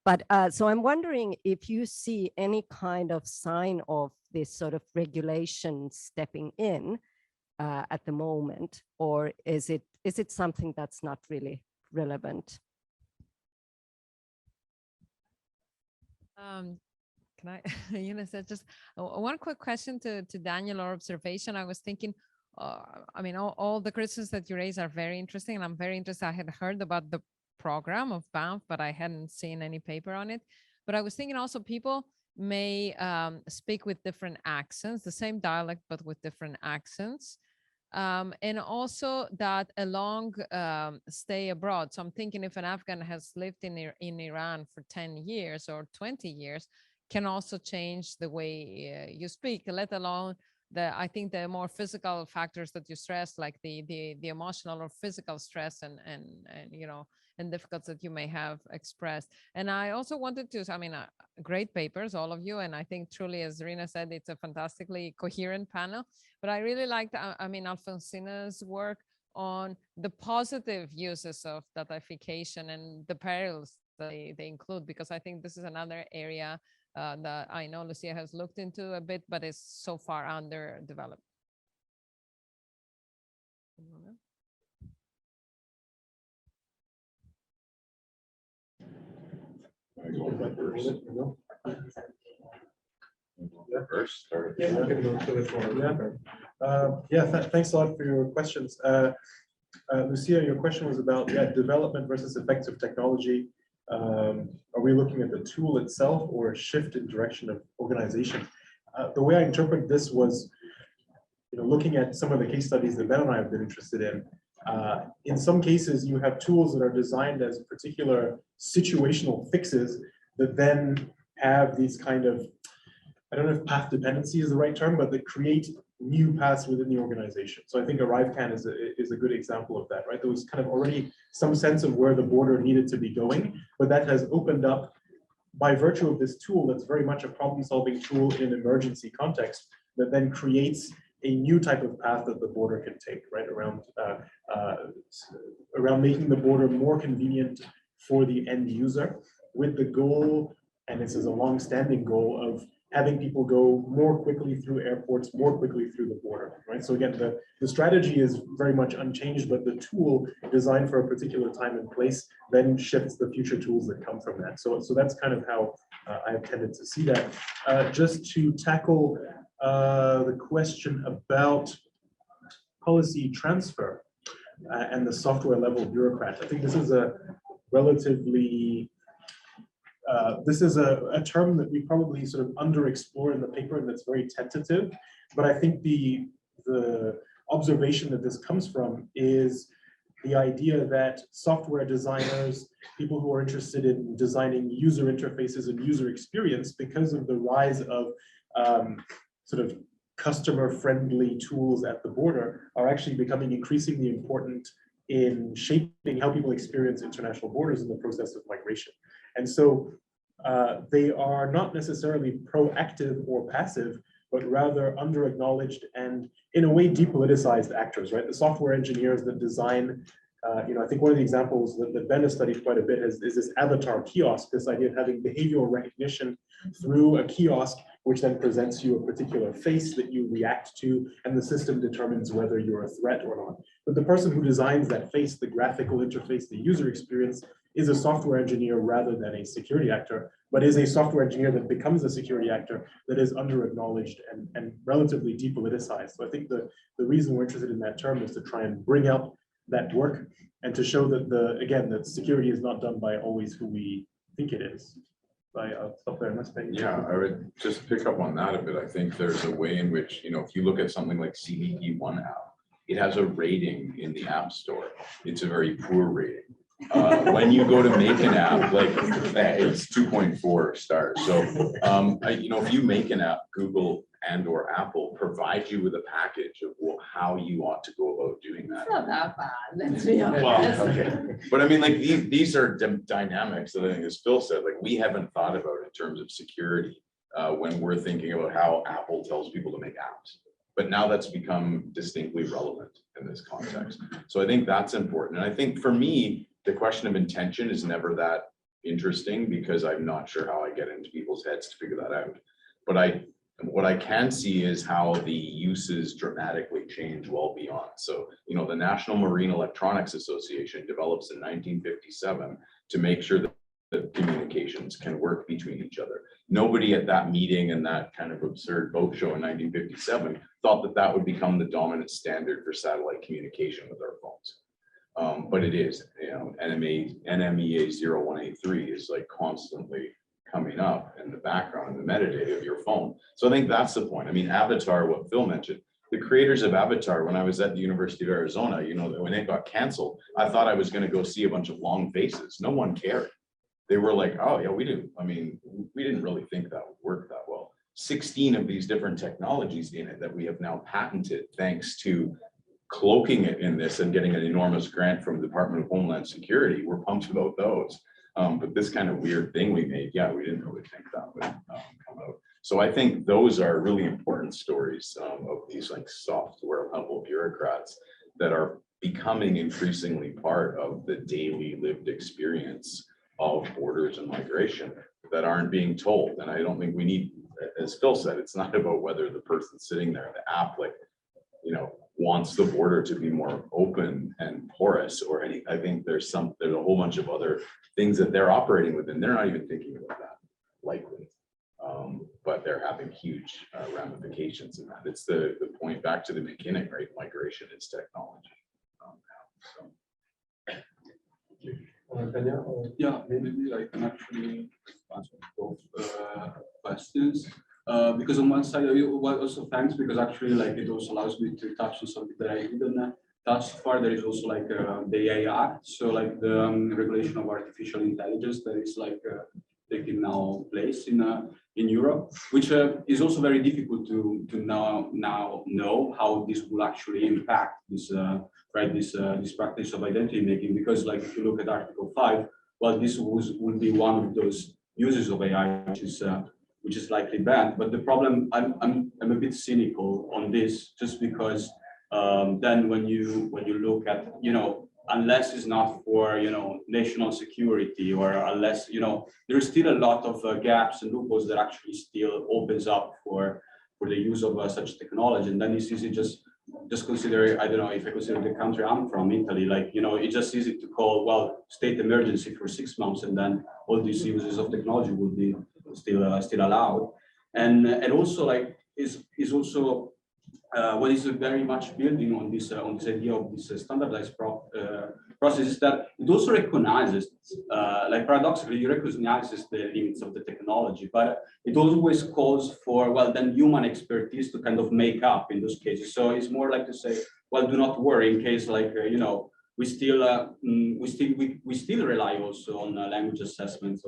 But so I'm wondering if you see any kind of sign of this sort of regulation stepping in at the moment, or is it something that's not really relevant? Can I, Younes, just one quick question to Daniel, or observation. I was thinking, I mean, all the criticisms that you raise are very interesting, and I'm very interested. I had heard about the program of BAMF, but I hadn't seen any paper on it. But I was thinking also, people may speak with different accents, the same dialect, but with different accents. And also that a long stay abroad. So I'm thinking if an Afghan has lived in Iran for 10 years or 20 years, can also change the way you speak, let alone I think the more physical factors that you stress, like the emotional or physical stress and you know, and difficulties that you may have expressed. And I also wanted to, I mean, great papers, all of you. And I think truly, as Rina said, it's a fantastically coherent panel. But I really liked, I mean, Alfonsina's work on the positive uses of datafication and the perils they include, because I think this is another area that I know Lucia has looked into a bit, but is so far underdeveloped. Thanks a lot for your questions. Lucia, your question was about development versus effective technology. Are we looking at the tool itself or a shift in direction of organization? The way I interpret this was, looking at some of the case studies that Ben and I have been interested in. In some cases, you have tools that are designed as particular situational fixes that then have these kind of, I don't know if path dependency is the right term, but that create new paths within the organization. So I think ArriveCAN is a good example of that, right? There was kind of already some sense of where the border needed to be going, but that has opened up by virtue of this tool that's very much a problem-solving tool in an emergency context that then creates a new type of path that the border can take, right? Around making the border more convenient for the end user, with the goal, and this is a long-standing goal, of having people go more quickly through airports, more quickly through the border, right? So again, the strategy is very much unchanged, but the tool designed for a particular time and place then shifts the future tools that come from that. So that's kind of how I have tended to see that. Just to tackle the question about policy transfer and the software level bureaucrat. I think this is a relatively this is a term that we probably sort of underexplore in the paper, and that's very tentative. But I think the observation that this comes from is the idea that software designers, people who are interested in designing user interfaces and user experience, because of the rise of sort of customer-friendly tools at the border, are actually becoming increasingly important in shaping how people experience international borders in the process of migration. And so they are not necessarily proactive or passive, but rather under-acknowledged and in a way depoliticized actors, right? The software engineers that design, I think one of the examples that Ben has studied quite a bit is this avatar kiosk, this idea of having behavioral recognition through a kiosk, which then presents you a particular face that you react to, and the system determines whether you're a threat or not. But the person who designs that face, the graphical interface, the user experience, is a software engineer rather than a security actor, but is a software engineer that becomes a security actor that is under-acknowledged and relatively depoliticized. So I think the reason we're interested in that term is to try and bring up that work and to show that that security is not done by always who we think it is. I'll stop there. Yeah, I would just pick up on that a bit. I think there's a way in which, if you look at something like CDP One app, it has a rating in the App Store. It's a very poor rating. When you go to make an app, like it's 2.4 stars. So, if you make an app, Google and/or Apple provide you with a package of how you ought to go about doing that. It's not that bad, let's be honest. Well, okay, but I mean, like these are dynamics that I think, as Phil said, like we haven't thought about in terms of security when we're thinking about how Apple tells people to make apps. But now that's become distinctly relevant in this context. So I think that's important. And I think for me, the question of intention is never that interesting because I'm not sure how I get into people's heads to figure that out. But what I can see is how the uses dramatically change well beyond. So, the National Marine Electronics Association develops in 1957 to make sure that the communications can work between each other. Nobody at that meeting and that kind of absurd boat show in 1957 thought that that would become the dominant standard for satellite communication with our phones. But it is, NMEA 0183 is like constantly coming up in the background, in the metadata of your phone. So I think that's the point. I mean, Avatar, what Phil mentioned, the creators of Avatar, when I was at the University of Arizona, you know, when it got canceled, I thought I was going to go see a bunch of long faces. No one cared. They were like, oh yeah, we didn't really think that would work that well. 16 of these different technologies in it that we have now patented, thanks to cloaking it in this and getting an enormous grant from the Department of Homeland Security. We're pumped about those. But this kind of weird thing we made, yeah, we didn't really think that would come out. So I think those are really important stories of these like software level bureaucrats that are becoming increasingly part of the daily lived experience of borders and migration that aren't being told. And I don't think we need, as Phil said, it's not about whether the person sitting there in the app, like, you know, wants the border to be more open and porous or any. I think there's a whole bunch of other things that they're operating within. They're not even thinking about that likely, but they're having huge ramifications in that. It's the point back to the beginning, right? Migration is technology. Yeah, maybe I can actually answer both questions. Because on one side, well, also thanks, because actually like it also allows me to touch on something that I didn't touch so far. There is also like the AI Act, so like the regulation of artificial intelligence that is like taking now place in Europe, which is also very difficult to now know how this will actually impact this this practice of identity making, because like if you look at Article 5, well, this would be one of those uses of AI which is likely banned. But the problem, I'm a bit cynical on this, just because then when you look at, you know, unless it's not for, you know, national security, or unless, you know, there's still a lot of gaps and loopholes that actually still opens up for the use of such technology. And then it's easy just consider, I don't know, if I consider the country I'm from, Italy, like, you know, it's just easy to call, well, state emergency for 6 months, and then all these uses of technology will be still allowed. And also like is also what is very much building on this idea of this standardized process is that it also recognizes, like paradoxically, it recognizes the limits of the technology, but it always calls for, well, then human expertise to kind of make up in those cases. So it's more like to say, well, do not worry in case, like, you know, we still rely also on language assessments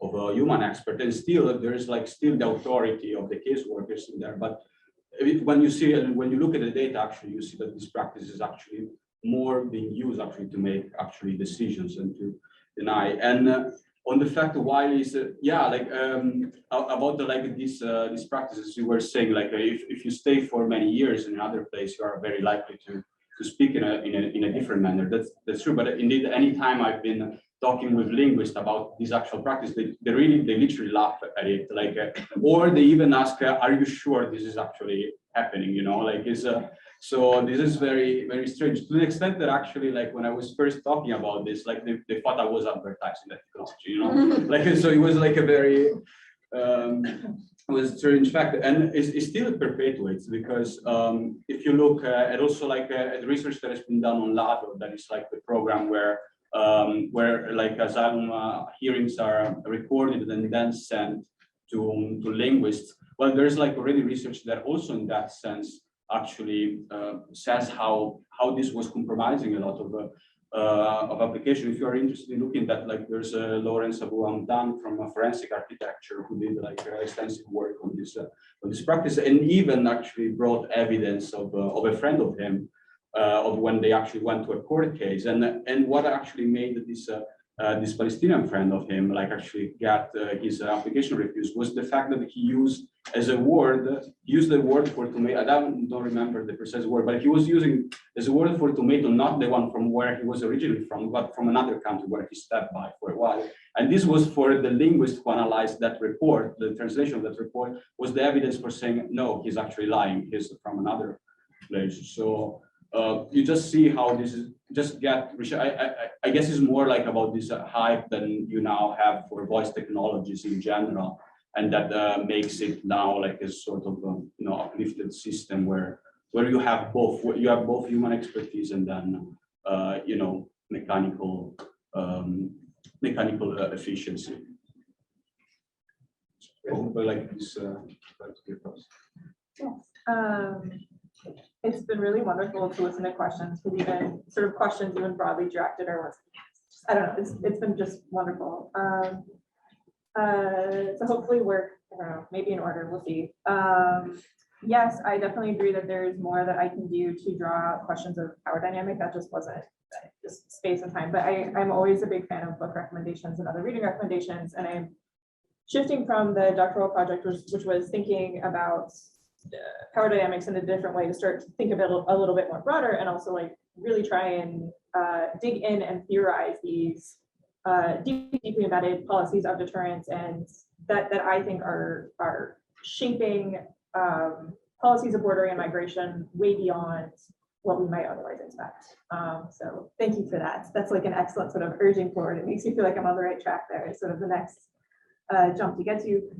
of a human expert, and still there is like still the authority of the caseworkers in there. But when you look at the data, actually you see that this practice is actually more being used actually to make actually decisions and to deny. And on the fact of why is like about the like these practices you were saying, like if you stay for many years in another place, you are very likely to speak in a different manner. That's true. But indeed, anytime I've been talking with linguists about this actual practice, they literally laugh at it, like, or they even ask, "Are you sure this is actually happening?" You know, like it's so this is very, very strange, to the extent that actually, like when I was first talking about this, like they thought I was advertising that technology, you know, like so it was like a very was a strange fact, and it still perpetuates, because if you look at also like at research that has been done on LADO, that is like the program where like asylum hearings are recorded and then sent to linguists. Well, there's like already research that also in that sense actually says how this was compromising a lot of application. If you are interested in looking at, like, there's Lawrence Abu-Hamdan from Forensic Architecture who did like extensive work on this practice, and even actually brought evidence of a friend of him of when they actually went to a court case, and what actually made this Palestinian friend of him like actually got his application refused was the fact that he used the word for tomato. I don't remember the precise word, but he was using as a word for tomato, not the one from where he was originally from, but from another country where he stepped by for a while. And this was for the linguist who analyzed that report. The translation of that report was the evidence for saying, no, he's actually lying, he's from another place. So you just see how this is just get. I guess it's more like about this hype than you now have for voice technologies in general, and that makes it now like a sort of uplifted system where you have both. You have both human expertise and then mechanical efficiency. It's been really wonderful to listen to questions, because even sort of questions even broadly directed or what's, I don't know, it's been just wonderful. So hopefully we're, I don't know, maybe in order, we'll see. Yes, I definitely agree that there's more that I can do to draw questions of power dynamic. That just wasn't just space and time, but I'm always a big fan of book recommendations and other reading recommendations. And I'm shifting from the doctoral project, which was thinking about power dynamics in a different way, to start to think of it a little bit more broader, and also like really try and dig in and theorize these deeply embedded policies of deterrence, and that I think are shaping policies of bordering and migration way beyond what we might otherwise expect. So thank you for that. That's like an excellent sort of urging forward. It makes me feel like I'm on the right track there. It's sort of the next jump to get to.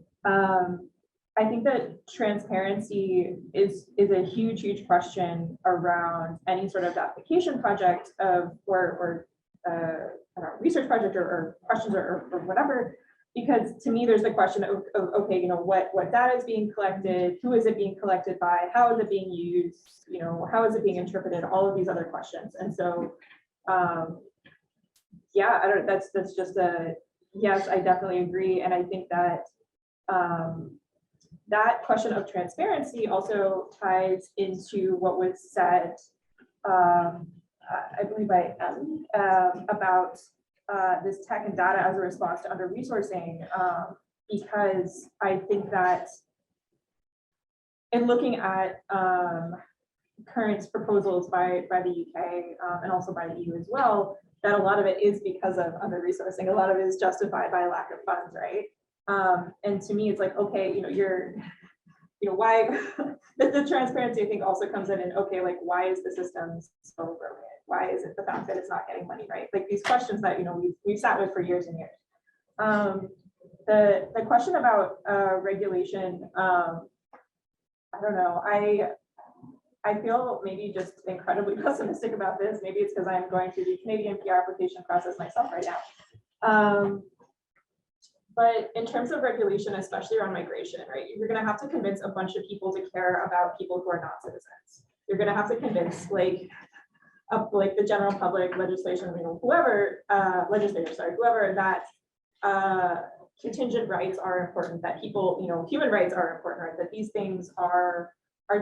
I think that transparency is a huge question around any sort of application project or research project or questions or whatever. Because to me, there's the question of okay, you know, what data is being collected, who is it being collected by, how is it being used, you know, how is it being interpreted, all of these other questions. And so, yeah, I don't. That's just a yes. I definitely agree, and I think that that question of transparency also ties into what was said, I believe by Ellie, about this tech and data as a response to under-resourcing, because I think that in looking at current proposals by the UK and also by the EU as well, that a lot of it is because of under-resourcing. A lot of it is justified by lack of funds, right? And to me, it's like, okay, you know, why the transparency I think also comes in, and okay, like why is the system so broken? Why is it the fact that it's not getting money, right? Like these questions that, you know, we've sat with for years and years. The question about regulation, I don't know. I feel maybe just incredibly pessimistic about this. Maybe it's because I'm going through the Canadian PR application process myself right now. But in terms of regulation, especially around migration, right, you're going to have to convince a bunch of people to care about people who are not citizens. You're going to have to convince like the general public, legislation, you know, whoever, legislators, sorry, whoever, that contingent rights are important, that people, you know, human rights are important, right? That these things are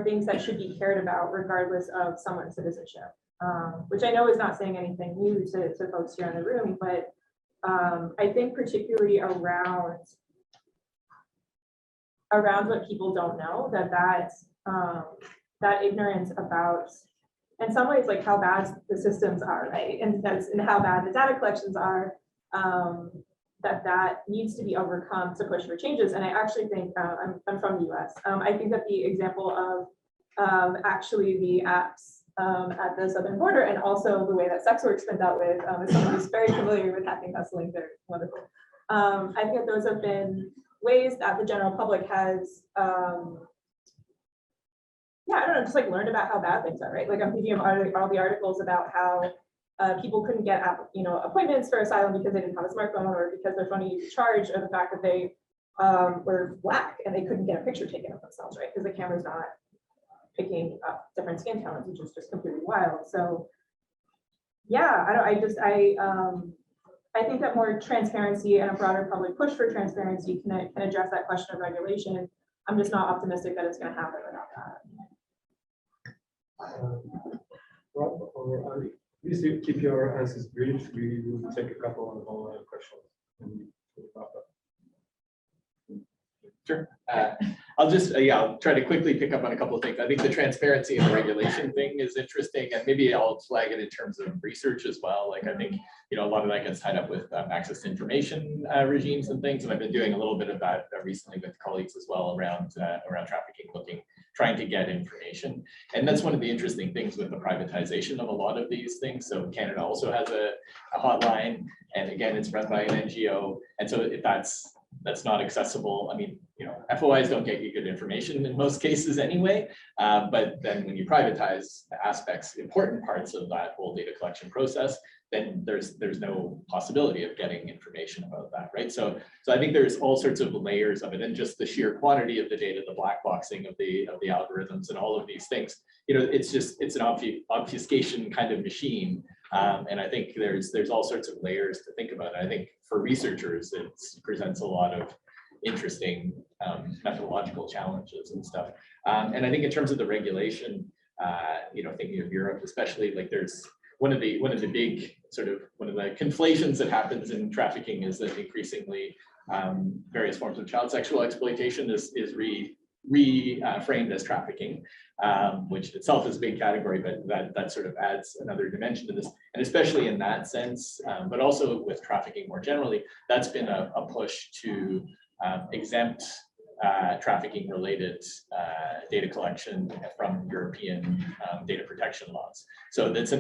things that should be cared about regardless of someone's citizenship, which I know is not saying anything new to folks here in the room, but I think particularly around what people don't know, that ignorance about, in some ways, like how bad the systems are, right? And how bad the data collections are, that needs to be overcome to push for changes. And I actually think, I'm from the US, I think that the example of actually the apps at the southern border, and also the way that sex work's been dealt with, as someone who's very familiar with hacking hustling, they're wonderful. I think that those have been ways that the general public has, yeah, I don't know, just like learned about how bad things are, right? Like I'm thinking of all the articles about how people couldn't get, you know, appointments for asylum because they didn't have a smartphone, or because they're trying to use charge of the fact that they were Black and they couldn't get a picture taken of themselves, right? Because the camera's not picking up different skin tones, which is just completely wild. So yeah, I think that more transparency and a broader public push for transparency can address that question of regulation. I'm just not optimistic that it's going to happen without that. Rob or Ali, please keep your answers brief. We will take a couple of online questions. Sure. I'll just, I'll try to quickly pick up on a couple of things. I think the transparency and the regulation thing is interesting, and maybe I'll flag it in terms of research as well. Like I think, you know, a lot of that gets tied up with access to information regimes and things. And I've been doing a little bit of that recently with colleagues as well around trafficking, trying to get information. And that's one of the interesting things with the privatization of a lot of these things. So Canada also has a hotline, and again, it's run by an NGO. And so if that's not accessible, I mean, FOIs don't get you good information in most cases anyway. But then when you privatize aspects, important parts of that whole data collection process, then there's no possibility of getting information about that, right? So I think there's all sorts of layers of it, and just the sheer quantity of the data, the black boxing of the algorithms, and all of these things. It's an obfuscation kind of machine, and I think there's all sorts of layers to think about. I think for researchers, it presents a lot of interesting methodological challenges and stuff. And I think in terms of the regulation, thinking of Europe, especially, like there's one of the big one of the conflations that happens in trafficking is that increasingly various forms of child sexual exploitation is reframed as trafficking, which itself is a big category, but that sort of adds another dimension to this. And especially in that sense, but also with trafficking more generally, that's been a push to exempt trafficking related data collection from European data protection laws. So it's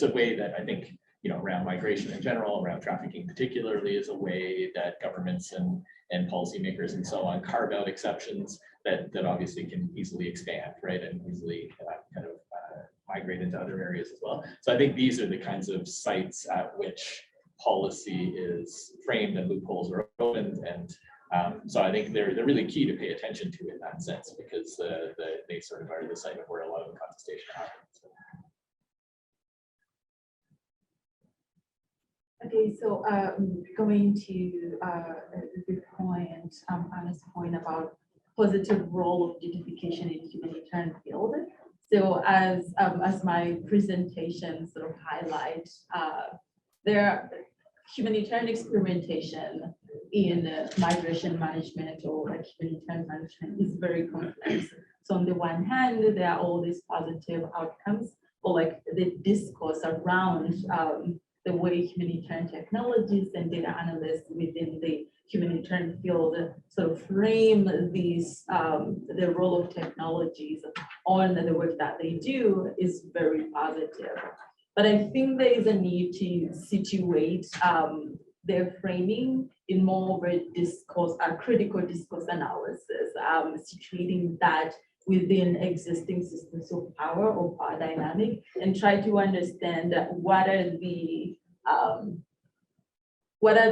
a way that I think, around migration in general, around trafficking particularly, is a way that governments and policymakers and so on carve out exceptions that obviously can easily expand, right, and easily migrate into other areas as well. So I think these are the kinds of sites at which policy is framed and loopholes are opened, and so I think they're really key to pay attention to in that sense, because they sort of are the site of where a lot of the contestation happens. Okay, so going to the point, Anna's point about positive role of datafication in humanitarian field. So as my presentation sort of highlights, humanitarian experimentation in migration management or like humanitarian management is very complex. So on the one hand, there are all these positive outcomes, or like the discourse around the way humanitarian technologists and data analysts within the humanitarian field sort of frame these, the role of technologies on the work that they do is very positive. But I think there is a need to situate their framing in more of a discourse, a critical discourse analysis, situating that within existing systems of power or power dynamic, and try to understand what are the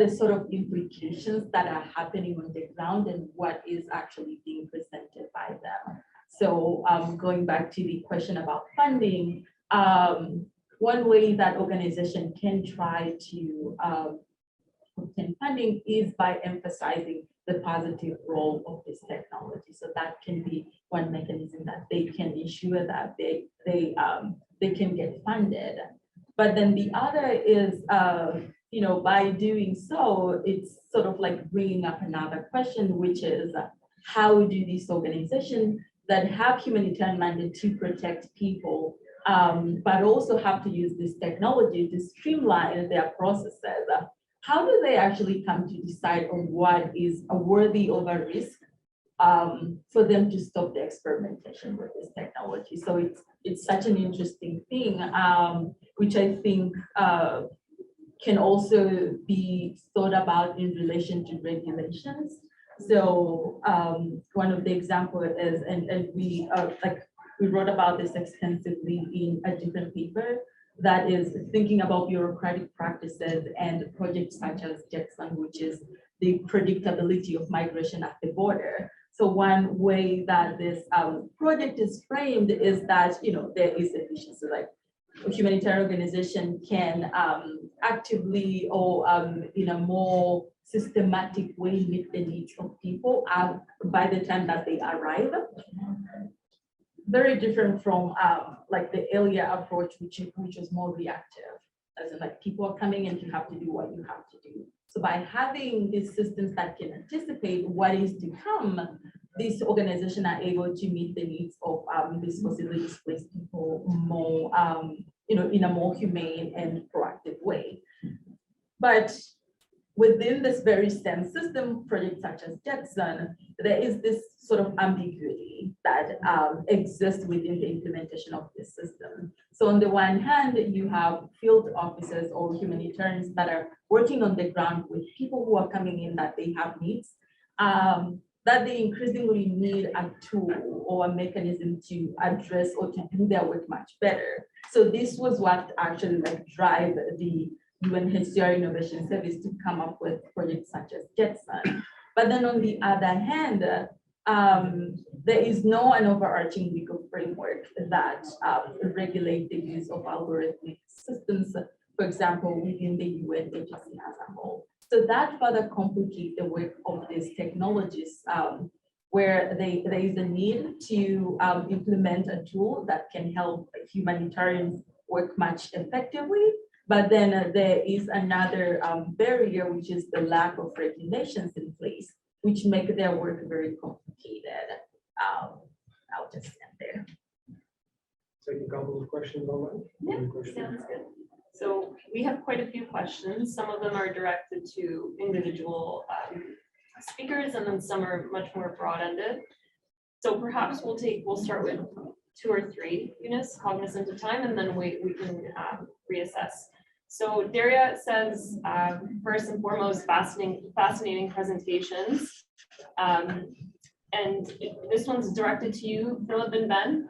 sort of implications that are happening on the ground and what is actually being presented by them. So going back to the question about funding, one way that organization can try to obtain funding is by emphasizing the positive role of this technology. So that can be one mechanism that they can ensure that they can get funded. But then the other is, by doing so, it's sort of like bringing up another question, which is how do these organizations that have humanitarian mandate to protect people, but also have to use this technology to streamline their processes, how do they actually come to decide on what is a worthy of a risk for them to stop the experimentation with this technology? So it's such an interesting thing, which I think can also be thought about in relation to regulations. So one of the examples is, and we wrote about this extensively in a different paper, that is thinking about bureaucratic practices and projects such as Jackson, which is the predictability of migration at the border. So one way that this project is framed is that there is efficiency, like a humanitarian organization can actively or in a more systematic way meet the needs of people by the time that they arrive. Very different from like the earlier approach, which was more reactive, as in like people are coming and you have to do what you have to do. So by having these systems that can anticipate what is to come, these organizations are able to meet the needs of these forcibly displaced people more, in a more humane and proactive way. But within this very same system, projects such as Jackson, there is this sort of ambiguity that exists within the implementation of this system. So on the one hand, you have field officers or humanitarians that are working on the ground with people who are coming in that they have needs. that they increasingly need a tool or a mechanism to address or to do their work much better. So this was what actually like drive the UNHCR Innovation Service to come up with projects such as Jetson. But then on the other hand, there is no an overarching legal framework that regulate the use of algorithmic systems, for example, within the UN agency as a whole. So that further complicates the work of these technologies, where there is a need to implement a tool that can help humanitarians work much effectively. But then there is another barrier, which is the lack of regulations in place, which make their work very complicated. I'll just end there. Take a couple of questions online. Yeah, sounds good. So we have quite a few questions. Some of them are directed to individual speakers, and then some are much more broad-ended. So perhaps we'll start with 2 or 3, Younes, cognizant of time, and then we can reassess. So Daria says, first and foremost, fascinating presentations. And this one's directed to you, Philip and Ben.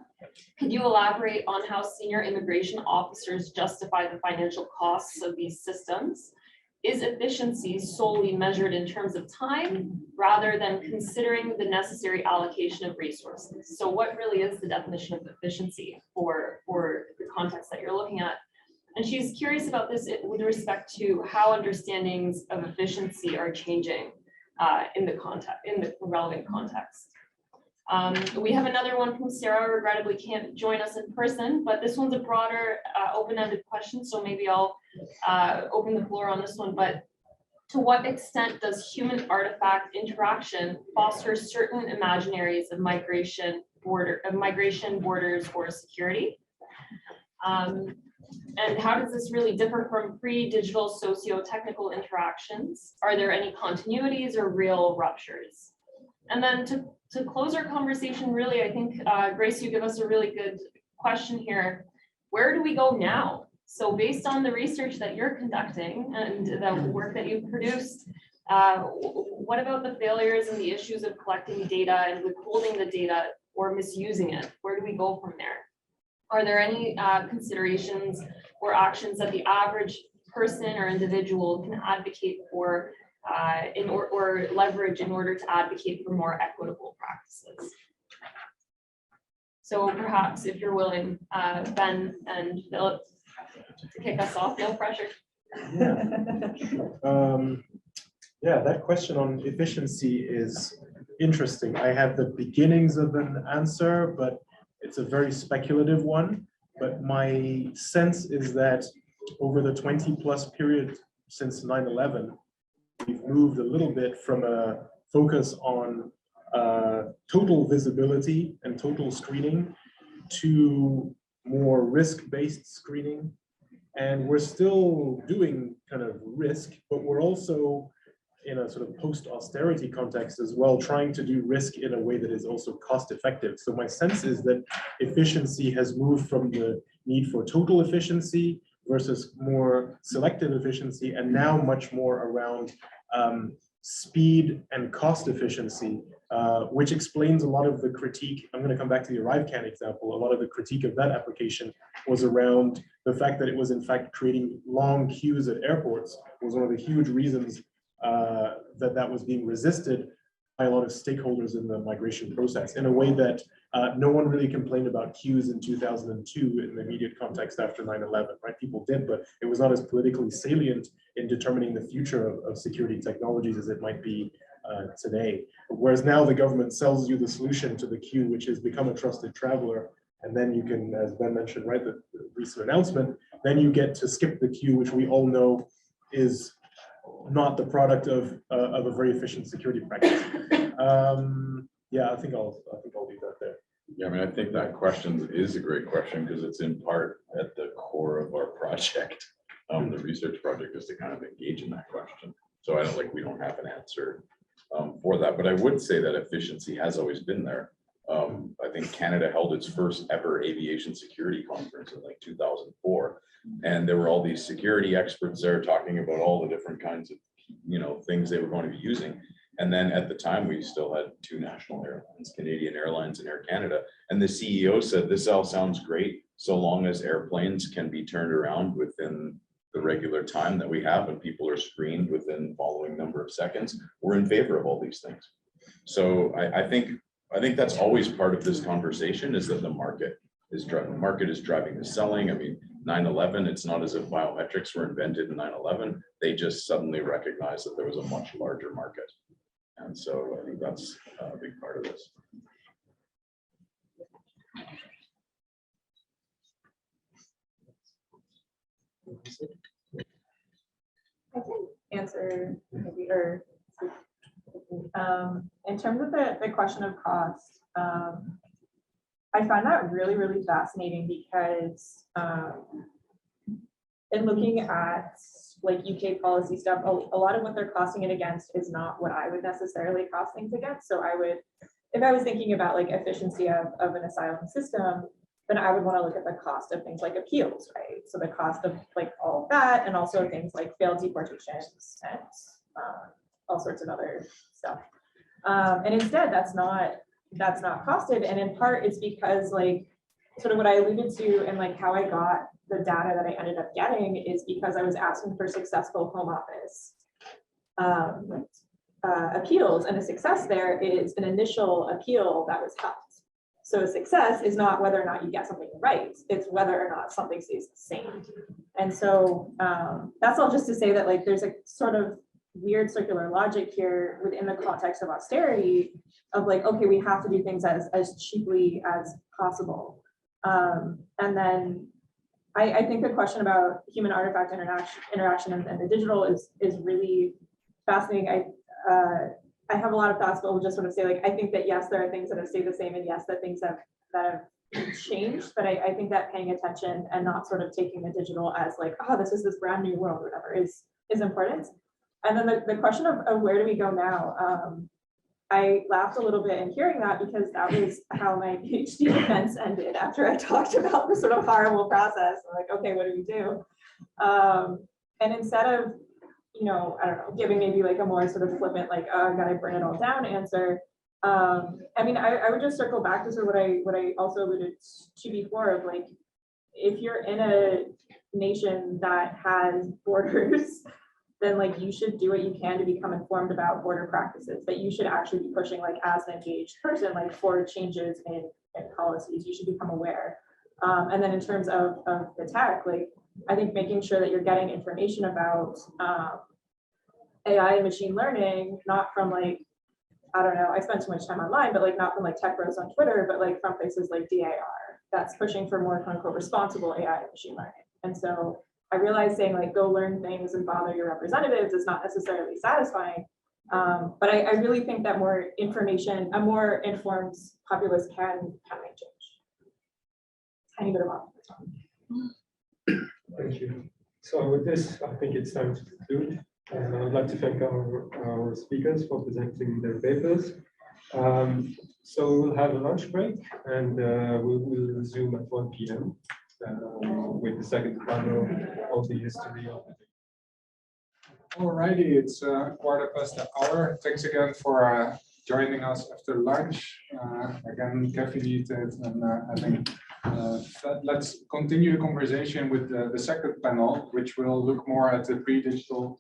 Could you elaborate on how senior immigration officers justify the financial costs of these systems? Is efficiency solely measured in terms of time rather than considering the necessary allocation of resources? So what really is the definition of efficiency for the context that you're looking at? And she's curious about this with respect to how understandings of efficiency are changing in the relevant context. We have another one from Sarah, regrettably can't join us in person, but this one's a broader open-ended question, so maybe I'll open the floor on this one. But to what extent does human artifact interaction foster certain imaginaries of migration, borders, or security? And how does this really differ from pre-digital socio-technical interactions? Are there any continuities or real ruptures? And then to close our conversation, really, I think, Grace, you give us a really good question here. Where do we go now? So based on the research that you're conducting and the work that you've produced, what about the failures and the issues of collecting data and withholding the data or misusing it? Where do we go from there? Are there any considerations or actions that the average person or individual can advocate for or leverage in order to advocate for more equitable practices? So perhaps if you're willing, Ben and Philip, to kick us off, no pressure. Yeah, that question on efficiency is interesting. I have the beginnings of an answer, but it's a very speculative one. But my sense is that over the 20+ period since 9/11, we've moved a little bit from a focus on total visibility and total screening to more risk-based screening. And we're still doing kind of risk, but we're also in a sort of post-austerity context as well, trying to do risk in a way that is also cost-effective. So my sense is that efficiency has moved from the need for total efficiency versus more selective efficiency, and now much more around speed and cost efficiency, which explains a lot of the critique. I'm going to come back to the ArriveCAN example. A lot of the critique of that application was around the fact that it was in fact creating long queues at airports, was one of the huge reasons that was being resisted by a lot of stakeholders in the migration process, in a way that no one really complained about queues in 2002 in the immediate context after 9/11, right? People did, but it was not as politically salient in determining the future of security technologies as it might be today. Whereas now the government sells you the solution to the queue, which is become a trusted traveler. And then you can, as Ben mentioned, right, the recent announcement, then you get to skip the queue, which we all know is not the product of a very efficient security practice. Yeah, I think I'll leave that there. Yeah, I mean, I think that question is a great question because it's in part at the core of our project. The research project is to kind of engage in that question. So we don't have an answer for that, but I would say that efficiency has always been there. I think Canada held its first ever aviation security conference in like 2004. And there were all these security experts there talking about all the different kinds of, things they were going to be using. And then at the time, we still had two national airlines, Canadian Airlines and Air Canada. And the CEO said, this all sounds great, so long as airplanes can be turned around within the regular time that we have and people are screened within the following number of seconds, we're in favor of all these things. So I think that's always part of this conversation, is that the market is driving the selling. I mean, 9/11, it's not as if biometrics were invented in 9/11. They just suddenly recognized that there was a much larger market. And so I think that's a big part of this. I can answer maybe, or in terms of the question of cost, I find that really, really fascinating because in looking at like UK policy stuff, a lot of what they're costing it against is not what I would necessarily cost things against. So I would, if I was thinking about like efficiency of an asylum system, then I would want to look at the cost of things like appeals, right? So the cost of like all of that, and also things like failed deportations and all sorts of other stuff. And instead, that's not costed. And in part, it's because like sort of what I alluded to and like how I got the data that I ended up getting is because I was asking for successful home office appeals, and a success there is an initial appeal that was held. So a success is not whether or not you get something right, it's whether or not something stays the same. And so that's all just to say that like there's a sort of weird circular logic here within the context of austerity of like, okay, we have to do things as cheaply as possible. And then I think the question about human artifact interaction and the digital is really fascinating. I have a lot of thoughts, but we'll just sort of say like, I think that yes, there are things that have stayed the same, and yes, that things that have changed, but I think that paying attention and not sort of taking the digital as like, oh, this is this brand new world or whatever is important. And then the question of where do we go now? I laughed a little bit in hearing that because that was how my PhD defense ended after I talked about the sort of horrible process. I'm like, okay, what do we do? And instead of, you know, I don't know, giving maybe like a more sort of flippant, like, oh, I gotta burn it all down answer. I mean, I would just circle back to sort of what I also alluded to before of like, if you're in a nation that has borders, then like you should do what you can to become informed about border practices, that you should actually be pushing like as an engaged person, like for changes in policies, you should become aware. And then in terms of the tech, like I think making sure that you're getting information about AI and machine learning, not from like, I don't know, I spend too much time online, but like not from like tech bros on Twitter, but like from places like DAR that's pushing for more quote unquote responsible AI and machine learning. And so I realize saying like, go learn things and bother your representatives is not necessarily satisfying. But I really think that more information, a more informed populace can make change. Tiny bit of optimism. Thank you. So with this, I think it's time to conclude. I'd like to thank our speakers for presenting their papers. So we'll have a lunch break, and we'll resume at 1 p.m. With the second panel of the history of the day. Alrighty, it's 1:15. Thanks again for joining us after lunch. Again, caffeinated, and I think let's continue the conversation with the second panel, which will look more at the pre-digital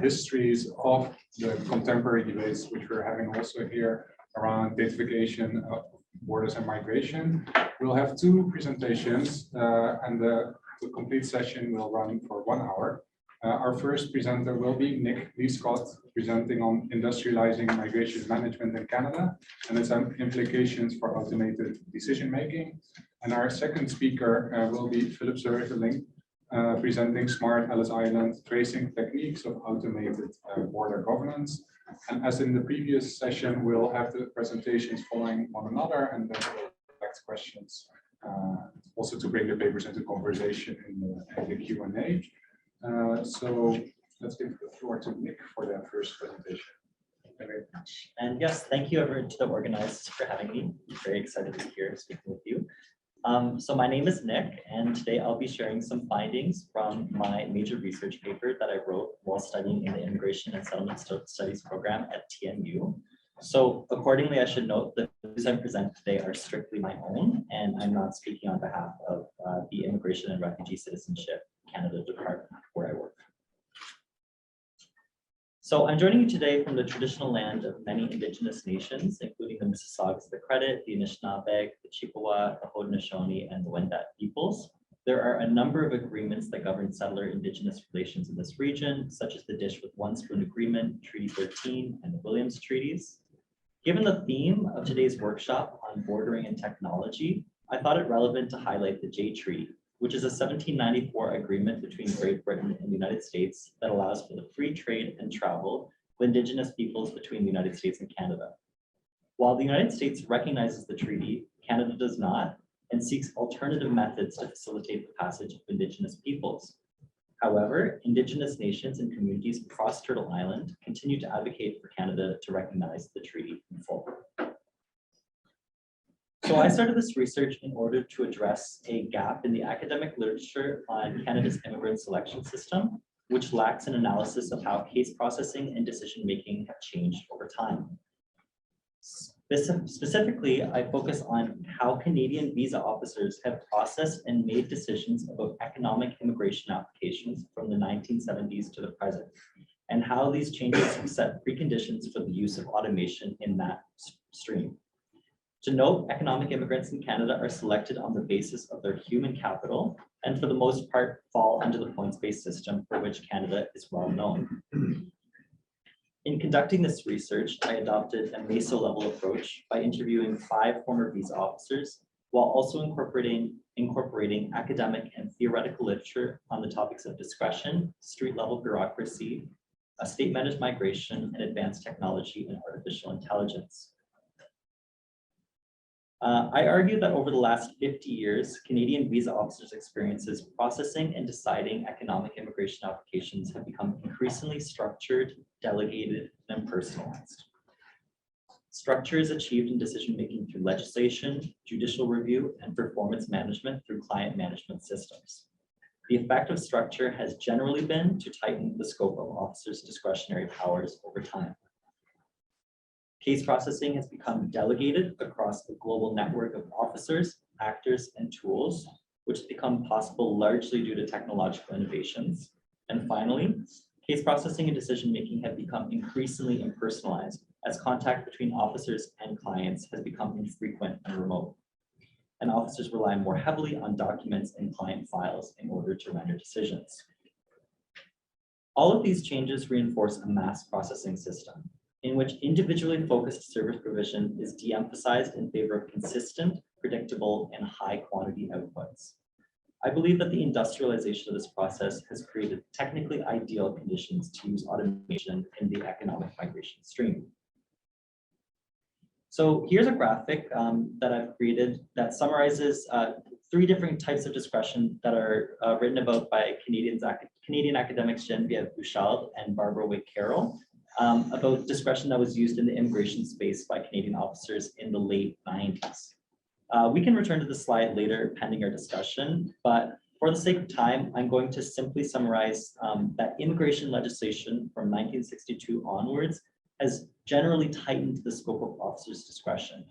histories of the contemporary debates, which we're having also here around datafication of borders and migration. We'll have two presentations, and the complete session will run for 1 hour. Our first presenter will be Nick Lee-Scott, presenting on industrializing migration management in Canada and its implications for automated decision-making. And our second speaker will be Philip Zurgeling, presenting Smart Ellis Island tracing techniques of automated border governance. And as in the previous session, we'll have the presentations following one another, and then we'll collect questions, also to bring the papers into conversation in the Q&A. So let's give the floor to Nick for that first presentation. Thank you very much. And yes, thank you everyone to the organizers for having me. I'm very excited to be here speaking with you. So my name is Nick, and today I'll be sharing some findings from my major research paper that I wrote while studying in the Immigration and Settlement Studies program at TMU. So accordingly, I should note that the views I present today are strictly my own, and I'm not speaking on behalf of the Immigration and Refugee Citizenship Canada Department where I work. So I'm joining you today from the traditional land of many Indigenous nations, including the Mississaugas of the Credit, the Anishinaabe, the Chippewa, the Haudenosaunee, and the Wendat peoples. There are a number of agreements that govern settler Indigenous relations in this region, such as the Dish with One Spoon Agreement, Treaty 13, and the Williams Treaties. Given the theme of today's workshop on bordering and technology, I thought it relevant to highlight the Jay Treaty, which is a 1794 agreement between Great Britain and the United States that allows for the free trade and travel of Indigenous peoples between the United States and Canada. While the United States recognizes the treaty, Canada does not, and seeks alternative methods to facilitate the passage of Indigenous peoples. However, Indigenous nations and communities across Turtle Island continue to advocate for Canada to recognize the treaty in full. So I started this research in order to address a gap in the academic literature on Canada's immigrant selection system, which lacks an analysis of how case processing and decision-making have changed over time. Specifically, I focus on how Canadian visa officers have processed and made decisions about economic immigration applications from the 1970s to the present, and how these changes have set preconditions for the use of automation in that stream. To note, economic immigrants in Canada are selected on the basis of their human capital, and for the most part fall under the points-based system for which Canada is well known. In conducting this research, I adopted a meso-level approach by interviewing 5 former visa officers, while also incorporating academic and theoretical literature on the topics of discretion, street-level bureaucracy, state-managed migration, and advanced technology and artificial intelligence. I argue that over the last 50 years, Canadian visa officers' experiences processing and deciding economic immigration applications have become increasingly structured, delegated, and personalized. Structure is achieved in decision-making through legislation, judicial review, and performance management through client management systems. The effect of structure has generally been to tighten the scope of officers' discretionary powers over time. Case processing has become delegated across a global network of officers, actors, and tools, which has become possible largely due to technological innovations. And finally, case processing and decision-making have become increasingly impersonalized as contact between officers and clients has become infrequent and remote. And officers rely more heavily on documents and client files in order to render decisions. All of these changes reinforce a mass processing system, in which individually focused service provision is de-emphasized in favor of consistent, predictable, and high quantity outputs. I believe that the industrialization of this process has created technically ideal conditions to use automation in the economic migration stream. So here's a graphic that I've created that summarizes 3 different types of discretion that are written about by Canadian academics Geneviève Bouchard and Barbara Wick-Carroll, about discretion that was used in the immigration space by Canadian officers in the late 90s. We can return to the slide later pending our discussion, but for the sake of time, I'm going to simply summarize that immigration legislation from 1962 onwards has generally tightened the scope of officers' discretion.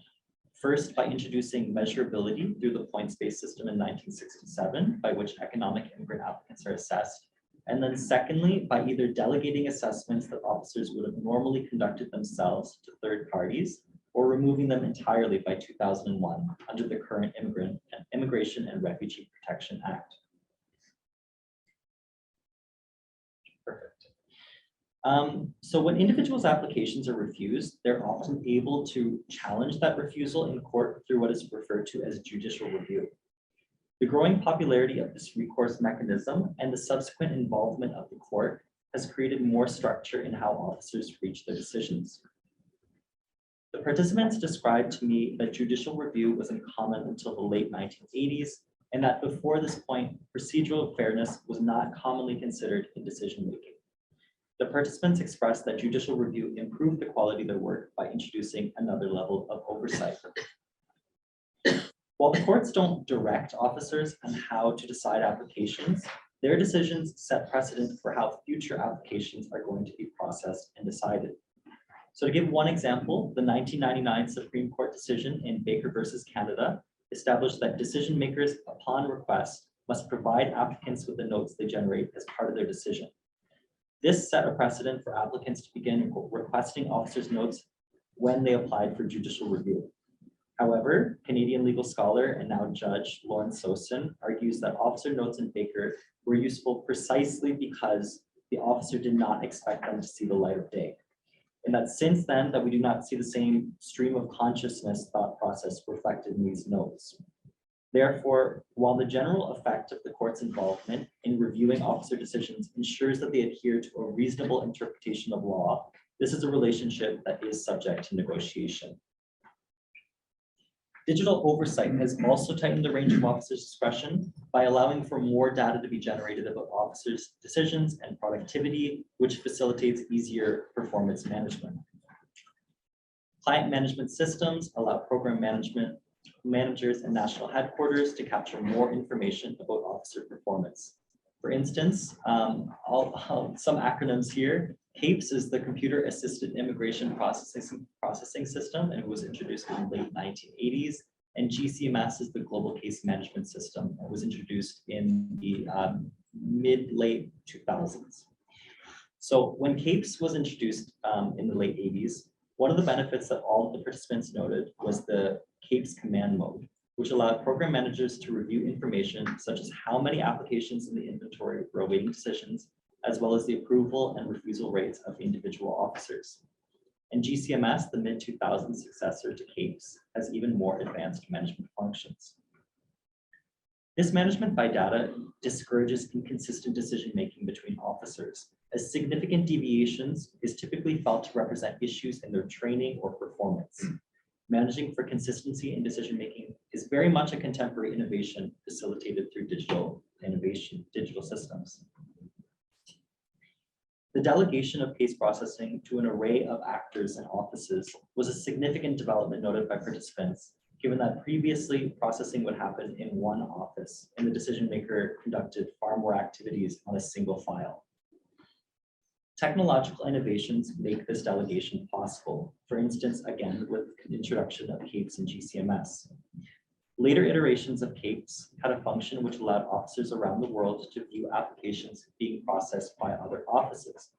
First, by introducing measurability through the points-based system in 1967, by which economic immigrant applicants are assessed. And then secondly, by either delegating assessments that officers would have normally conducted themselves to third parties, or removing them entirely by 2001 under the current Immigration and Refugee Protection Act. Perfect. So when individuals' applications are refused, they're often able to challenge that refusal in court through what is referred to as judicial review. The growing popularity of this recourse mechanism and the subsequent involvement of the court has created more structure in how officers reach their decisions. The participants described to me that judicial review was uncommon until the late 1980s, and that before this point, procedural fairness was not commonly considered in decision-making. The participants expressed that judicial review improved the quality of their work by introducing another level of oversight. While the courts don't direct officers on how to decide applications, their decisions set precedent for how future applications are going to be processed and decided. So to give one example, the 1999 Supreme Court decision in Baker versus Canada established that decision makers upon request must provide applicants with the notes they generate as part of their decision. This set a precedent for applicants to begin requesting officers' notes when they applied for judicial review. However, Canadian legal scholar and now judge Lawrence Sosin argues that officer notes in Baker were useful precisely because the officer did not expect them to see the light of day. And that since then that we do not see the same stream of consciousness thought process reflected in these notes. Therefore, while the general effect of the court's involvement in reviewing officer decisions ensures that they adhere to a reasonable interpretation of law, this is a relationship that is subject to negotiation. Digital oversight has also tightened the range of officers' discretion by allowing for more data to be generated about officers' decisions and productivity, which facilitates easier performance management. Client management systems allow program managers and national headquarters to capture more information about officer performance. For instance, some acronyms here. CAPES is the Computer Assisted Immigration Processing System, and it was introduced in the late 1980s. And GCMS is the Global Case Management System. It was introduced in the mid-late 2000s. So when CAPES was introduced in the late 80s, one of the benefits that all of the participants noted was the CAPES command mode, which allowed program managers to review information such as how many applications in the inventory were awaiting decisions, as well as the approval and refusal rates of individual officers. And GCMS, the mid-2000s successor to CAPES, has even more advanced management functions. This management by data discourages inconsistent decision-making between officers, as significant deviations is typically felt to represent issues in their training or performance. Managing for consistency in decision-making is very much a contemporary innovation facilitated through digital systems. The delegation of case processing to an array of actors and offices was a significant development noted by participants, given that previously processing would happen in one office and the decision maker conducted far more activities on a single file. Technological innovations make this delegation possible, for instance, again, with the introduction of CAPES and GCMS. Later iterations of CAPES had a function which allowed officers around the world to view applications being processed by other offices.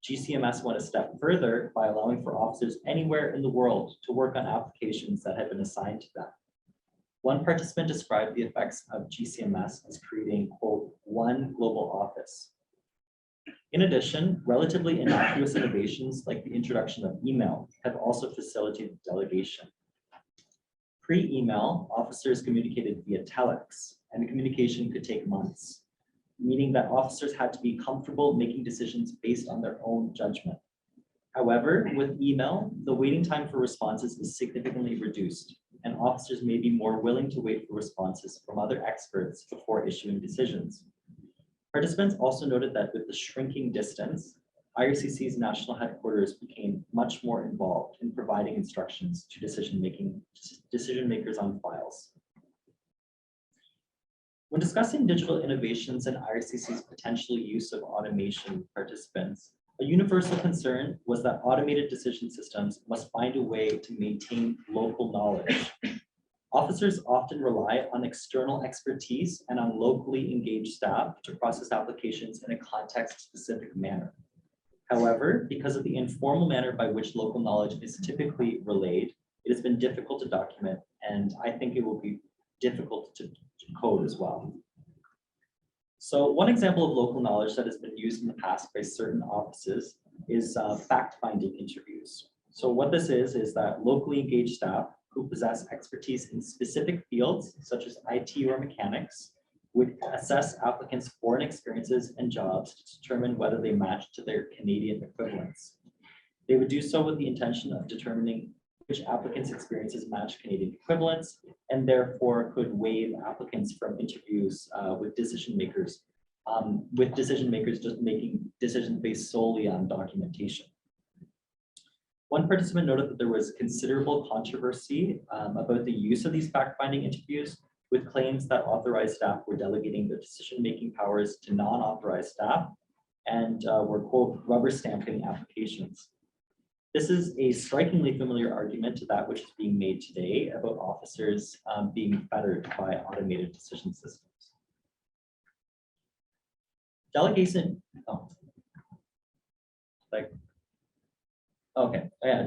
GCMS went a step further by allowing for officers anywhere in the world to work on applications that had been assigned to them. One participant described the effects of GCMS as creating, quote, one global office. In addition, relatively innocuous innovations like the introduction of email have also facilitated delegation. Pre-email, officers communicated via telex, and the communication could take months, meaning that officers had to be comfortable making decisions based on their own judgment. However, with email, the waiting time for responses is significantly reduced, and officers may be more willing to wait for responses from other experts before issuing decisions. Participants also noted that with the shrinking distance, IRCC's national headquarters became much more involved in providing instructions to decision makers on files. When discussing digital innovations and IRCC's potential use of automation participants, a universal concern was that automated decision systems must find a way to maintain local knowledge. Officers often rely on external expertise and on locally engaged staff to process applications in a context-specific manner. However, because of the informal manner by which local knowledge is typically relayed, it has been difficult to document, and I think it will be difficult to code as well. So one example of local knowledge that has been used in the past by certain offices is fact-finding interviews. So what this is that locally engaged staff who possess expertise in specific fields, such as IT or mechanics, would assess applicants' foreign experiences and jobs to determine whether they match to their Canadian equivalents. They would do so with the intention of determining which applicants' experiences match Canadian equivalents, and therefore could waive applicants from interviews with decision makers just making decisions based solely on documentation. One participant noted that there was considerable controversy about the use of these fact-finding interviews, with claims that authorized staff were delegating their decision-making powers to non-authorized staff and were, quote, rubber stamping applications. This is a strikingly familiar argument to that which is being made today about officers being fettered by automated decision systems. Delegation,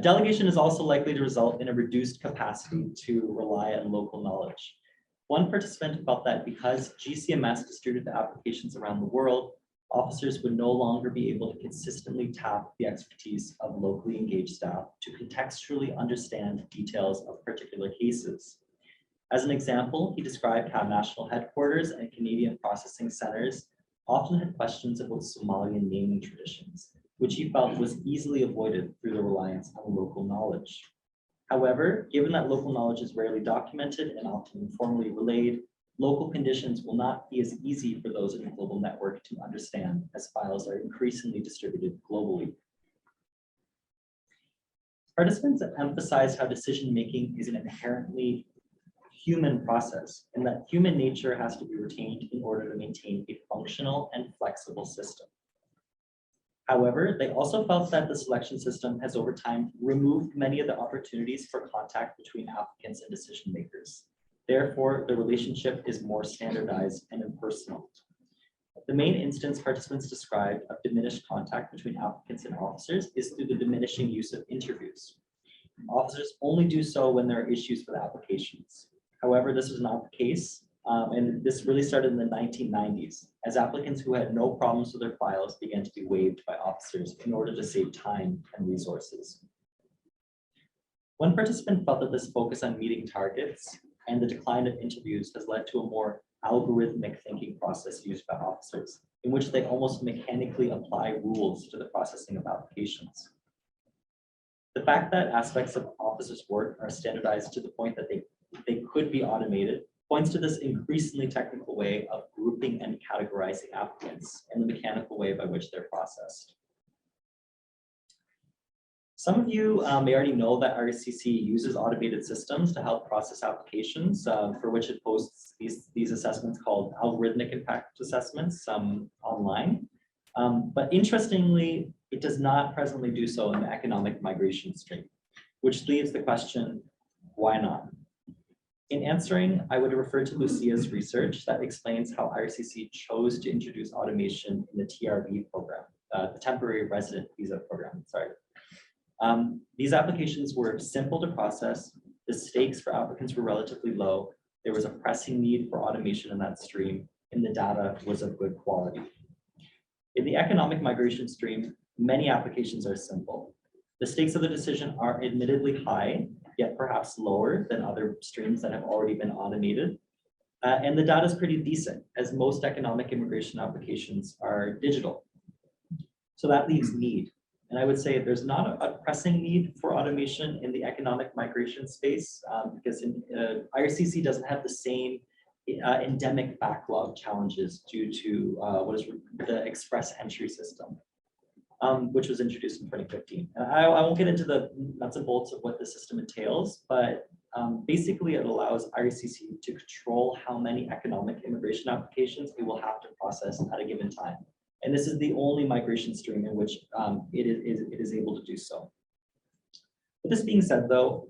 delegation is also likely to result in a reduced capacity to rely on local knowledge. One participant felt that because GCMS distributed the applications around the world, officers would no longer be able to consistently tap the expertise of locally engaged staff to contextually understand details of particular cases. As an example, he described how national headquarters and Canadian processing centers often had questions about Somalian naming traditions, which he felt was easily avoided through the reliance on local knowledge. However, given that local knowledge is rarely documented and often informally relayed, local conditions will not be as easy for those in the global network to understand as files are increasingly distributed globally. Participants emphasized how decision-making is an inherently human process and that human nature has to be retained in order to maintain a functional and flexible system. However, they also felt that the selection system has over time removed many of the opportunities for contact between applicants and decision makers. Therefore, the relationship is more standardized and impersonal. The main instance participants described of diminished contact between applicants and officers is through the diminishing use of interviews. Officers only do so when there are issues with applications. However, this was not the case, and this really started in the 1990s, as applicants who had no problems with their files began to be waived by officers in order to save time and resources. One participant felt that this focus on meeting targets and the decline of interviews has led to a more algorithmic thinking process used by officers, in which they almost mechanically apply rules to the processing of applications. The fact that aspects of officers' work are standardized to the point that they could be automated points to this increasingly technical way of grouping and categorizing applicants and the mechanical way by which they're processed. Some of you may already know that IRCC uses automated systems to help process applications, for which it posts these assessments called algorithmic impact assessments online. But interestingly, it does not presently do so in the economic migration stream, which leaves the question, why not? In answering, I would refer to Lucia's research that explains how IRCC chose to introduce automation in the TRV program, the Temporary Resident Visa Program, sorry. These applications were simple to process, the stakes for applicants were relatively low, there was a pressing need for automation in that stream, and the data was of good quality. In the economic migration stream, many applications are simple. The stakes of the decision are admittedly high, yet perhaps lower than other streams that have already been automated. And the data is pretty decent, as most economic immigration applications are digital. So that leaves need. And I would say there's not a pressing need for automation in the economic migration space, because IRCC doesn't have the same endemic backlog challenges due to what is the express entry system, which was introduced in 2015. I won't get into the nuts and bolts of what the system entails, but basically it allows IRCC to control how many economic immigration applications it will have to process at a given time. And this is the only migration stream in which it is able to do so. With this being said, though,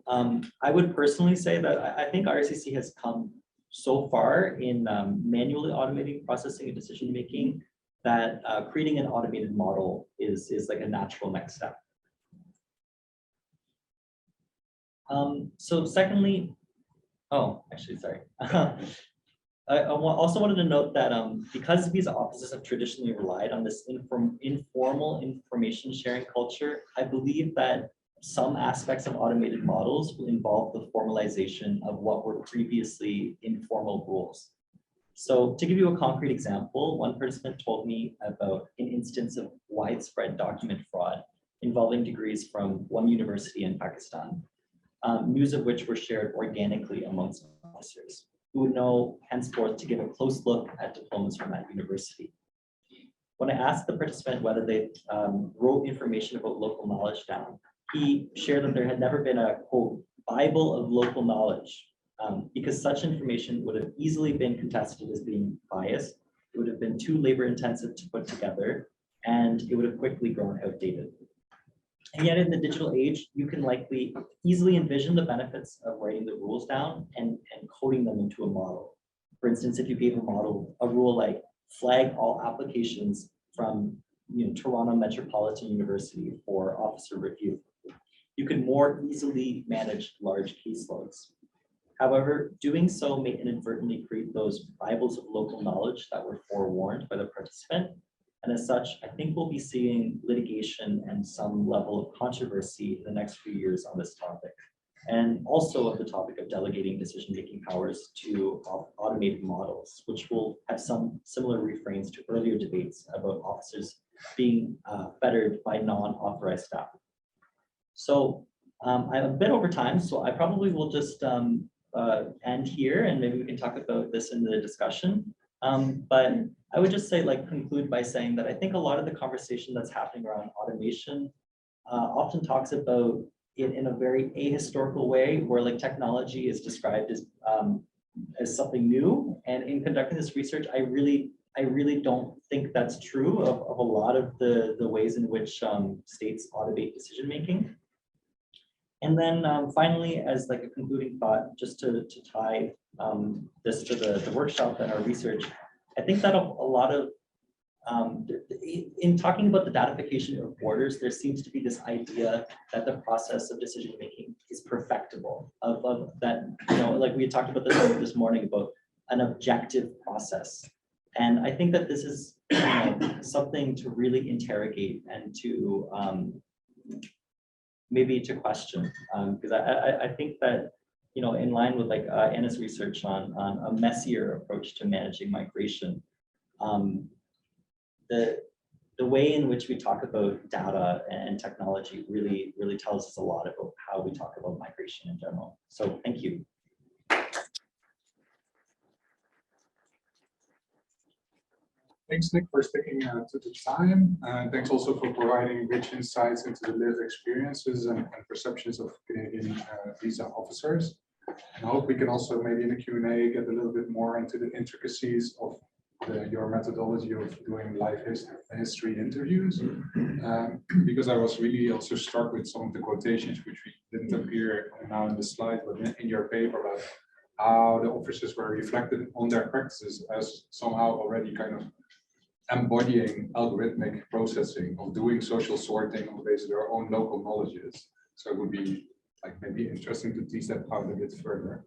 I would personally say that I think IRCC has come so far in manually automating processing and decision-making that creating an automated model is like a natural next step. So secondly, sorry. I also wanted to note that because visa offices have traditionally relied on this informal information sharing culture, I believe that some aspects of automated models will involve the formalization of what were previously informal rules. So to give you a concrete example, one participant told me about an instance of widespread document fraud involving degrees from one university in Pakistan, news of which were shared organically amongst officers who would know henceforth to give a close look at diplomas from that university. When I asked the participant whether they wrote information about local knowledge down, he shared that there had never been a, quote, Bible of local knowledge, because such information would have easily been contested as being biased. It would have been too labor intensive to put together, and it would have quickly grown outdated. And yet in the digital age, you can likely easily envision the benefits of writing the rules down and coding them into a model. For instance, if you gave a model a rule like flag all applications from Toronto Metropolitan University for officer review, you can more easily manage large caseloads. However, doing so may inadvertently create those Bibles of local knowledge that were forewarned by the participant. And as such, I think we'll be seeing litigation and some level of controversy in the next few years on this topic. And also of the topic of delegating decision-making powers to automated models, which will have some similar refrains to earlier debates about officers being fettered by non-authorized staff. So I'm a bit over time, so I probably will just end here, and maybe we can talk about this in the discussion. But I would just say, conclude by saying that I think a lot of the conversation that's happening around automation often talks about it in a very ahistorical way, where technology is described as something new. And in conducting this research, I really don't think that's true of a lot of the ways in which states automate decision making. And then finally, as a concluding thought, just to tie this to the workshop and our research, I think that a lot of, in talking about the datafication of borders, there seems to be this idea that the process of decision making is perfectible, of that, like we had talked about this morning about an objective process. And I think that this is something to really interrogate and to maybe to question, because I think that, in line with Anna's research on a messier approach to managing migration, the way in which we talk about data and technology really tells us a lot about how we talk about migration in general. So thank you. Thanks, Nick, for sticking to the time. Thanks also for providing rich insights into the lived experiences and perceptions of Canadian visa officers. And I hope we can also maybe in the Q&A get a little bit more into the intricacies of your methodology of doing life history interviews. Because I was really also struck with some of the quotations which didn't appear now in the slide, but in your paper about how the officers were reflected on their practices as somehow already kind of embodying algorithmic processing of doing social sorting on the basis of their own local knowledges. So it would be maybe interesting to tease that out a bit further.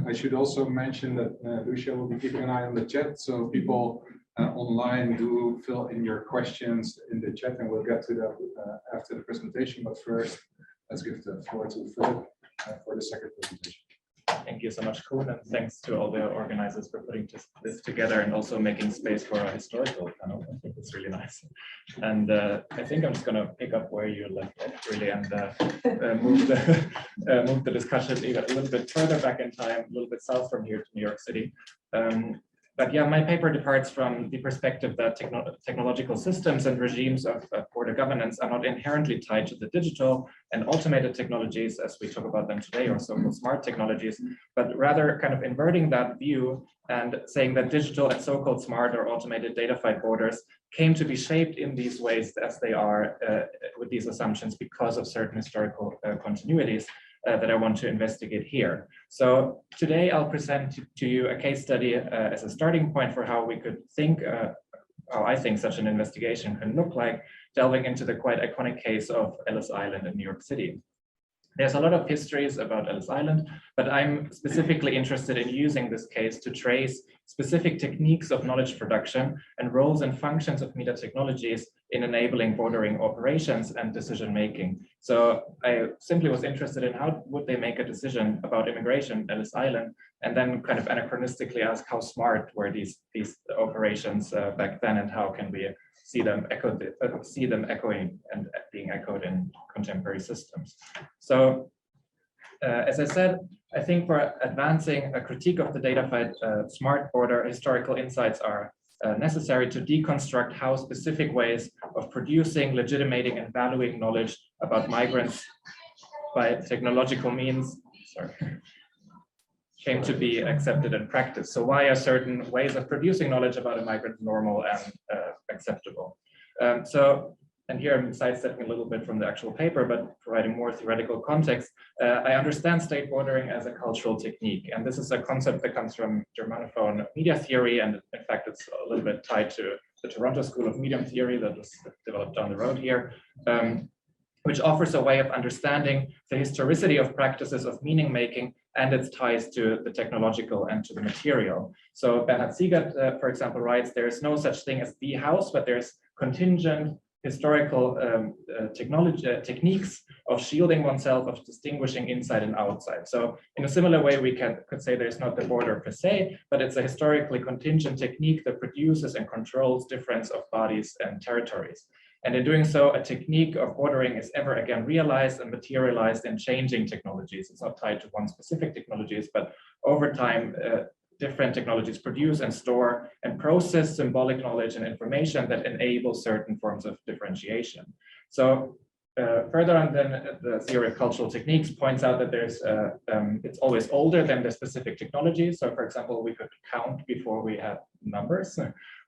I should also mention that Lucia will be keeping an eye on the chat, so people online do fill in your questions in the chat, and we'll get to that after the presentation. But first, let's give the floor to Phil for the second presentation. Thank you so much, Koen, and thanks to all the organizers for putting this together and also making space for a historical panel. I think it's really nice. And I think I'm just going to pick up where you left off, really, and move the discussion even a little bit further back in time, a little bit south from here to New York City. But yeah, my paper departs from the perspective that technological systems and regimes of border governance are not inherently tied to the digital and automated technologies as we talk about them today, or so-called smart technologies, but rather kind of inverting that view and saying that digital and so-called smart or automated datafied borders came to be shaped in these ways as they are with these assumptions because of certain historical continuities that I want to investigate here. So today I'll present to you a case study as a starting point for how we could think, how I think such an investigation can look like, delving into the quite iconic case of Ellis Island in New York City. There's a lot of histories about Ellis Island, but I'm specifically interested in using this case to trace specific techniques of knowledge production and roles and functions of media technologies in enabling bordering operations and decision making. So I simply was interested in how would they make a decision about immigration at Ellis Island, and then kind of anachronistically ask how smart were these operations back then, and how can we see them echoing and being echoed in contemporary systems. So as I said, I think for advancing a critique of the datafied smart border, historical insights are necessary to deconstruct how specific ways of producing, legitimating, and valuing knowledge about migrants by technological means, sorry, came to be accepted in practice. So why are certain ways of producing knowledge about a migrant normal and acceptable? And here I'm sidestepping a little bit from the actual paper, but providing more theoretical context. I understand state bordering as a cultural technique, and this is a concept that comes from Germanophone media theory, and in fact, it's a little bit tied to the Toronto School of Medium Theory that was developed down the road here, which offers a way of understanding the historicity of practices of meaning making and its ties to the technological and to the material. So Bernhard Siegert, for example, writes, there is no such thing as the house, but there's contingent historical techniques of shielding oneself, of distinguishing inside and outside. So in a similar way, we could say there's not the border per se, but it's a historically contingent technique that produces and controls difference of bodies and territories. And in doing so, a technique of bordering is ever again realized and materialized in changing technologies. It's not tied to one specific technologies, but over time, different technologies produce and store and process symbolic knowledge and information that enable certain forms of differentiation. So further on, then the theory of cultural techniques points out that there's it's always older than the specific technology. So for example, we could count before we had numbers,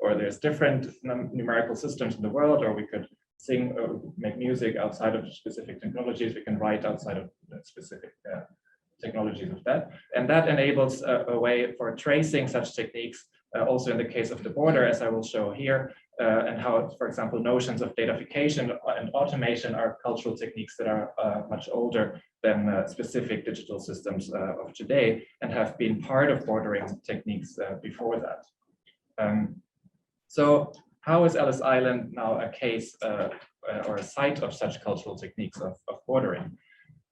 or there's different numerical systems in the world, or we could sing or make music outside of specific technologies. We can write outside of specific technologies of that. And that enables a way for tracing such techniques, also in the case of the border, as I will show here, and how, for example, notions of datafication and automation are cultural techniques that are much older than specific digital systems of today and have been part of bordering techniques before that. So how is Ellis Island now a case or a site of such cultural techniques of bordering?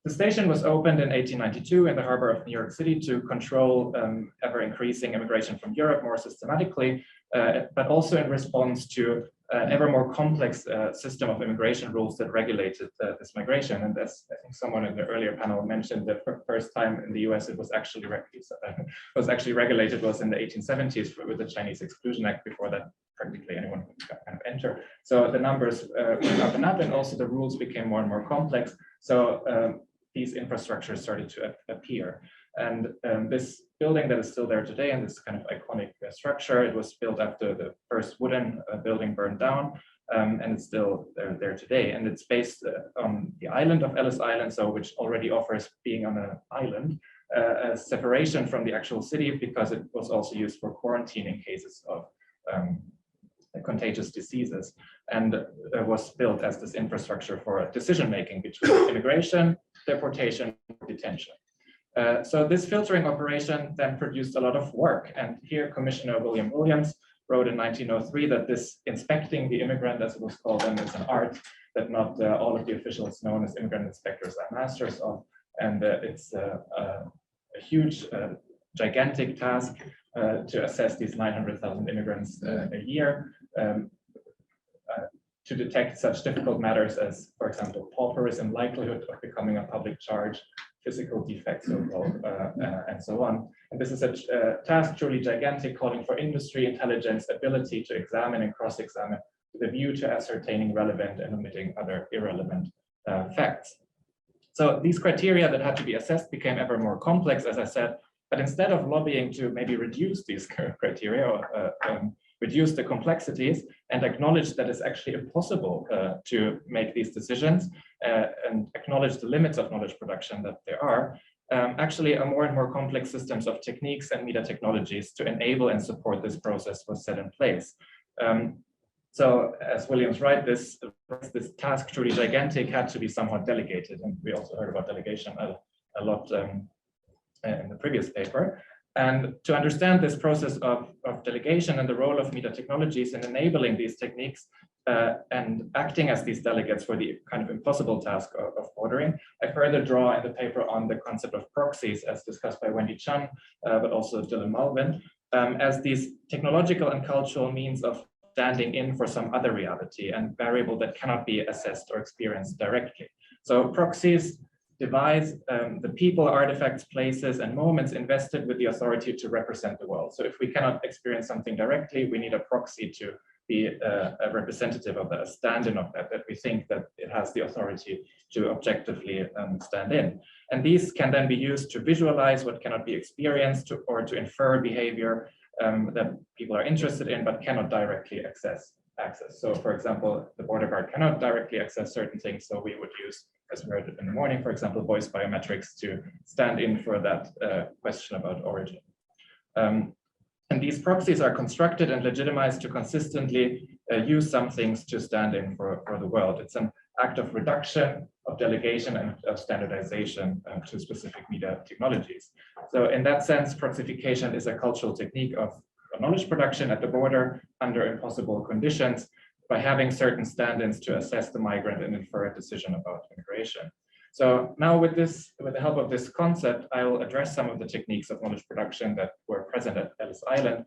The station was opened in 1892 in the harbor of New York City to control ever-increasing immigration from Europe more systematically, but also in response to an ever more complex system of immigration rules that regulated this migration. And as I think someone in the earlier panel mentioned, the first time in the US it was actually regulated was in the 1870s with the Chinese Exclusion Act. Before that, practically anyone could kind of enter. So the numbers went up, and also the rules became more and more complex. So these infrastructures started to appear. And this building that is still there today, and this kind of iconic structure, it was built after the first wooden building burned down, and it's still there today. And it's based on the island of Ellis Island, so which already offers, being on an island, a separation from the actual city, because it was also used for quarantining cases of contagious diseases, and was built as this infrastructure for decision-making between immigration, deportation, detention. So this filtering operation then produced a lot of work. And here Commissioner William Williams wrote in 1903 that this inspecting the immigrant, as it was called then, is an art that not all of the officials known as immigrant inspectors are masters of. And it's a huge, gigantic task to assess these 900,000 immigrants a year, to detect such difficult matters as, for example, pauperism, likelihood of becoming a public charge, physical defects, and so on. And this is a task truly gigantic, calling for industry, intelligence, ability to examine and cross-examine with a view to ascertaining relevant and omitting other irrelevant facts. So these criteria that had to be assessed became ever more complex, as I said, but instead of lobbying to maybe reduce these criteria or reduce the complexities and acknowledge that it's actually impossible to make these decisions and acknowledge the limits of knowledge production that there are, actually a more and more complex systems of techniques and media technologies to enable and support this process was set in place. So as Williams writes, this task truly gigantic had to be somewhat delegated, and we also heard about delegation a lot in the previous paper. And to understand this process of delegation and the role of media technologies in enabling these techniques and acting as these delegates for the kind of impossible task of bordering, I further draw in the paper on the concept of proxies as discussed by Wendy Chun, but also Dylan Malvin, as these technological and cultural means of standing in for some other reality and variable that cannot be assessed or experienced directly. So proxies devise the people, artifacts, places, and moments invested with the authority to represent the world. So if we cannot experience something directly, we need a proxy to be a representative of that, a stand-in of that we think that it has the authority to objectively stand in. And these can then be used to visualize what cannot be experienced or to infer behavior that people are interested in but cannot directly access. So for example, the border guard cannot directly access certain things, so we would use, as we heard in the morning, for example, voice biometrics to stand in for that question about origin. And these proxies are constructed and legitimized to consistently use some things to stand in for the world. It's an act of reduction, of delegation, and of standardization to specific media technologies. So in that sense, proxification is a cultural technique of knowledge production at the border under impossible conditions by having certain stand-ins to assess the migrant and infer a decision about immigration. So now with the help of this concept, I will address some of the techniques of knowledge production that were present at Ellis Island.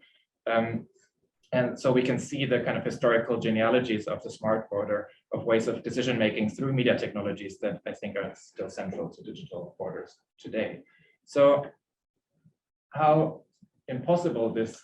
And so we can see the kind of historical genealogies of the smart border, of ways of decision-making through media technologies that I think are still central to digital borders today. So how impossible this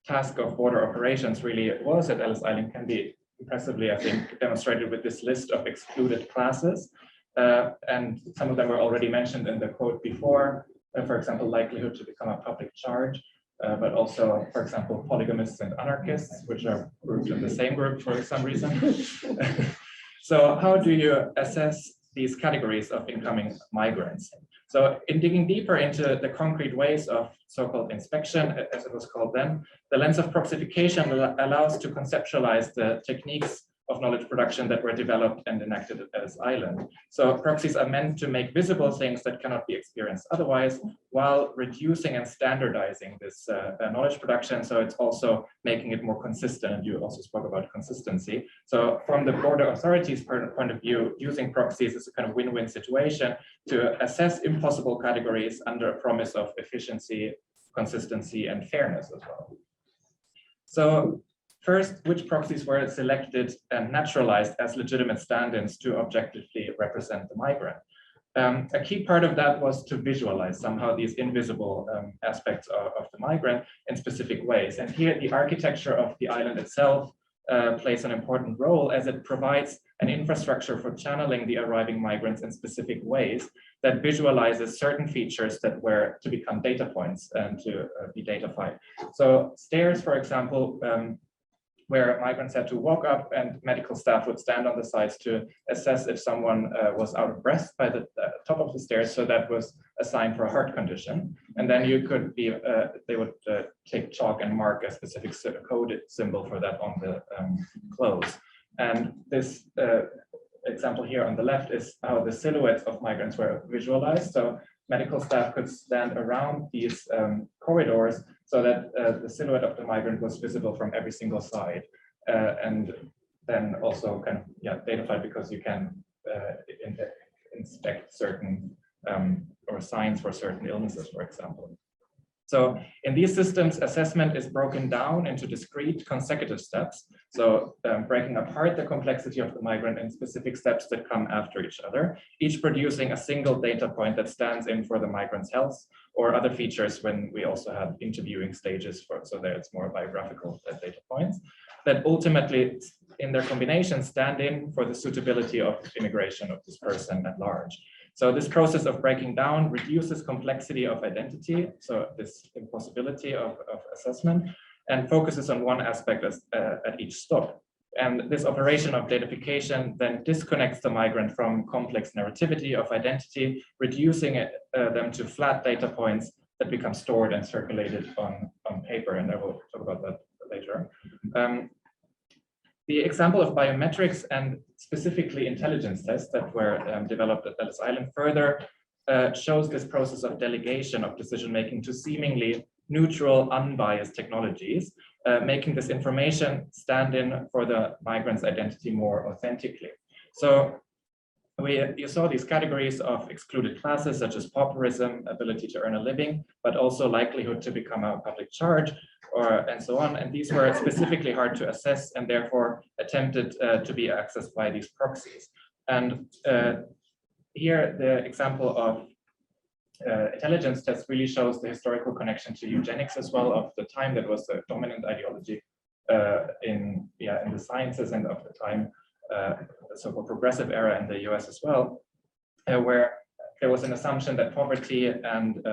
task of border operations really was at Ellis Island can be impressively, I think, demonstrated with this list of excluded classes. And some of them were already mentioned in the quote before, for example, likelihood to become a public charge, but also, for example, polygamists and anarchists, which are grouped in the same group for some reason. So how do you assess these categories of incoming migrants? So in digging deeper into the concrete ways of so-called inspection, as it was called then, the lens of proxification allows to conceptualize the techniques of knowledge production that were developed and enacted at Ellis Island. So proxies are meant to make visible things that cannot be experienced otherwise, while reducing and standardizing this knowledge production. So it's also making it more consistent. And you also spoke about consistency. So from the border authorities' point of view, using proxies is a kind of win-win situation to assess impossible categories under a promise of efficiency, consistency, and fairness as well. So first, which proxies were selected and naturalized as legitimate stand-ins to objectively represent the migrant? A key part of that was to visualize somehow these invisible aspects of the migrant in specific ways. And here the architecture of the island itself plays an important role, as it provides an infrastructure for channeling the arriving migrants in specific ways that visualizes certain features that were to become data points and to be datafied. So stairs, for example, where migrants had to walk up and medical staff would stand on the sides to assess if someone was out of breath by the top of the stairs. So that was a sign for a heart condition. And then you could be, they would take chalk and mark a specific code symbol for that on the clothes. And this example here on the left is how the silhouettes of migrants were visualized. So medical staff could stand around these corridors so that the silhouette of the migrant was visible from every single side, and then also kind of datafied, because you can inspect certain or signs for certain illnesses, for example. So in these systems, assessment is broken down into discrete consecutive steps. So breaking apart the complexity of the migrant in specific steps that come after each other, each producing a single data point that stands in for the migrant's health or other features when we also have interviewing stages for, so that it's more biographical data points that ultimately in their combination stand in for the suitability of immigration of this person at large. So this process of breaking down reduces complexity of identity, so this impossibility of assessment, and focuses on one aspect at each stop. And this operation of datafication then disconnects the migrant from complex narrativity of identity, reducing them to flat data points that become stored and circulated on paper, and I will talk about that later. The example of biometrics and specifically intelligence tests that were developed at Ellis Island further shows this process of delegation of decision-making to seemingly neutral, unbiased technologies, making this information stand in for the migrant's identity more authentically. So you saw these categories of excluded classes such as pauperism, ability to earn a living, but also likelihood to become a public charge, and so on. And these were specifically hard to assess and therefore attempted to be accessed by these proxies. And here, the example of intelligence test really shows the historical connection to eugenics as well, of the time that was the dominant ideology in the sciences, and of the time, the so-called progressive era in the US as well, where there was an assumption that poverty and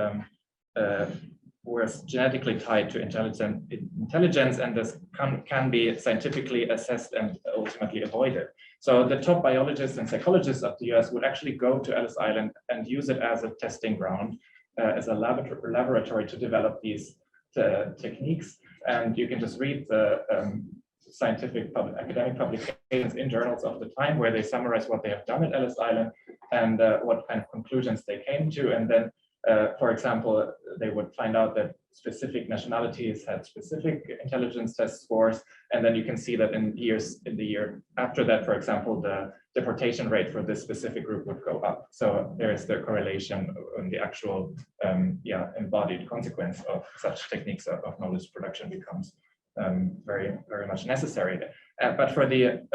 was genetically tied to intelligence, and this can be scientifically assessed and ultimately avoided. So the top biologists and psychologists of the US would actually go to Ellis Island and use it as a testing ground, as a laboratory to develop these techniques. And you can just read the scientific academic publications in journals of the time, where they summarize what they have done at Ellis Island and what kind of conclusions they came to. And then, for example, they would find out that specific nationalities had specific intelligence test scores. And then you can see that in the year after that, for example, the deportation rate for this specific group would go up. So there is the correlation in the actual embodied consequence of such techniques of knowledge production becomes very, very much necessary. But for the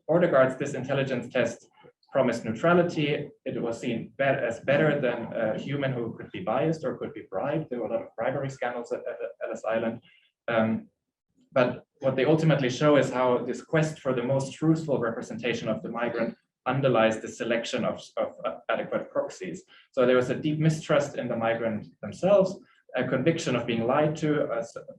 border guards, this intelligence test promised neutrality. It was seen as better than a human who could be biased or could be bribed. There were a lot of bribery scandals at Ellis Island. But what they ultimately show is how this quest for the most truthful representation of the migrant underlies the selection of adequate proxies. So there was a deep mistrust in the migrant themselves, a conviction of being lied to,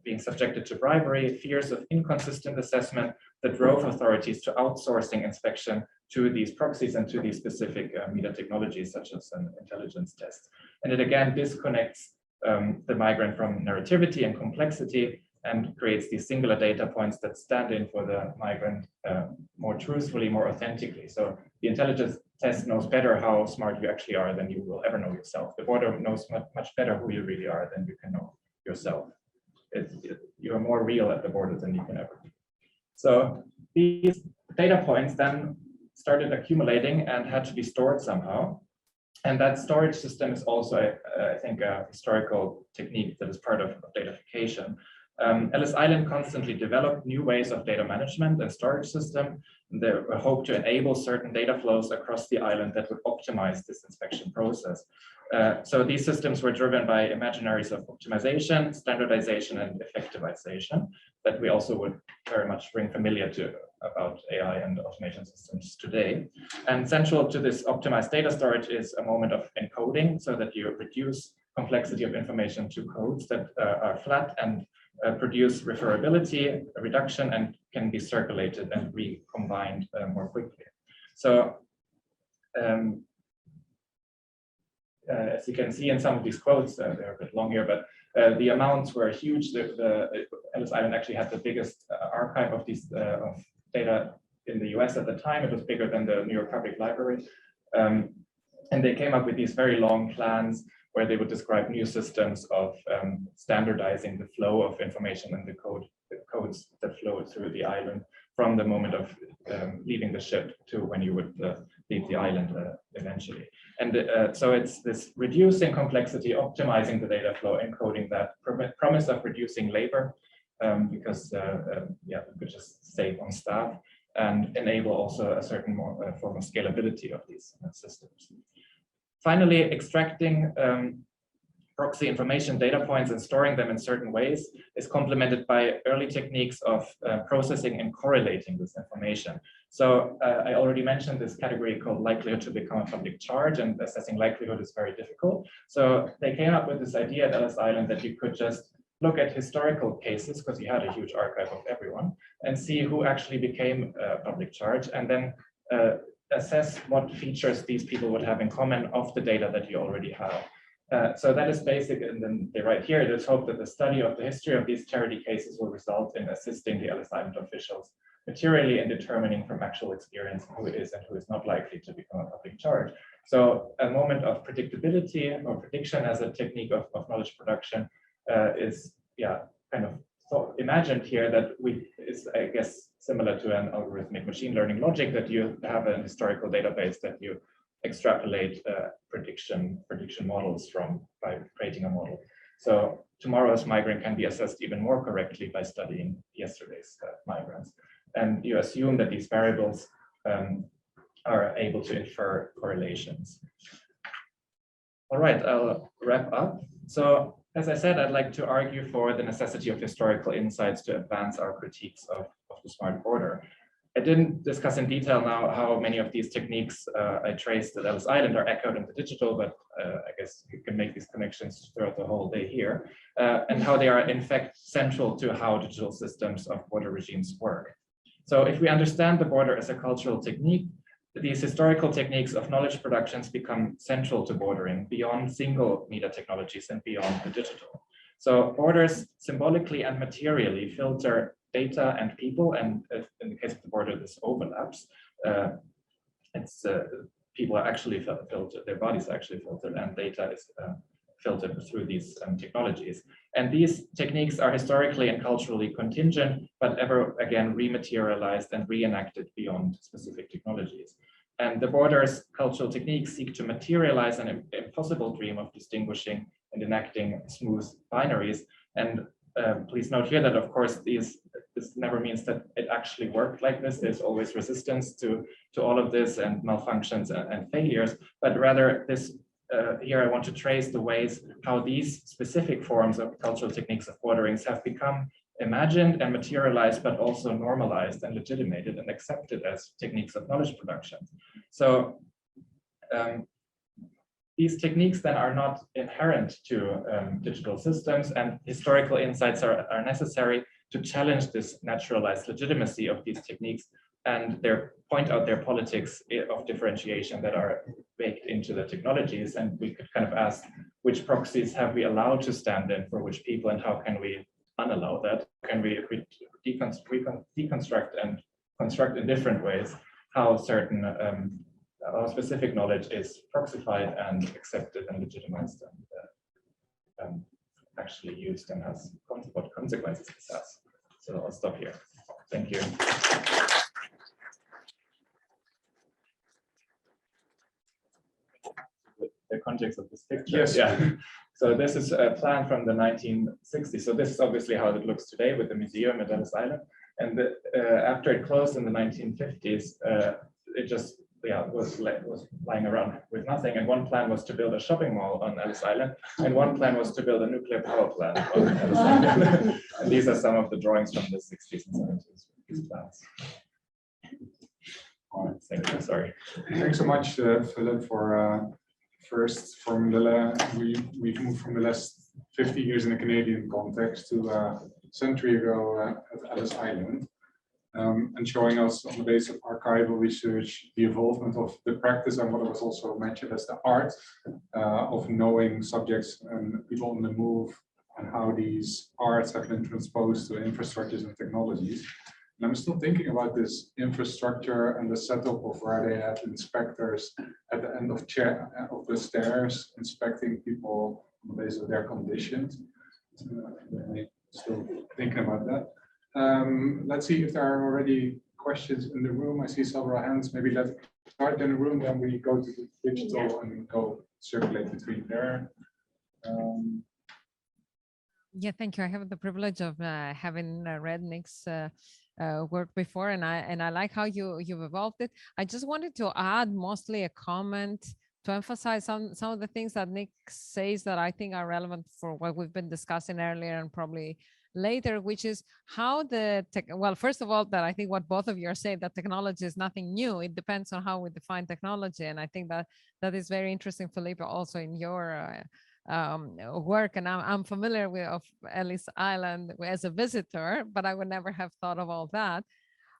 being subjected to bribery, fears of inconsistent assessment that drove authorities to outsourcing inspection to these proxies and to these specific media technologies, such as an intelligence test. And it again disconnects the migrant from narrativity and complexity, and creates these singular data points that stand in for the migrant more truthfully, more authentically. So the intelligence test knows better how smart you actually are than you will ever know yourself. The border knows much better who you really are than you can know yourself. You are more real at the border than you can ever be. So these data points then started accumulating and had to be stored somehow. And that storage system is also, I think, a historical technique that is part of datafication. Ellis Island constantly developed new ways of data management and storage system. They hope to enable certain data flows across the island that would optimize this inspection process. So these systems were driven by imaginaries of optimization, standardization, and effectivization that we also would very much bring familiar to about AI and automation systems today. And central to this optimized data storage is a moment of encoding, so that you reduce complexity of information to codes that are flat and produce referability, a reduction, and can be circulated and recombined more quickly. So as you can see in some of these quotes, they're a bit long here, but the amounts were huge. The Ellis Island actually had the biggest archive of these of data in the US at the time. It was bigger than the New York Public Library. And they came up with these very long plans where they would describe new systems of standardizing the flow of information and the codes that flow through the island from the moment of leaving the ship to when you would leave the island eventually. And so it's this reducing complexity, optimizing the data flow, encoding that promise of reducing labor, because you could just save on staff and enable also a certain more form of scalability of these systems. Finally, extracting proxy information data points and storing them in certain ways is complemented by early techniques of processing and correlating this information. So I already mentioned this category called likelihood to become a public charge, and assessing likelihood is very difficult. So they came up with this idea at Ellis Island that you could just look at historical cases, because you had a huge archive of everyone, and see who actually became a public charge, and then assess what features these people would have in common of the data that you already have. So that is basic, and then they write here, there's hope that the study of the history of these charity cases will result in assisting the Ellis Island officials materially in determining from actual experience who is and who is not likely to become a public charge. So a moment of predictability or prediction as a technique of knowledge production is kind of imagined here, that is, I guess, similar to an algorithmic machine learning logic, that you have an historical database that you extrapolate prediction models from by creating a model. So tomorrow's migrant can be assessed even more correctly by studying yesterday's migrants. And you assume that these variables are able to infer correlations. All right, I'll wrap up. So as I said, I'd like to argue for the necessity of historical insights to advance our critiques of the smart border. I didn't discuss in detail now how many of these techniques I traced at Ellis Island are echoed in the digital, but I guess you can make these connections throughout the whole day here, and how they are in fact central to how digital systems of border regimes work. So if we understand the border as a cultural technique, these historical techniques of knowledge productions become central to bordering beyond single media technologies and beyond the digital. So borders symbolically and materially filter data and people, and in the case of the border, this overlaps. People are actually filtered, their bodies are actually filtered, and data is filtered through these technologies. And these techniques are historically and culturally contingent, but ever again rematerialized and reenacted beyond specific technologies. And the border's cultural techniques seek to materialize an impossible dream of distinguishing and enacting smooth binaries. And please note here that, of course, this never means that it actually worked like this. There's always resistance to all of this and malfunctions and failures, but rather this here I want to trace the ways how these specific forms of cultural techniques of borderings have become imagined and materialized, but also normalized and legitimated and accepted as techniques of knowledge production. So these techniques then are not inherent to digital systems, and historical insights are necessary to challenge this naturalized legitimacy of these techniques and point out their politics of differentiation that are baked into the technologies. And we could kind of ask, which proxies have we allowed to stand in for which people, and how can we unallow that? Can we deconstruct and construct in different ways how certain how specific knowledge is proxified and accepted and legitimized and actually used, and has what consequences this has. So I'll stop here. Thank you. The context of this picture. Yes. Yeah. So this is a plan from the 1960s. So this is obviously how it looks today with the museum at Ellis Island. And after it closed in the 1950s, it just was lying around with nothing. And one plan was to build a shopping mall on Ellis Island, and one plan was to build a nuclear power plant on Ellis Island. And these are some of the drawings from the 60s and 70s. These plans. All right, thank you. Sorry. Thanks so much, Philip, for first from we've moved from the last 50 years in a Canadian context to a century ago at Ellis Island, and showing us on the basis of archival research the evolvement of the practice and what was also mentioned as the art of knowing subjects and people on the move, and how these arts have been transposed to infrastructures and technologies. And I'm still thinking about this infrastructure and the setup of where they had inspectors at the end of the stairs inspecting people on the basis of their conditions. Still thinking about that. Let's see if there are already questions in the room. I see several hands. Maybe let's start in the room, then we go to the digital and go circulate between there. Yeah, thank you. I have the privilege of having read Nick's work before, and I like how you've evolved it. I just wanted to add mostly a comment to emphasize some of the things that Nick says that I think are relevant for what we've been discussing earlier and probably later, which is how well, first of all, that I think what both of you are saying, that technology is nothing new. It depends on how we define technology, and I think that is very interesting, Felipe, also in your work. And I'm familiar with Ellis Island as a visitor, but I would never have thought of all that.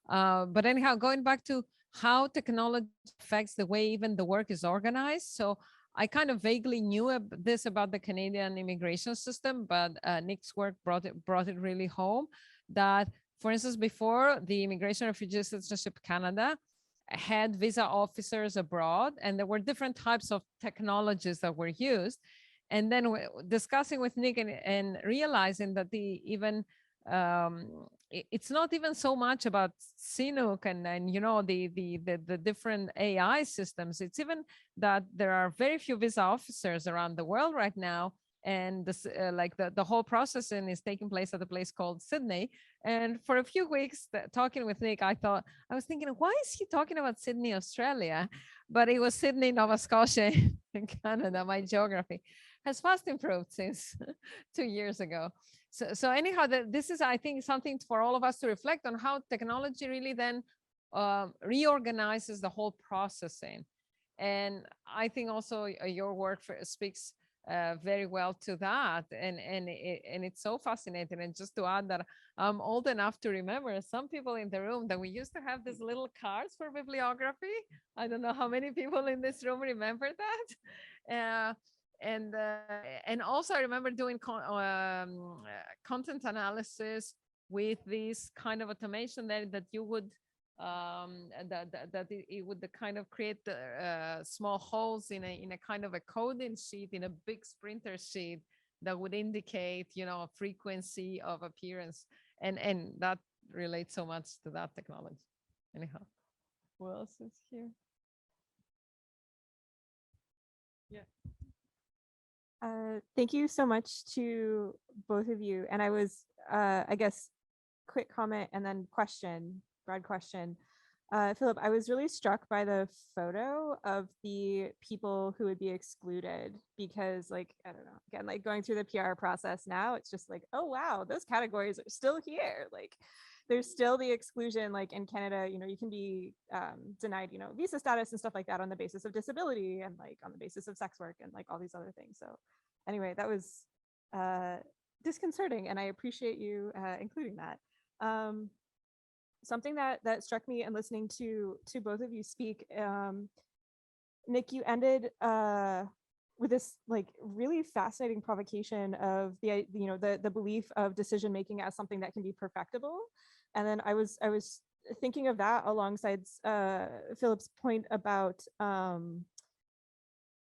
But anyhow, going back to how technology affects the way even the work is organized. So I kind of vaguely knew this about the Canadian immigration system, but Nick's work brought it really home. That, for instance, before the Immigration Refugee Citizenship Canada had visa officers abroad, and there were different types of technologies that were used. And then discussing with Nick and realizing that it's not even so much about CNUC and you know the different AI systems. It's even that there are very few visa officers around the world right now, And this, like the whole processing is taking place at a place called Sydney. And for a few weeks talking with Nick, I was thinking, why is he talking about Sydney, Australia? But it was Sydney, Nova Scotia in Canada. My geography has fast improved since 2 years ago. So anyhow, this is, I think, something for all of us to reflect on how technology really then reorganizes the whole processing. And I think also your work speaks very well to that, and it's so fascinating. And just to add that I'm old enough to remember, some people in the room, that we used to have these little cards for bibliography. I don't know how many people in this room remember that. And also I remember doing content analysis with this kind of automation that you would that it would kind of create small holes in a kind of a coding sheet, in a big Sprinter sheet, that would indicate, you know, a frequency of appearance, and that relates so much to that technology. Anyhow, who else is here? Yeah. Thank you so much to both of you. And I was, I guess, quick comment and then question, broad question. Philip, I was really struck by the photo of the people who would be excluded, because, like, I don't know, again, like going through the PR process now, it's just like, oh, wow, those categories are still here. Like, there's still the exclusion, like in Canada, you know, you can be denied, you know, visa status and stuff like that on the basis of disability, and like on the basis of sex work, and like all these other things. So anyway, that was disconcerting, and I appreciate you including that. Something that struck me in listening to both of you speak, Nick, you ended with this like really fascinating provocation of the, you know, the belief of decision making as something that can be perfectible. And then I was thinking of that alongside Philip's point about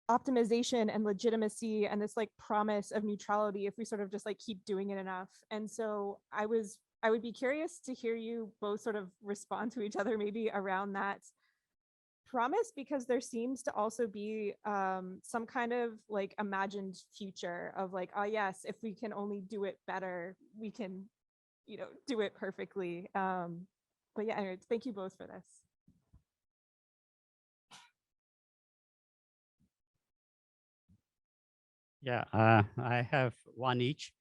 optimization and legitimacy, and this like promise of neutrality if we sort of just like keep doing it enough. And so I would be curious to hear you both sort of respond to each other maybe around that promise, because there seems to also be some kind of like imagined future of like, oh yes, if we can only do it better, we can, you know, do it perfectly. But yeah, anyways, thank you both for this. Yeah, I have one each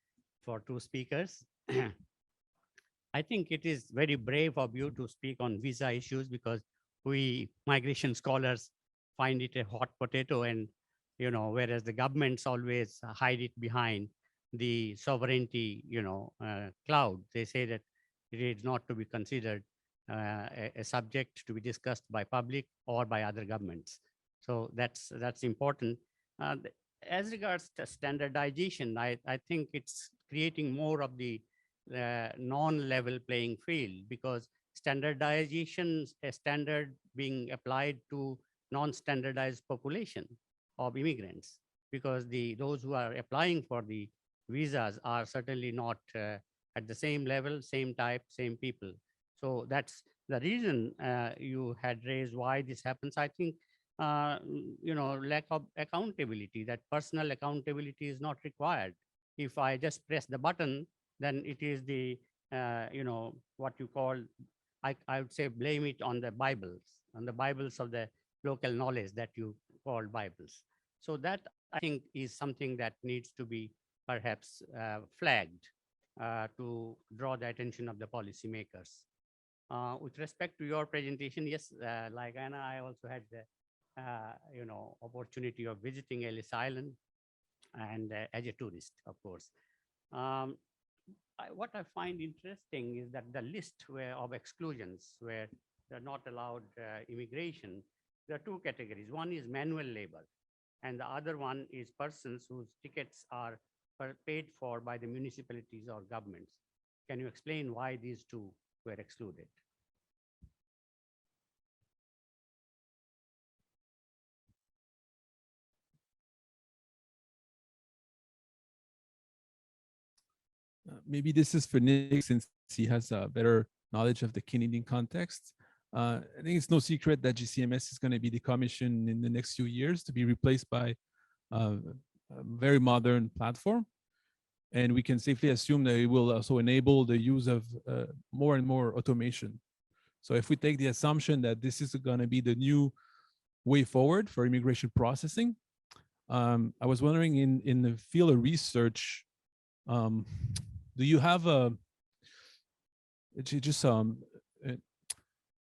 for two speakers. I think it is very brave of you to speak on visa issues, because we migration scholars find it a hot potato, and, you know, whereas the governments always hide it behind the sovereignty, you know, cloud. They say that it is not to be considered a subject to be discussed by public or by other governments. So that's important. As regards to standardization, I think it's creating more of the non-level playing field, because standardization, a standard being applied to non-standardized population of immigrants, because those who are applying for the visas are certainly not at the same level, same type, same people. So that's the reason you had raised why this happens. I think you know, lack of accountability, that personal accountability is not required. If I just press the button, then it is the, you know, what you call, I would say blame it on the Bibles of the local knowledge that you call Bibles. So that, I think, is something that needs to be perhaps flagged to draw the attention of the policymakers. With respect to your presentation, yes, like Anna, I also had the you know, opportunity of visiting Ellis Island, and as a tourist, of course. What I find interesting is that the list of exclusions where they're not allowed immigration, there are two categories. One is manual labor, and the other one is persons whose tickets are paid for by the municipalities or governments. Can you explain why these two were excluded? Maybe this is for Nick, since he has a better knowledge of the Canadian context. I think it's no secret that GCMS is going to be decommissioned in the next few years to be replaced by very modern platform. And we can safely assume that it will also enable the use of more and more automation. So if we take the assumption that this is going to be the new way forward for immigration processing, I was wondering in the field of research, do you have a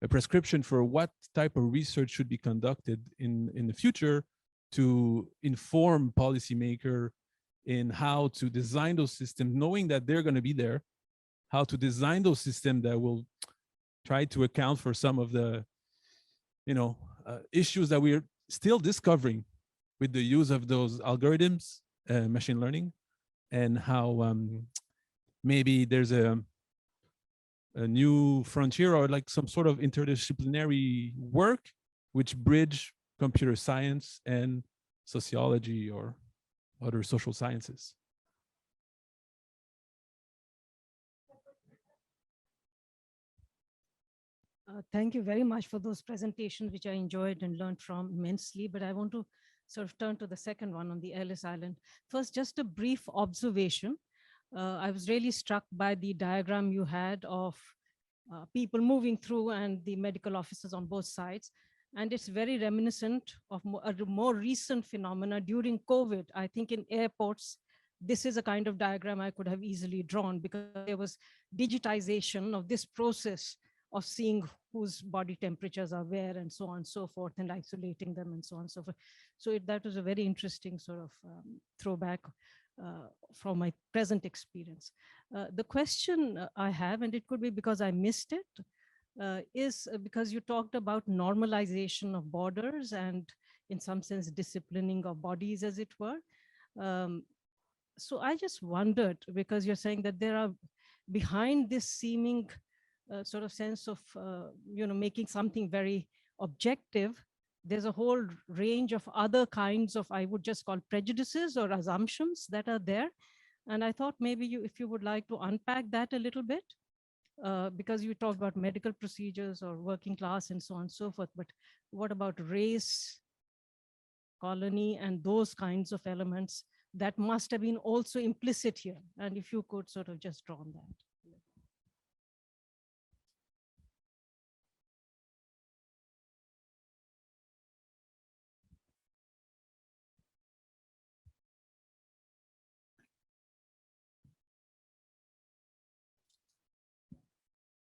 prescription for what type of research should be conducted in the future to inform policymaker in how to design those systems, knowing that they're going to be there, how to design those systems that will try to account for some of the, issues that we're still discovering with the use of those algorithms, machine learning, and how maybe there's a new frontier or like some sort of interdisciplinary work which bridge computer science and sociology or other social sciences. Thank you very much for those presentations, which I enjoyed and learned from immensely, but I want to sort of turn to the second one on the Ellis Island. First, just a brief observation. I was really struck by the diagram you had of people moving through and the medical officers on both sides. And it's very reminiscent of a more recent phenomena during COVID. I think in airports, this is a kind of diagram I could have easily drawn because there was digitization of this process of seeing whose body temperatures are where and so on and so forth and isolating them and so on and so forth. So that was a very interesting sort of throwback from my present experience. The question I have, and it could be because I missed it, is because you talked about normalization of borders and in some sense disciplining of bodies, as it were. So I just wondered, because you're saying that there are behind this seeming sort of sense of making something very objective, there's a whole range of other kinds of, I would just call prejudices or assumptions that are there. And I thought maybe if you would like to unpack that a little bit, because you talked about medical procedures or working class and so on and so forth, but what about race, colony, and those kinds of elements that must have been also implicit here? And if you could sort of just draw on that.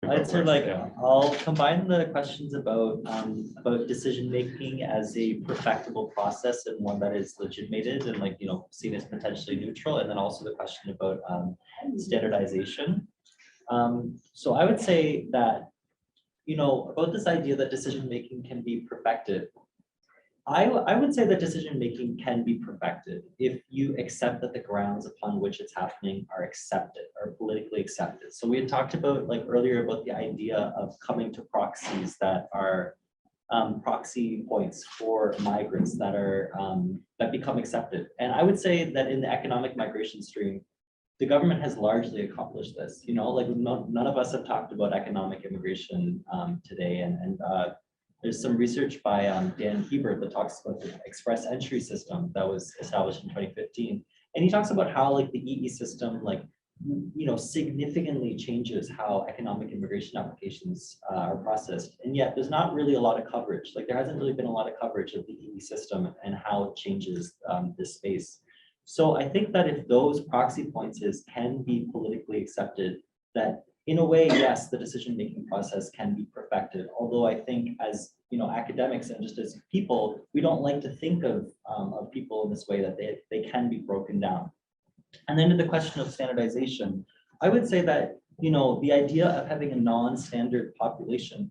I'd say I'll combine the questions about decision making as a perfectible process and one that is legitimated and seen as potentially neutral, and then also the question about standardization. So I would say that about this idea that decision making can be perfected. I would say that decision-making can be perfected if you accept that the grounds upon which it's happening are accepted, are politically accepted. So we had talked about earlier about the idea of coming to proxies that are proxy points for migrants that are that become accepted. And I would say that in the economic migration stream, the government has largely accomplished this. None of us have talked about economic immigration today, and there's some research by Dan Hebert that talks about the express entry system that was established in 2015. And he talks about how the EE system significantly changes how economic immigration applications are processed. And yet there's not really a lot of coverage. There hasn't really been a lot of coverage of the EE system and how it changes this space. So I think that if those proxy points can be politically accepted, that in a way, yes, the decision-making process can be perfected. Although I think as academics and just as people, we don't like to think of people in this way, that they can be broken down. And then to the question of standardization, I would say that the idea of having a non-standard population,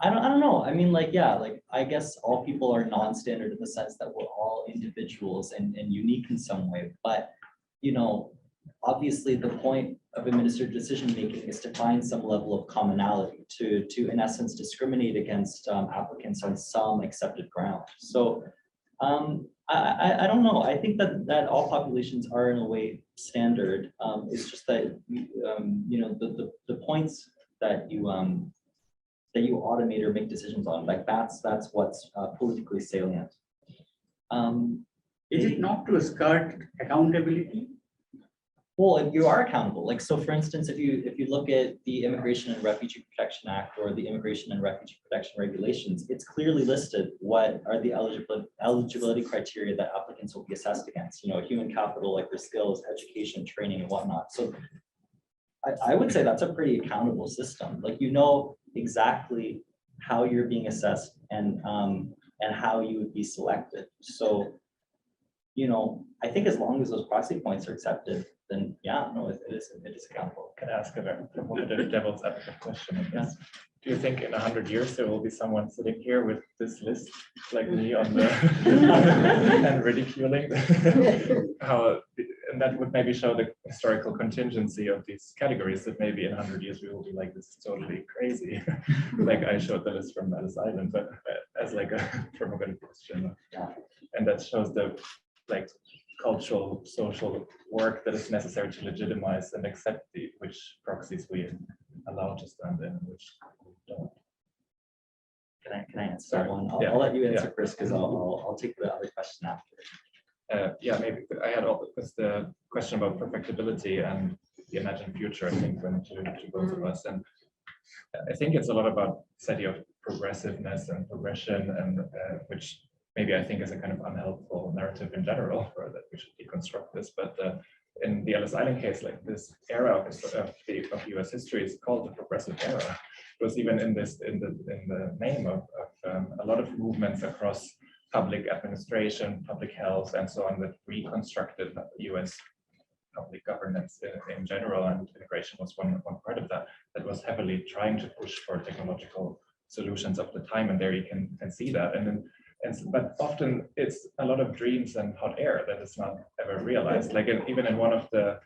I don't know. I mean, I guess all people are non-standard in the sense that we're all individuals and unique in some way. But obviously the point of administered decision-making is to find some level of commonality, to in essence discriminate against applicants on some accepted ground. So I don't know. I think that all populations are in a way standard. It's just that the points that you automate or make decisions on, that's what's politically salient. Is it not to skirt accountability? Well, you are accountable. Like, so for instance, if you look at the Immigration and Refugee Protection Act or the Immigration and Refugee Protection Regulations, it's clearly listed what are the eligibility criteria that applicants will be assessed against, you know, human capital, like their skills, education, training, and whatnot. So I would say that's a pretty accountable system. Like, you know exactly how you're being assessed and how you would be selected. So, you know, I think as long as those proxy points are accepted, then yeah, no, it is accountable. Can I ask a devil's advocate question? I guess? Do you think in 100 years there will be someone sitting here with this list like me on the and ridiculing how, and that would maybe show the historical contingency of these categories, that maybe in 100 years we will be like, this is totally crazy. Like I showed the list from Asylum, but as like a provocative question. And that shows the like cultural, social work that is necessary to legitimize and accept which proxies we allow to stand in and which we don't. Can I answer that one? I'll let you answer first, because I'll take the other question after. Yeah, maybe I had the question about perfectibility and the imagined future. I think went to both of us, and I think it's a lot about this idea of progressiveness and progression, and which maybe I think is a kind of unhelpful narrative in general, or that we should deconstruct this. But in the Ellis Island case, like this era of US history is called the progressive era. It was even in the name of a lot of movements across public administration, public health, and so on, that reconstructed US public governance in general, and immigration was one part of that was heavily trying to push for technological solutions of the time, and there you can see that. But often it's a lot of dreams and hot air that is not ever realized. Like even in one of the,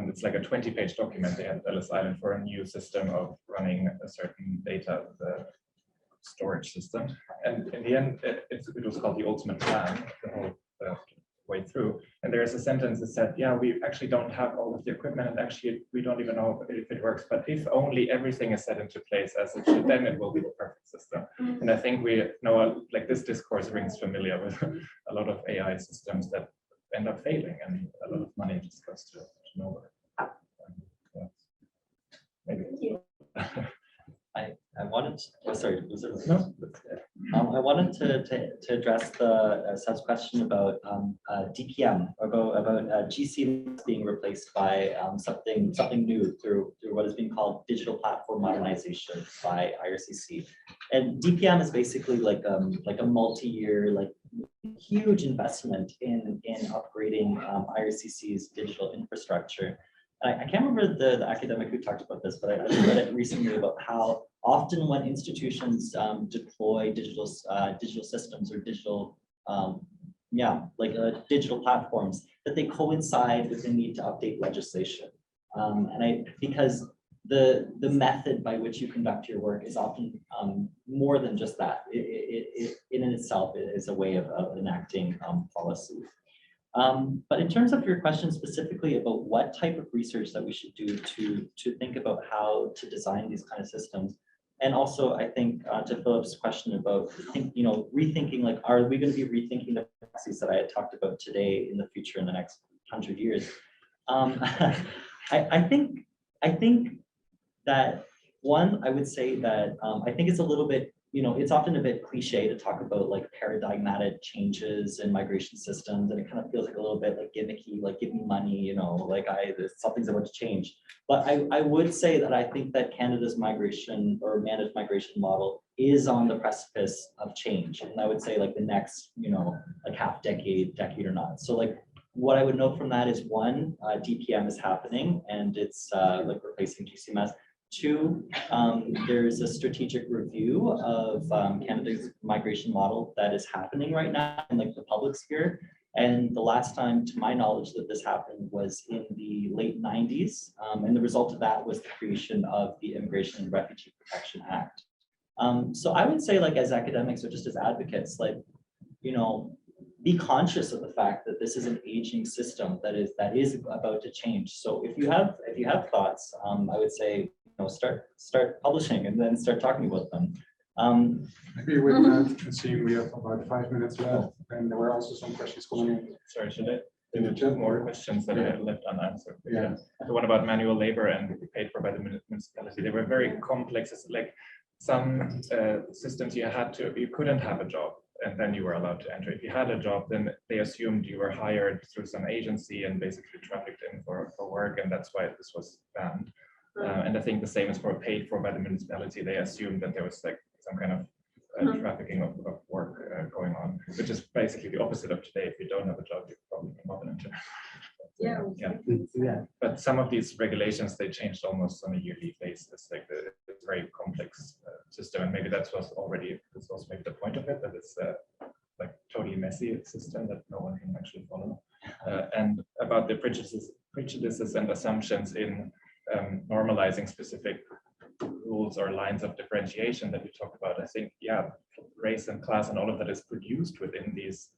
it's like a 20-page document they had at Ellis Island for a new system of running a certain data storage system. And in the end, it was called the ultimate plan, the whole way through. And there's a sentence that said, yeah, we actually don't have all of the equipment, and actually we don't even know if it works, but if only everything is set into place as it should, then it will be the perfect system. And I think we know, like, this discourse rings familiar with a lot of AI systems that end up failing, and a lot of money just goes to nowhere. Maybe. I wanted to, sorry, was there, no? I wanted to address the Seb's question about DPM, about GC being replaced by something new through what is being called digital platform modernization by IRCC. And DPM is basically like a multi-year, like huge investment in upgrading IRCC's digital infrastructure. I can't remember the academic who talked about this, but I read it recently about how often when institutions deploy digital systems or digital, digital platforms, that they coincide with the need to update legislation. Because the method by which you conduct your work is often more than just that. It in itself is a way of enacting policy. But in terms of your question specifically about what type of research that we should do to think about how to design these kind of systems, and also I think to Philip's question about rethinking, like, are we going to be rethinking the policies that I had talked about today in the future in the next 100 years? I think that one, I would say that I think it's a little bit, it's often a bit cliche to talk about like paradigmatic changes in migration systems, and it kind of feels like a little bit like gimmicky, like give me money, like something's about to change. But I would say that I think that Canada's migration or managed migration model is on the precipice of change, and I would say like the next, like half decade or not. So like what I would note from that is one, DPM is happening, and it's like replacing GCMS. Two, there's a strategic review of Canada's migration model that is happening right now in like the public sphere. And the last time, to my knowledge, that this happened was in the late 90s. And the result of that was the creation of the Immigration and Refugee Protection Act. So I would say, like, as academics or just as advocates, like, be conscious of the fact that this is an aging system that is about to change. So if you have thoughts, I would say, start publishing and then start talking about them. Maybe with that, seeing we have about 5 minutes left, and there were also some questions coming in. Sorry, should I? There were two more questions that I left unanswered. Yeah. The one about manual labor and paid for by the municipality. They were very complex. It's like some systems you couldn't have a job and then you were allowed to enter. If you had a job, then they assumed you were hired through some agency and basically trafficked in for work, and that's why this was banned. And I think the same is for paid for by the municipality. They assumed that there was like some kind of trafficking of work going on, which is basically the opposite of today. If you don't have a job, you probably cannot enter. Yeah. But some of these regulations, they changed almost on a yearly basis. Like it's a very complex system, and maybe that's was maybe the point of it, that it's like totally messy system that no one can actually follow. And about the prejudices and assumptions in normalizing specific rules or lines of differentiation that we talked about, I think, yeah, race and class and all of that is produced within these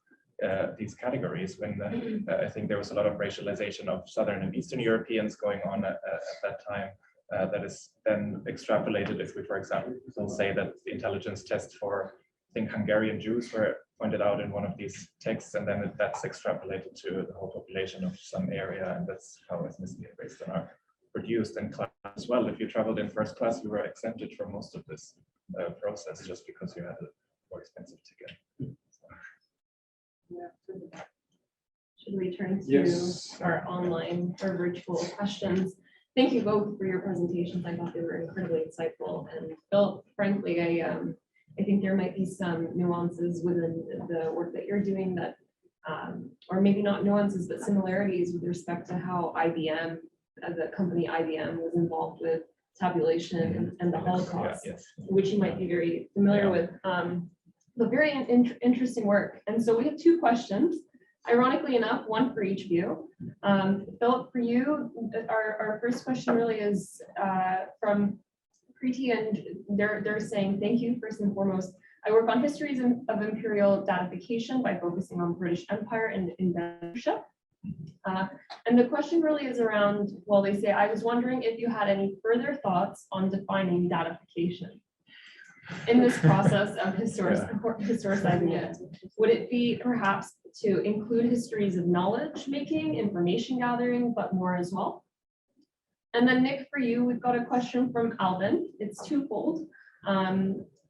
categories. When I think there was a lot of racialization of Southern and Eastern Europeans going on at that time, that is then extrapolated. If we, for example, say that the intelligence tests for, I think, Hungarian Jews were pointed out in one of these texts, and then that's extrapolated to the whole population of some area, and that's how ethnicity and race then are produced in class as well. If you traveled in first class, you were exempted from most of this process just because you had a more expensive ticket. Should we turn to our online or virtual questions? Thank you both for your presentations. I thought they were incredibly insightful. And Phil, frankly, I think there might be some nuances within the work that you're doing that, or maybe not nuances, but similarities with respect to how IBM, the company IBM, was involved with tabulation and the Holocaust, which you might be very familiar with. But very interesting work. And so we have two questions, ironically enough, one for each of you. Philip, for you, our first question really is from Preeti, and they're saying, thank you, first and foremost. I work on histories of imperial datafication by focusing on British Empire and inventorship. And the question really is around, well, they say, I was wondering if you had any further thoughts on defining datafication in this process of historicizing it. Would it be perhaps to include histories of knowledge making, information gathering, but more as well? And then Nick, for you, we've got a question from Alvin. It's twofold.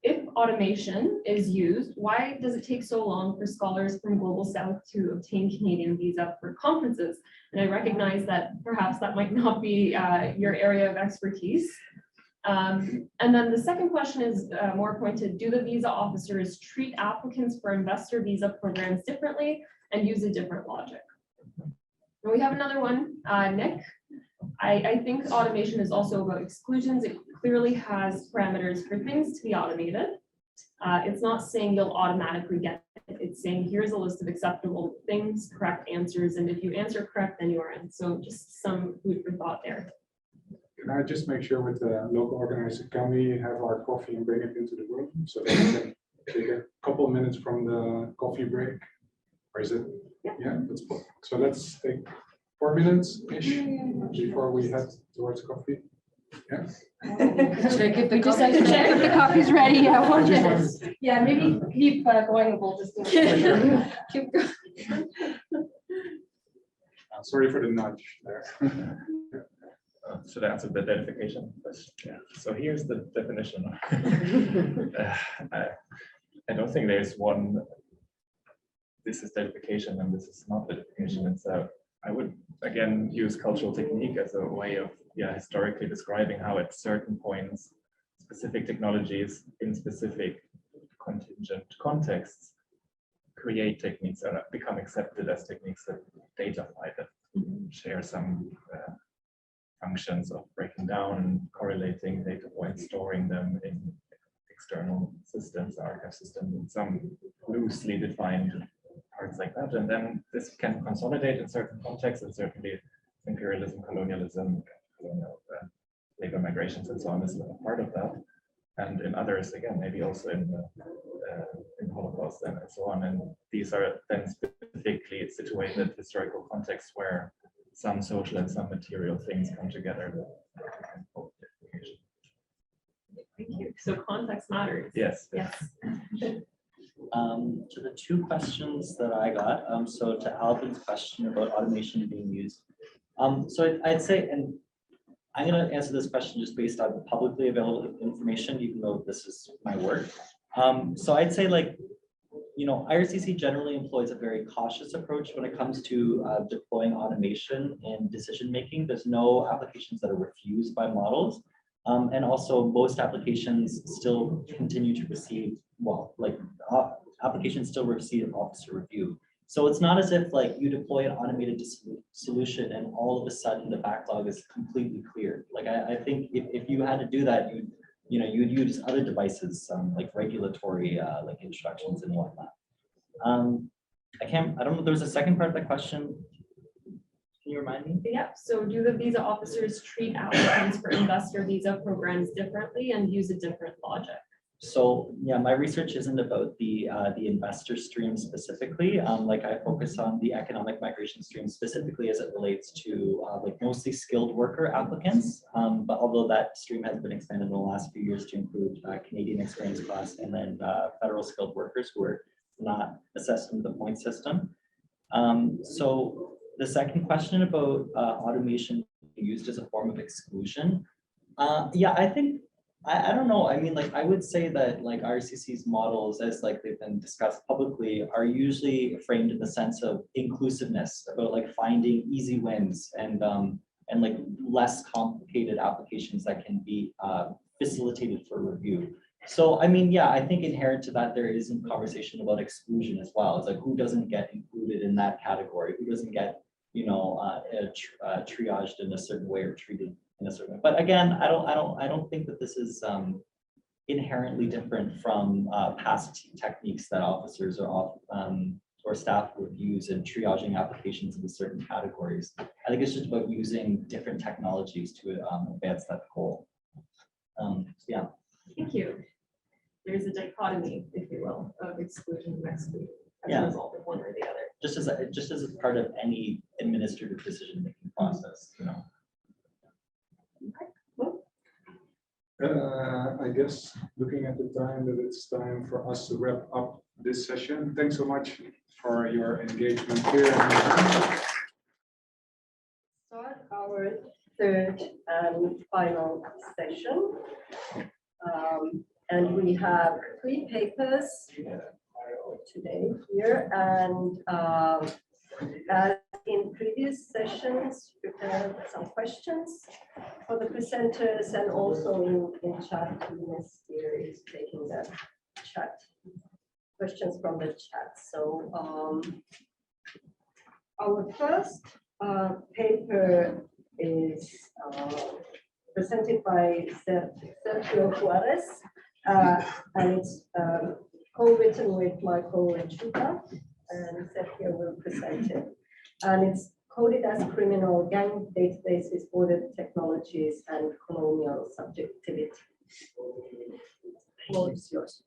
If automation is used, why does it take so long for scholars from Global South to obtain Canadian visa for conferences? And I recognize that perhaps that might not be your area of expertise. And then the second question is more pointed. Do the visa officers treat applicants for investor visa programs differently and use a different logic? And we have another one, Nick. I think automation is also about exclusions. It clearly has parameters for things to be automated. It's not saying you'll automatically get it. It's saying here's a list of acceptable things, correct answers, and if you answer correct, then you are in. So just some food for thought there. Can I just make sure with the local organizer, can we have our coffee and bring it into the room so that we can take a couple of minutes from the coffee break? Or is it? Yeah, that's cool. So let's take 4 minutes-ish before we head towards coffee. Yeah. Check if the just have to check if the coffee's ready. Yeah, 1 minute. Yeah, maybe keep going. We'll just keep going. Sorry for the nudge there. Should I answer the identification question? Yeah. So here's the definition. I don't think there's one. This is identification and this is not identification. It's I would again use cultural technique as a way of historically describing how at certain points specific technologies in specific contingent contexts create techniques that become accepted as techniques that datafy, that share some functions of breaking down, correlating data points, storing them in external systems, archive systems, and some loosely defined parts like that. And then this can consolidate in certain contexts, and certainly imperialism, colonialism, labor migrations, and so on is a part of that. And in others, again, maybe also in Holocaust and so on. And these are then specifically situated historical contexts where some social and some material things come together. Thank you. So context matters. Yes. Yes. To the two questions that I got, so to Alvin's question about automation being used. So I'd say, and I'm going to answer this question just based on the publicly available information, even though this is my work. So I'd say, like, you know, IRCC generally employs a very cautious approach when it comes to deploying automation in decision making. There's no applications that are refused by models. And also most applications still continue to receive, well, like applications still receive officer review. So it's not as if like you deploy an automated solution and all of a sudden the backlog is completely cleared. Like I think if you had to do that, you'd use other devices, like regulatory like instructions and whatnot. I don't know, there was a second part of the question. Can you remind me? Yeah, so do the visa officers treat applicants for investor visa programs differently and use a different logic? So yeah, my research isn't about the investor stream specifically. Like I focus on the economic migration stream specifically as it relates to like mostly skilled worker applicants. But although that stream has been expanded in the last few years to include Canadian experience class and then federal skilled workers who are not assessed in the point system. So the second question about automation used as a form of exclusion. Yeah, I think, I don't know. I mean, like, I would say that like RCC's models, as like they've been discussed publicly, are usually framed in the sense of inclusiveness, about like finding easy wins and like less complicated applications that can be facilitated for review. So, I mean, yeah, I think inherent to that, there is a conversation about exclusion as well. It's like, who doesn't get included in that category? Who doesn't get, you know, triaged in a certain way or treated in a certain way? But again, I don't think that this is inherently different from past techniques that officers or staff would use in triaging applications into certain categories. I think it's just about using different technologies to advance that goal. Yeah. Thank you. There's a dichotomy, if you will, of exclusion and exclusion as a result of one or the other. Just as a part of any administrative decision-making process, you know. I guess looking at the time that it's time for us to wrap up this session. Thanks so much for your engagement here. Start our third and final session. And we have 3 papers today here, and as in previous sessions, prepared some questions for the presenters, and also in chat, Younes here is taking the chat questions from the chat. So our first paper is presented by CERC Juarez, and it's co-written with my colleague Ahouga, and Sergio will present it. And it's coded as criminal gang databases, border technologies, and colonial subjectivity. Floor is yours.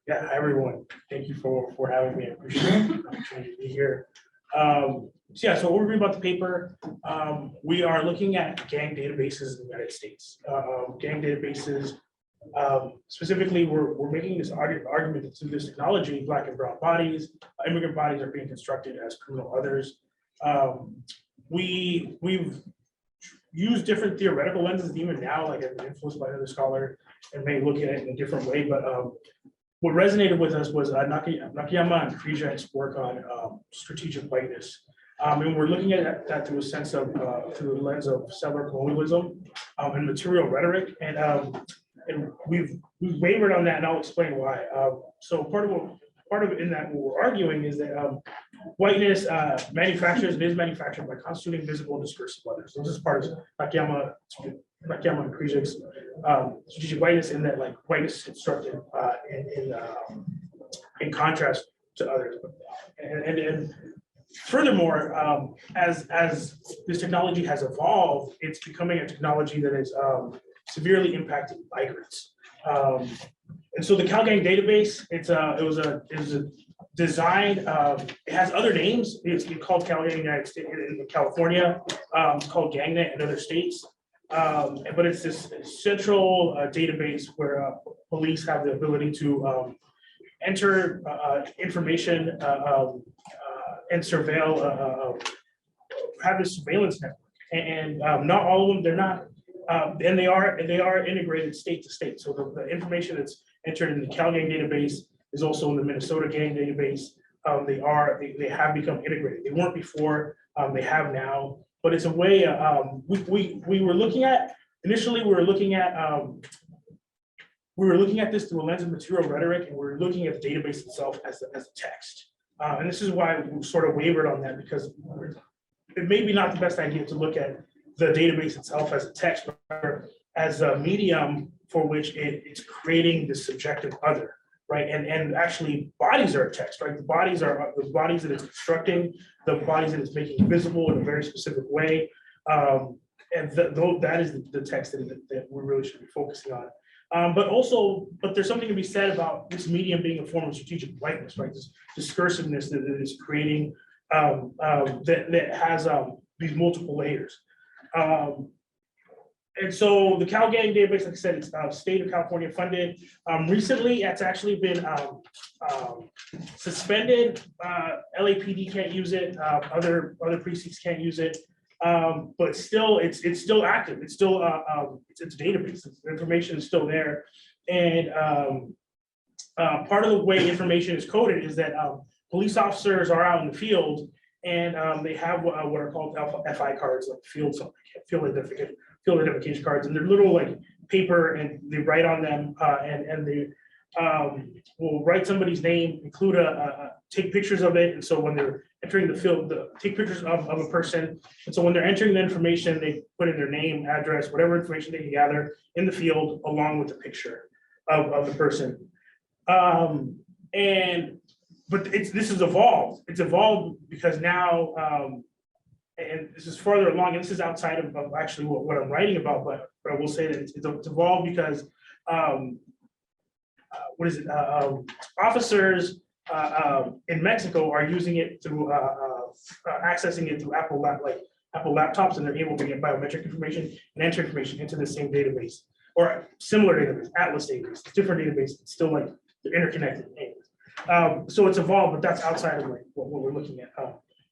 Yeah, hi everyone. Thank you for having me. I appreciate the opportunity to be here. So overview about the paper. We are looking at gang databases in the United States. Gang databases, specifically, we're making this argument that through this technology, Black and brown bodies, immigrant bodies are being constructed as criminal others. We've used different theoretical lenses even now, like I've been influenced by another scholar and may look at it in a different way, but what resonated with us was Nakayama and Krijek's work on strategic whiteness. And we're looking at that through a sense of, through the lens of settler colonialism and material rhetoric. And we've wavered on that, and I'll explain why. So part of it in that what we're arguing is that whiteness manufactures and is manufactured by constituting visible and discursive others. So this is part of Nakayama and Krijek's strategic whiteness, in that like whiteness is constructed in contrast to others. And furthermore, as this technology has evolved, it's becoming a technology that is severely impacting migrants. And so the CalGang database, it was designed. It has other names. It's called CalGang in the United States, in California. It's called GangNet in other states. But it's this central database where police have the ability to enter information and surveil, have this surveillance network. And not all of them, they're not, and they are integrated state to state. So the information that's entered in the Cal Gang database is also in the Minnesota Gang database. They have become integrated. They weren't before, they have now, but it's a way we were looking at, initially we were looking at this through a lens of material rhetoric, and we're looking at the database itself as a text. And this is why we sort of wavered on that, because it may be not the best idea to look at the database itself as a text, but as a medium for which it's creating the subjective other, right? And actually bodies are a text, right? The bodies that it's constructing, the bodies that it's making visible in a very specific way. And that is the text that we really should be focusing on. But there's something to be said about this medium being a form of strategic whiteness, right? This discursiveness that it is creating that has these multiple layers. And so the Cal Gang database, like I said, it's state of California funded. Recently, it's actually been suspended. LAPD can't use it. Other precincts can't use it. But still, it's still active. It's still it's a database. The information is still there. And part of the way information is coded is that police officers are out in the field, and they have what are called FI cards, like field identification cards, and they're little like paper, and they write on them, and they will write somebody's name, include take pictures of it, and so when they're entering the field, take pictures of a person, and so when they're entering the information, they put in their name, address, whatever information they can gather in the field, along with the picture of the person. But this has evolved. It's evolved because now, and this is further along, and this is outside of actually what I'm writing about, but I will say that it's evolved because officers in Mexico are using it through accessing it through Apple laptops, and they're able to get biometric information and enter information into the same database or similar database, Atlas database. It's different database. It's still like they're interconnected. So it's evolved, but that's outside of like what we're looking at.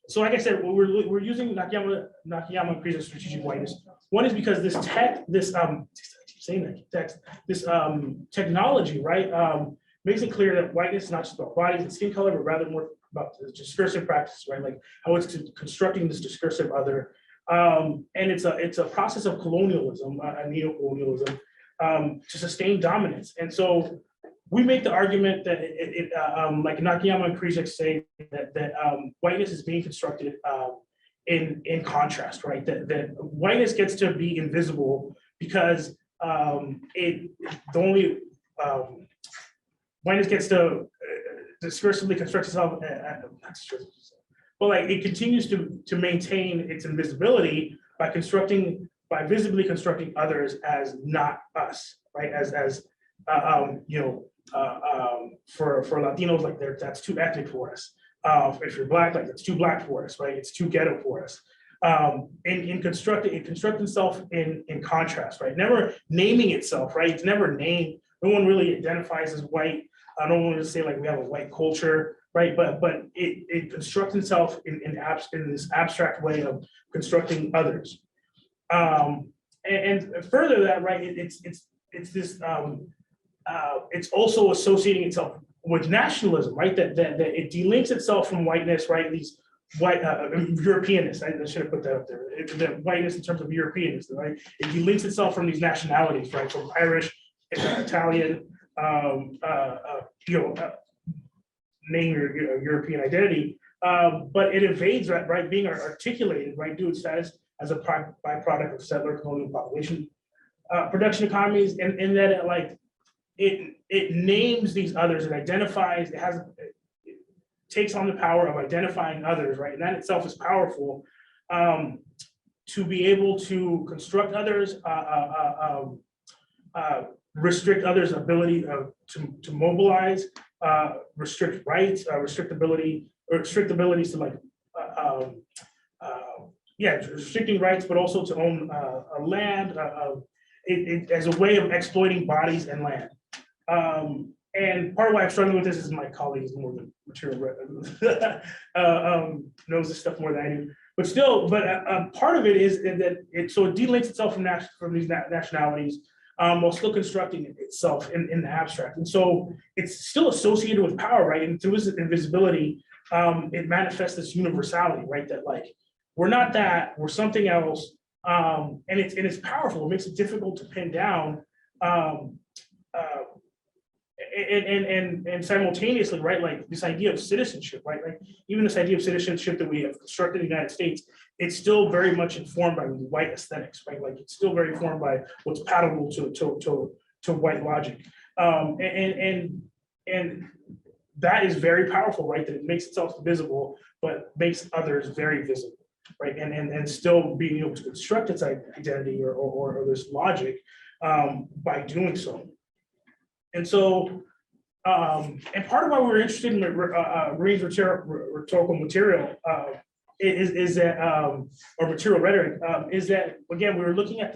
So like I said, we're using Nakayama and Kri's strategic whiteness. One is because this technology, right, makes it clear that whiteness is not just about bodies and skin color, but rather more about the discursive practice, right? Like how it's constructing this discursive other. And it's a process of colonialism, neo-colonialism, to sustain dominance. And so we make the argument that like Nakayama and Krizek say that whiteness is being constructed in contrast, right? That whiteness gets to be invisible because whiteness gets to discursively construct itself, but like it continues to maintain its invisibility by visibly constructing others as not us, right? For Latinos, like that's too ethnic for us. If you're Black, like that's too Black for us, right? It's too ghetto for us. It constructs itself in contrast, right? Never naming itself, right? It's never named. No one really identifies as white. I don't want to say like we have a white culture, right? But it constructs itself in this abstract way of constructing others. And further that, right? It's this. It's also associating itself with nationalism, right? That it delinks itself from whiteness, right? These white Europeanness. I should have put that up there. The whiteness in terms of Europeanness, right? It delinks itself from these nationalities, right? From Irish, Italian, name your European identity, but it evades that, right? Being articulated, right? Due to its status as a byproduct of settler colonial population production economies, and that it names these others, it identifies, it takes on the power of identifying others, right? And that itself is powerful to be able to construct others, restrict others' ability to mobilize, restrict rights, restrict abilities to restricting rights, but also to own a land, as a way of exploiting bodies and land. And part of why I'm struggling with this is my colleague is more than material knows this stuff more than I do. But still, part of it is that it delinks itself from these nationalities while still constructing itself in the abstract. And so it's still associated with power, right? And through its invisibility, it manifests this universality, right? That like, we're not that, we're something else. And it's powerful. It makes it difficult to pin down. And simultaneously, right, like this idea of citizenship, right, like even this idea of citizenship that we have constructed in the United States, it's still very much informed by white aesthetics, right, like it's still very informed by what's palatable to white logic, and that is very powerful, right, that it makes itself visible, but makes others very visible, right, and still being able to construct its identity or this logic by doing so. And so, and part of why we're interested in Marie's rhetorical material is that, or material rhetoric, is that again we're looking at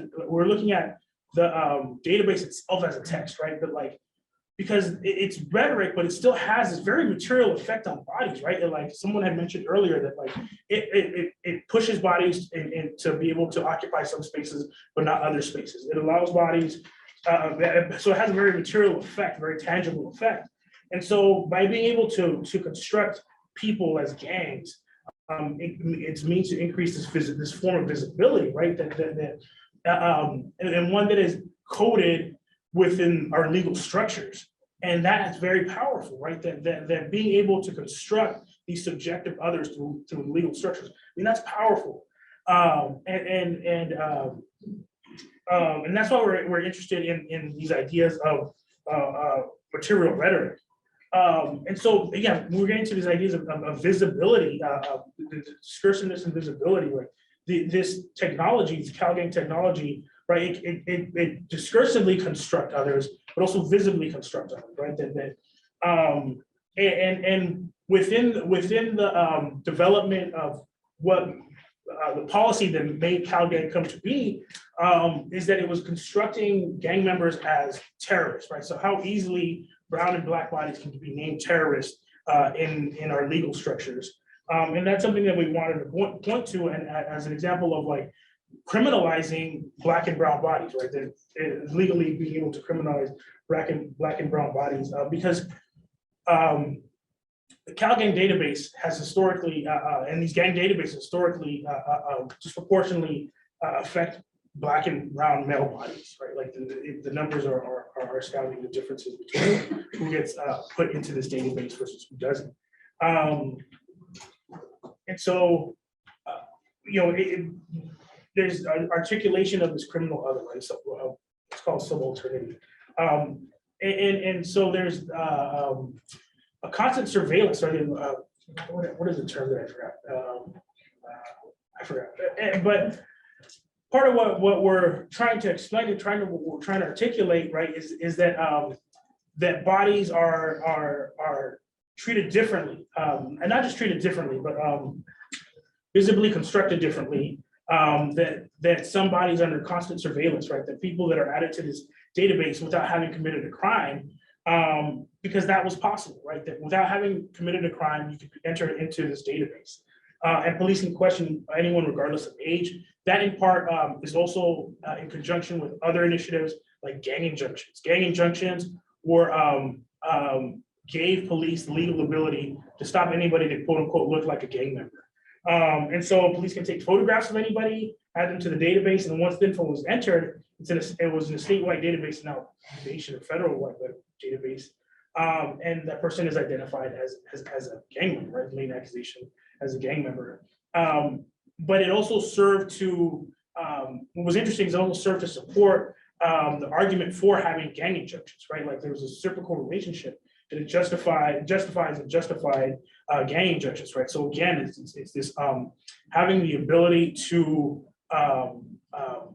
the database itself as a text, right? But like, because it's rhetoric, but it still has this very material effect on bodies, right? And like someone had mentioned earlier that like it pushes bodies to be able to occupy some spaces, but not other spaces. It allows bodies. So it has a very material effect, very tangible effect. And so by being able to construct people as gangs, it means to increase this form of visibility, right? And one that is coded within our legal structures. And that is very powerful, right? That being able to construct these subjective others through legal structures, I mean, that's powerful. And that's why we're interested in these ideas of material rhetoric. And so again, we're getting to these ideas of visibility, the discursiveness and visibility, right? This technology, this CalGang technology, right? It discursively construct others, but also visibly construct others, right? And within the development of what the policy that made CalGang come to be is that it was constructing gang members as terrorists, right? So how easily brown and black bodies can be named terrorists in our legal structures. And that's something that we wanted to point to and as an example of like criminalizing black and brown bodies, right? That legally being able to criminalize black and brown bodies because the CalGang database has historically, and these gang databases historically disproportionately affect black and brown male bodies, right? Like the numbers are astounding, the differences between who gets put into this database versus who doesn't. And so, there's an articulation of this criminal other, right? So it's called subalternity. And so there's a constant surveillance, right? What is the term that I forgot? But part of what we're trying to explain and what we're trying to articulate, right, is that that bodies are treated differently, and not just treated differently, but visibly constructed differently. That some bodies under constant surveillance, right? That people that are added to this database without having committed a crime. Because that was possible, right? That without having committed a crime, you could enter into this database. And police can question anyone regardless of age. That in part is also in conjunction with other initiatives like gang injunctions. Gang injunctions gave police the legal ability to stop anybody that quote unquote looked like a gang member. And so police can take photographs of anybody, add them to the database, and once the info was entered, it was in a statewide database, now nation or federal database, and that person is identified as a gang member, right? Main accusation as a gang member. But it also served to, what was interesting is it also served to support the argument for having gang injunctions, right? Like there was a reciprocal relationship that it justifies and justified gang injunctions, right? So again, it's this having the ability to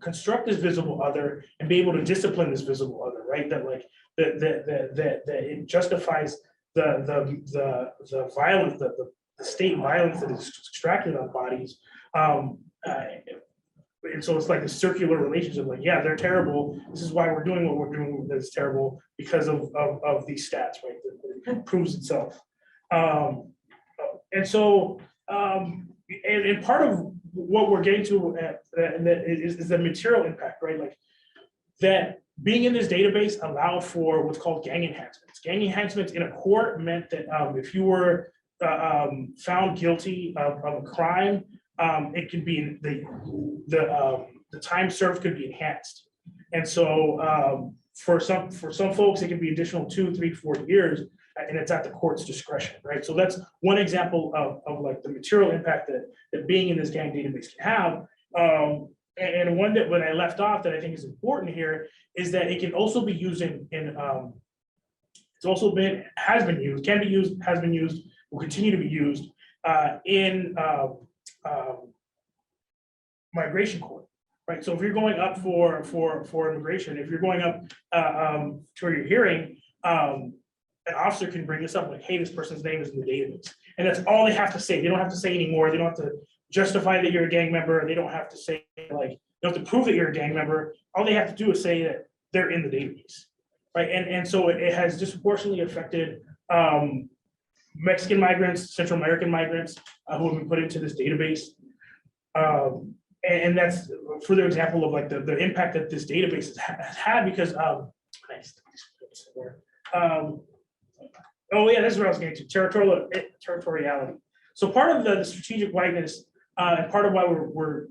construct this visible other and be able to discipline this visible other, right? That like that it justifies the violence, the state violence that is extracted on bodies And so it's like a circular relationship, like, yeah, they're terrible. This is why we're doing what we're doing that's terrible because of these stats, right? It proves itself. And so, and part of what we're getting to is the material impact, right? Like that being in this database allowed for what's called gang enhancements. Gang enhancements in a court meant that if you were found guilty of a crime, it could be the time served could be enhanced. And so for some folks, it could be additional 2, 3, 4 years, and it's at the court's discretion, right? So that's one example of like the material impact that being in this gang database can have. And one that when I left off that I think is important here is that it can also be used has been used, will continue to be used in migration court, right? So if you're going up for immigration, if you're going up to your hearing, an officer can bring this up like, hey, this person's name is in the database. And that's all they have to say. They don't have to say anymore. They don't have to justify that you're a gang member. They don't have to say like, they don't have to prove that you're a gang member. All they have to do is say that they're in the database, right? And so it has disproportionately affected Mexican migrants, Central American migrants who have been put into this database. And that's a further example of like the impact that this database has had because oh yeah, this is what I was getting to, territoriality. So part of the strategic whiteness and part of why we're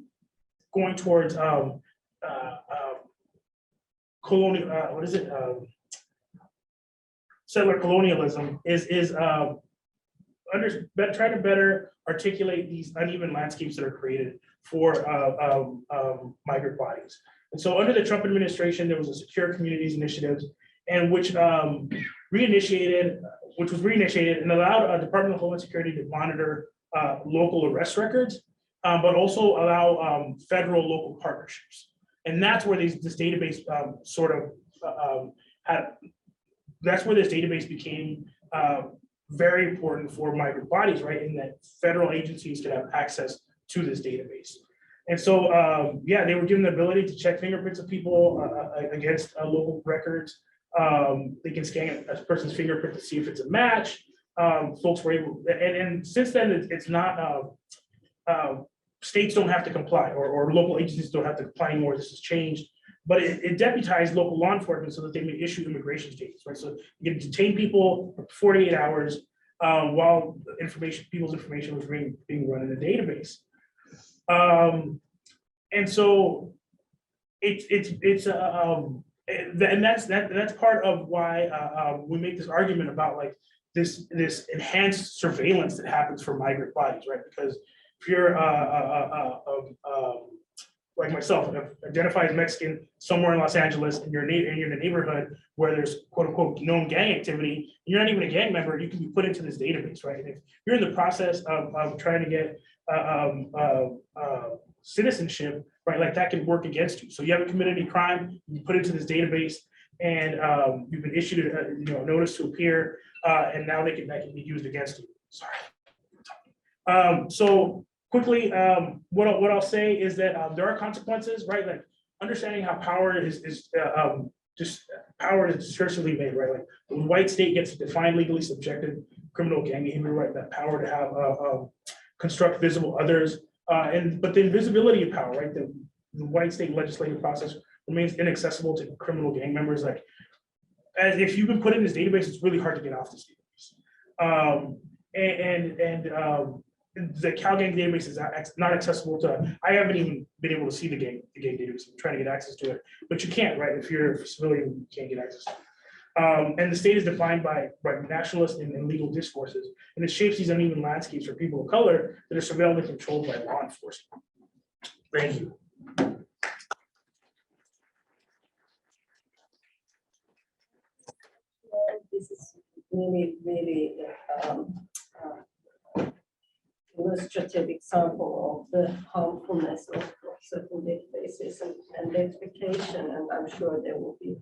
going towards colonial, settler colonialism is trying to better articulate these uneven landscapes that are created for migrant bodies. And so under the Trump administration, there was a Secure Communities Initiative, and which was reinitiated and allowed Department of Homeland Security to monitor local arrest records, but also allow federal local partnerships. And that's where this database that's where this database became very important for migrant bodies, right? In that federal agencies could have access to this database. And so, yeah, they were given the ability to check fingerprints of people against local records. They can scan a person's fingerprint to see if it's a match. Folks were able, and since then, it's not, states don't have to comply or local agencies don't have to comply anymore. This has changed. But it deputized local law enforcement so that they may issue immigration statements, right? So you can detain people for 48 hours while people's information was being run in a database. And so and that's part of why we make this argument about like this enhanced surveillance that happens for migrant bodies, right? Because if you're like myself, identified as Mexican somewhere in Los Angeles, and you're in a neighborhood where there's quote unquote known gang activity, and you're not even a gang member, you can be put into this database, right? And if you're in the process of trying to get citizenship, right, like that can work against you. So you haven't committed any crime, you put into this database, and you've been issued a notice to appear, and now that can be used against you. Sorry. So quickly, what I'll say is that there are consequences, right? Like understanding how power is discursively made, right? Like the white state gets to define legally subjective criminal gang behavior, right? That power to have construct visible others, but the invisibility of power, right? The white state legislative process remains inaccessible to criminal gang members. Like, as if you've been put in this database, it's really hard to get off this database. The CalGang database is not accessible to. I haven't even been able to see the gang database. I'm trying to get access to it, but you can't, right? If you're a civilian, you can't get access to it. And the state is defined by nationalist and legal discourses, and it shapes these uneven landscapes for people of color that are surveilled and controlled by law enforcement. Thank you. This is really illustrative example of the harmfulness of certain databases and datafication, and I'm sure there will be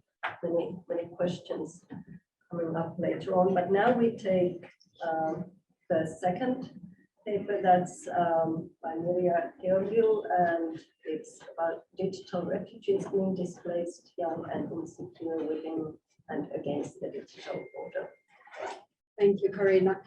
many questions coming up later on. But now we take the second paper that's by Maria Georgiou, and it's about digital refugees being displaced, young and insecure within and against the digital border. Thank you, Kaarina.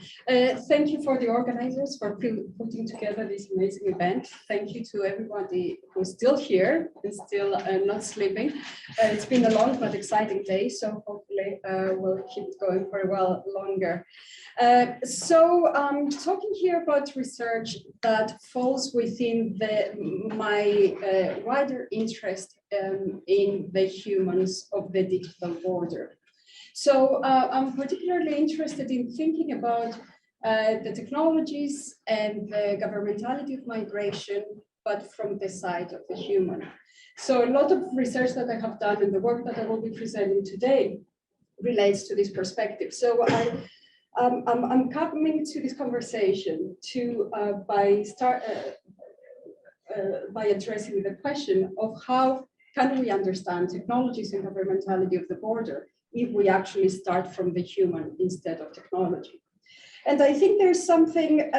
Thank you for the organizers for putting together this amazing event. Thank you to everybody who's still here and still not sleeping. It's been a long but exciting day, so hopefully we'll keep going for a while longer. Talking here about research that falls within my wider interest in the humans of the digital border. So I'm particularly interested in thinking about the technologies and the governmentality of migration, but from the side of the human. So a lot of research that I have done and the work that I will be presenting today relates to this perspective. So I'm coming to this conversation by addressing the question of how can we understand technologies and governmentality of the border if we actually start from the human instead of technology. And I think there's something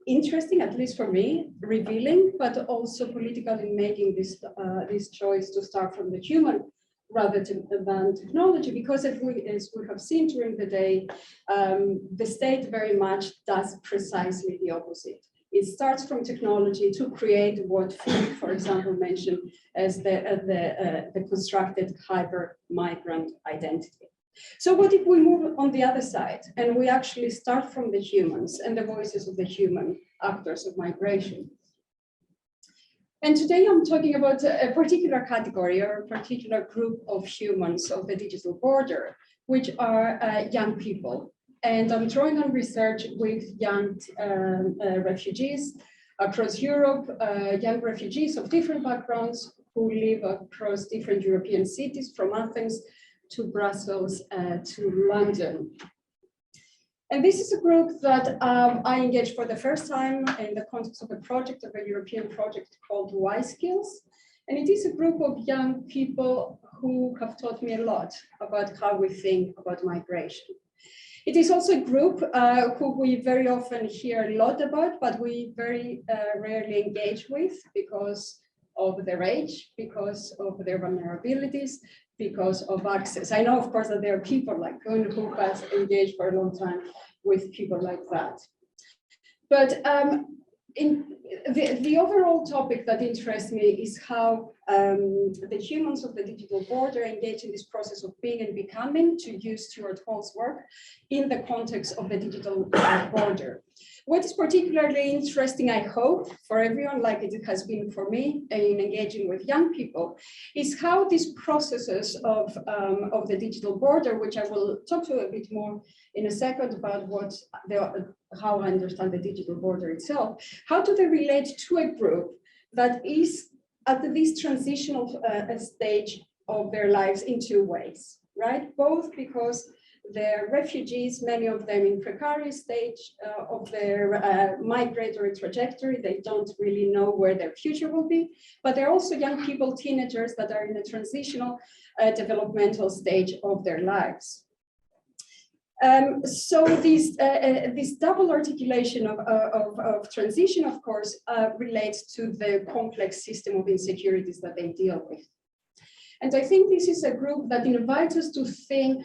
interesting, at least for me, revealing, but also political in making this choice to start from the human rather than technology, because as we have seen during the day, the state very much does precisely the opposite. It starts from technology to create what Philip, for example, mentioned as the constructed hyper-migrant identity. So what if we move on the other side and we actually start from the humans and the voices of the human actors of migration? And today I'm talking about a particular category or a particular group of humans of the digital border, which are young people. And I'm drawing on research with young refugees across Europe, young refugees of different backgrounds who live across different European cities, from Athens to Brussels to London. And this is a group that I engaged for the first time in the context of a project, of a European project called Y Skills. And it is a group of young people who have taught me a lot about how we think about migration. It is also a group who we very often hear a lot about, but we very rarely engage with because of their age, because of their vulnerabilities, because of access. I know, of course, that there are people like Koen who has engaged for a long time with people like that. But in the overall topic that interests me is how the humans of the digital border engage in this process of being and becoming, to use Stuart Hall's work, in the context of the digital border. What is particularly interesting, I hope, for everyone, like it has been for me in engaging with young people, is how these processes of the digital border, which I will talk to a bit more in a second about how I understand the digital border itself, how do they relate to a group that is at this transitional stage of their lives in two ways, right? Both because they're refugees, many of them in precarious stage of their migratory trajectory. They don't really know where their future will be, but they're also young people, teenagers that are in a transitional developmental stage of their lives. So this double articulation of transition, of course, relates to the complex system of insecurities that they deal with. And I think this is a group that invites us to think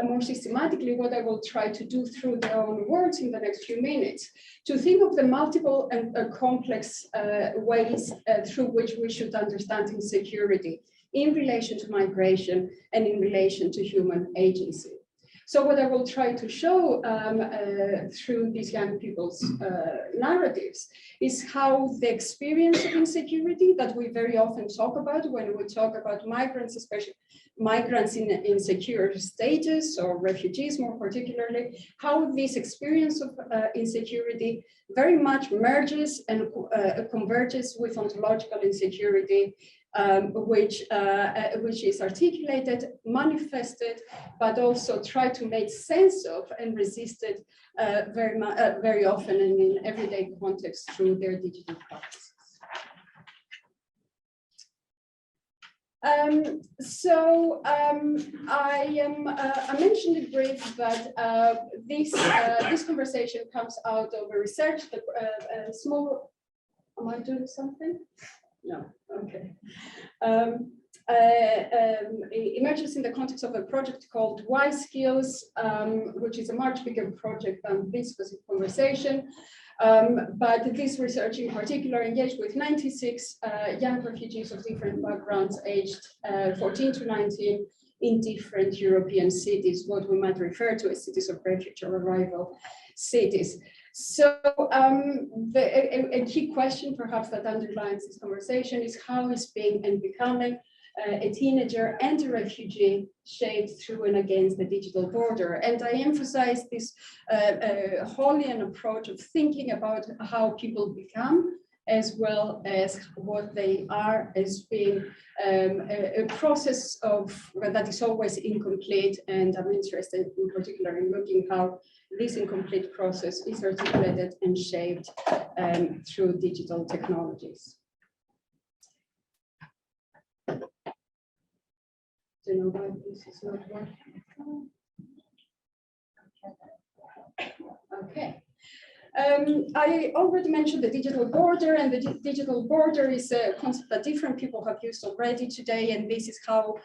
more systematically, what I will try to do through their own words in the next few minutes, to think of the multiple and complex ways through which we should understand insecurity in relation to migration and in relation to human agency. So what I will try to show through these young people's narratives is how the experience of insecurity that we very often talk about when we talk about migrants, especially migrants in insecure status or refugees more particularly, how this experience of insecurity very much merges and converges with ontological insecurity, which is articulated, manifested, but also tried to make sense of and resisted very often and in everyday context through their digital practices. I mentioned in brief that this conversation comes out of a research, a small, am I doing something? No, okay. Emerges in the context of a project called Y Skills, which is a much bigger project than this specific conversation. But this research in particular engaged with 96 young refugees of different backgrounds aged 14 to 19 in different European cities, what we might refer to as cities of refuge or arrival cities. So a key question perhaps that underlines this conversation is how is being and becoming a teenager and a refugee shaped through and against the digital border. And I emphasize this Hollian approach of thinking about how people become as well as what they are as being a process of that is always incomplete. And I'm interested in particular in looking how this incomplete process is articulated and shaped through digital technologies. Do you know why this is not working? Okay. I already mentioned the digital border, and the digital border is a concept that different people have used already today, and this is how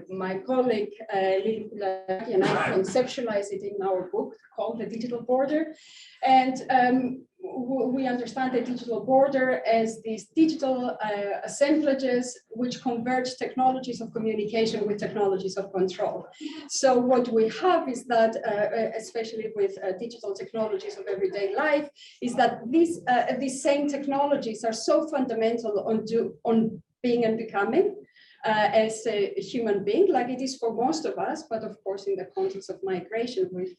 my colleague Lucia and I conceptualize it in our book called The Digital Border. And we understand the digital border as these digital assemblages which converge technologies of communication with technologies of control. So what we have is that, especially with digital technologies of everyday life, is that these same technologies are so fundamental on being and becoming as a human being, like it is for most of us, but of course in the context of migration with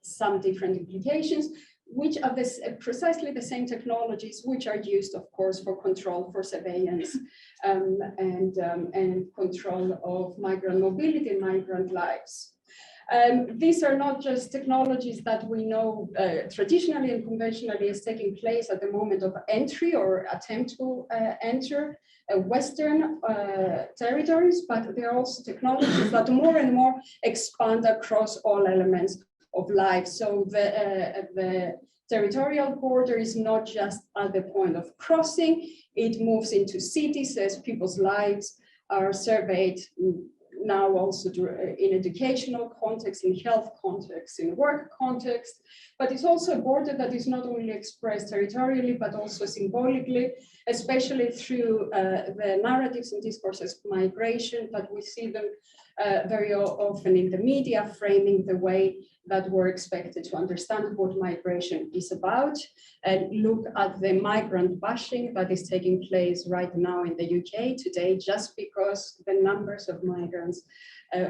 some different implications, which are precisely the same technologies which are used, of course, for control, for surveillance, and control of migrant mobility and migrant lives. These are not just technologies that we know traditionally and conventionally as taking place at the moment of entry or attempt to enter Western territories, but they are also technologies that more and more expand across all elements of life. So the territorial border is not just at the point of crossing, it moves into cities as people's lives are surveyed now also in educational context, in health context, in work context, but it's also a border that is not only expressed territorially, but also symbolically, especially through the narratives and discourses of migration that we see them very often in the media, framing the way that we're expected to understand what migration is about, and look at the migrant bashing that is taking place right now in the UK today, just because the numbers of migrants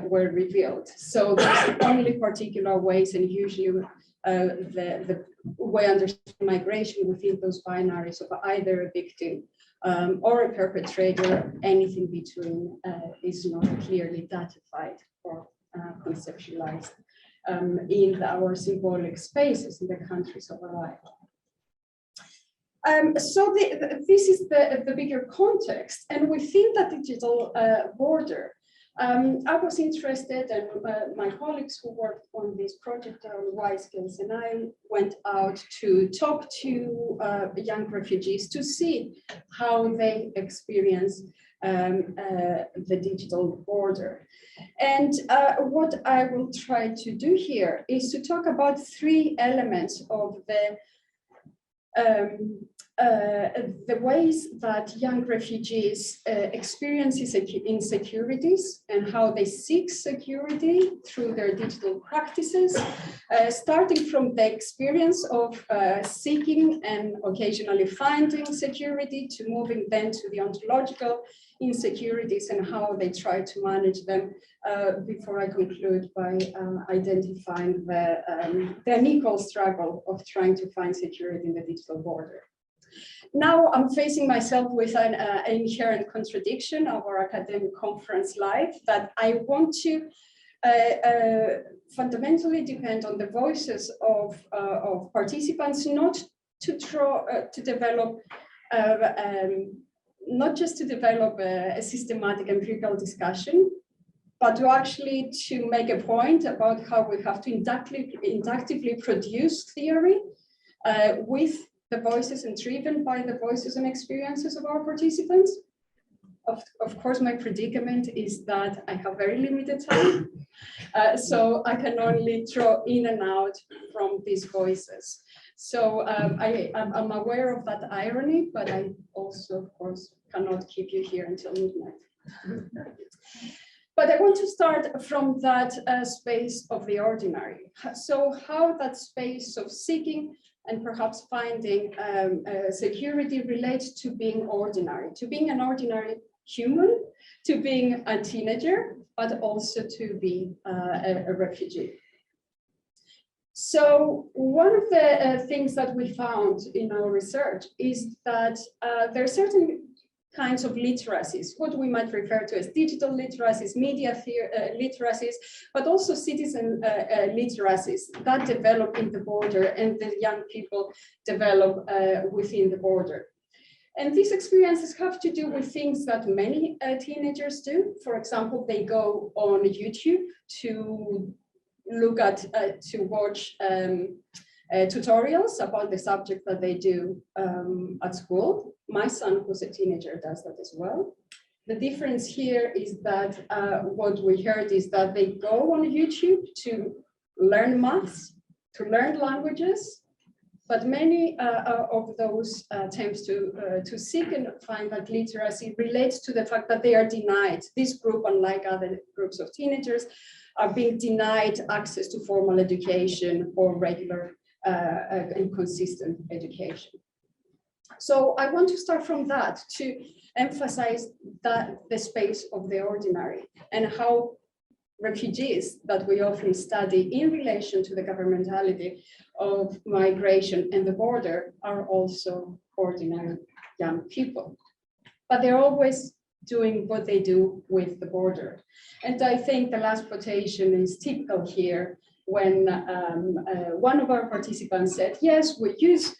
were revealed. So there's only particular ways, and usually the way I understand migration within those binaries of either a victim or a perpetrator, anything between is not clearly datified or conceptualized in our symbolic spaces in the countries of arrival. So this is the bigger context, and within the digital border, I was interested, and my colleagues who worked on this project on Y Skills and I went out to talk to young refugees to see how they experience the digital border. And what I will try to do here is to talk about three elements of the ways that young refugees experience insecurities and how they seek security through their digital practices, starting from the experience of seeking and occasionally finding security, to moving then to the ontological insecurities and how they try to manage them, before I conclude by identifying the unequal struggle of trying to find security in the digital border. Now I'm facing myself with an inherent contradiction of our academic conference life, that I want to fundamentally depend on the voices of participants, not to develop not just to develop a systematic empirical discussion, but to actually to make a point about how we have to inductively produce theory with the voices and driven by the voices and experiences of our participants. Of course, my predicament is that I have very limited time, so I can only draw in and out from these voices. So I'm aware of that irony, but I also, of course, cannot keep you here until midnight. But I want to start from that space of the ordinary. So how that space of seeking and perhaps finding security relates to being ordinary, to being an ordinary human, to being a teenager, but also to be a refugee. So one of the things that we found in our research is that there are certain kinds of literacies, what we might refer to as digital literacies, media literacies, but also citizen literacies that develop in the border and the young people develop within the border. And these experiences have to do with things that many teenagers do. For example, they go on YouTube to look at, to watch tutorials about the subject that they do at school. My son, who's a teenager, does that as well. The difference here is that what we heard is that they go on YouTube to learn maths, to learn languages, but many of those attempts to seek and find that literacy relates to the fact that they are denied. This group, unlike other groups of teenagers, are being denied access to formal education or regular and consistent education. So I want to start from that to emphasize that the space of the ordinary and how refugees that we often study in relation to the governmentality of migration and the border are also ordinary young people. But they're always doing what they do with the border. And I think the last quotation is typical here when one of our participants said, yes, we use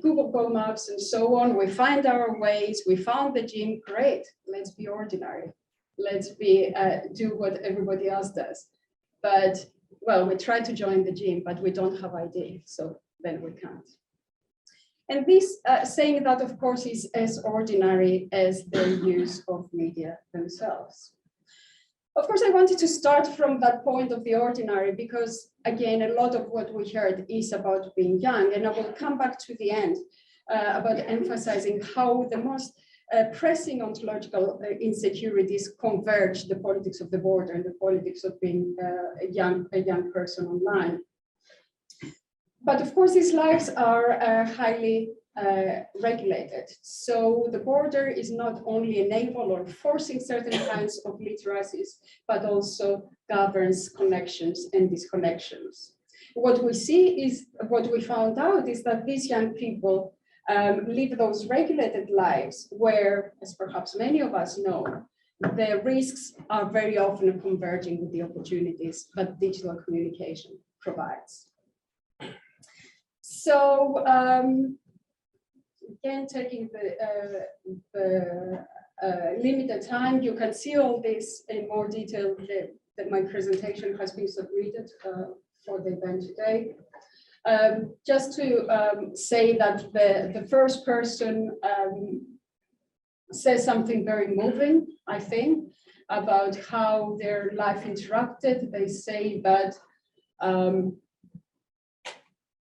Google Maps and so on, we find our ways, we found the gym, great, let's be ordinary. Let's be do what everybody else does. But, well, we try to join the gym, but we don't have ID, so then we can't. And this saying that, of course, is as ordinary as their use of media themselves. Of course, I wanted to start from that point of the ordinary because, again, a lot of what we heard is about being young, and I will come back to the end about emphasizing how the most pressing ontological insecurities converge the politics of the border and the politics of being a young person online. But of course, these lives are highly regulated. So the border is not only enable or forcing certain kinds of literacies, but also governs connections and disconnections. What we see is, what we found out is that these young people live those regulated lives where, as perhaps many of us know, the risks are very often converging with the opportunities that digital communication provides. So again, taking the limited time, you can see all this in more detail that my presentation has been submitted for the event today. Just to say that the first person says something very moving, I think, about how their life interrupted. They say that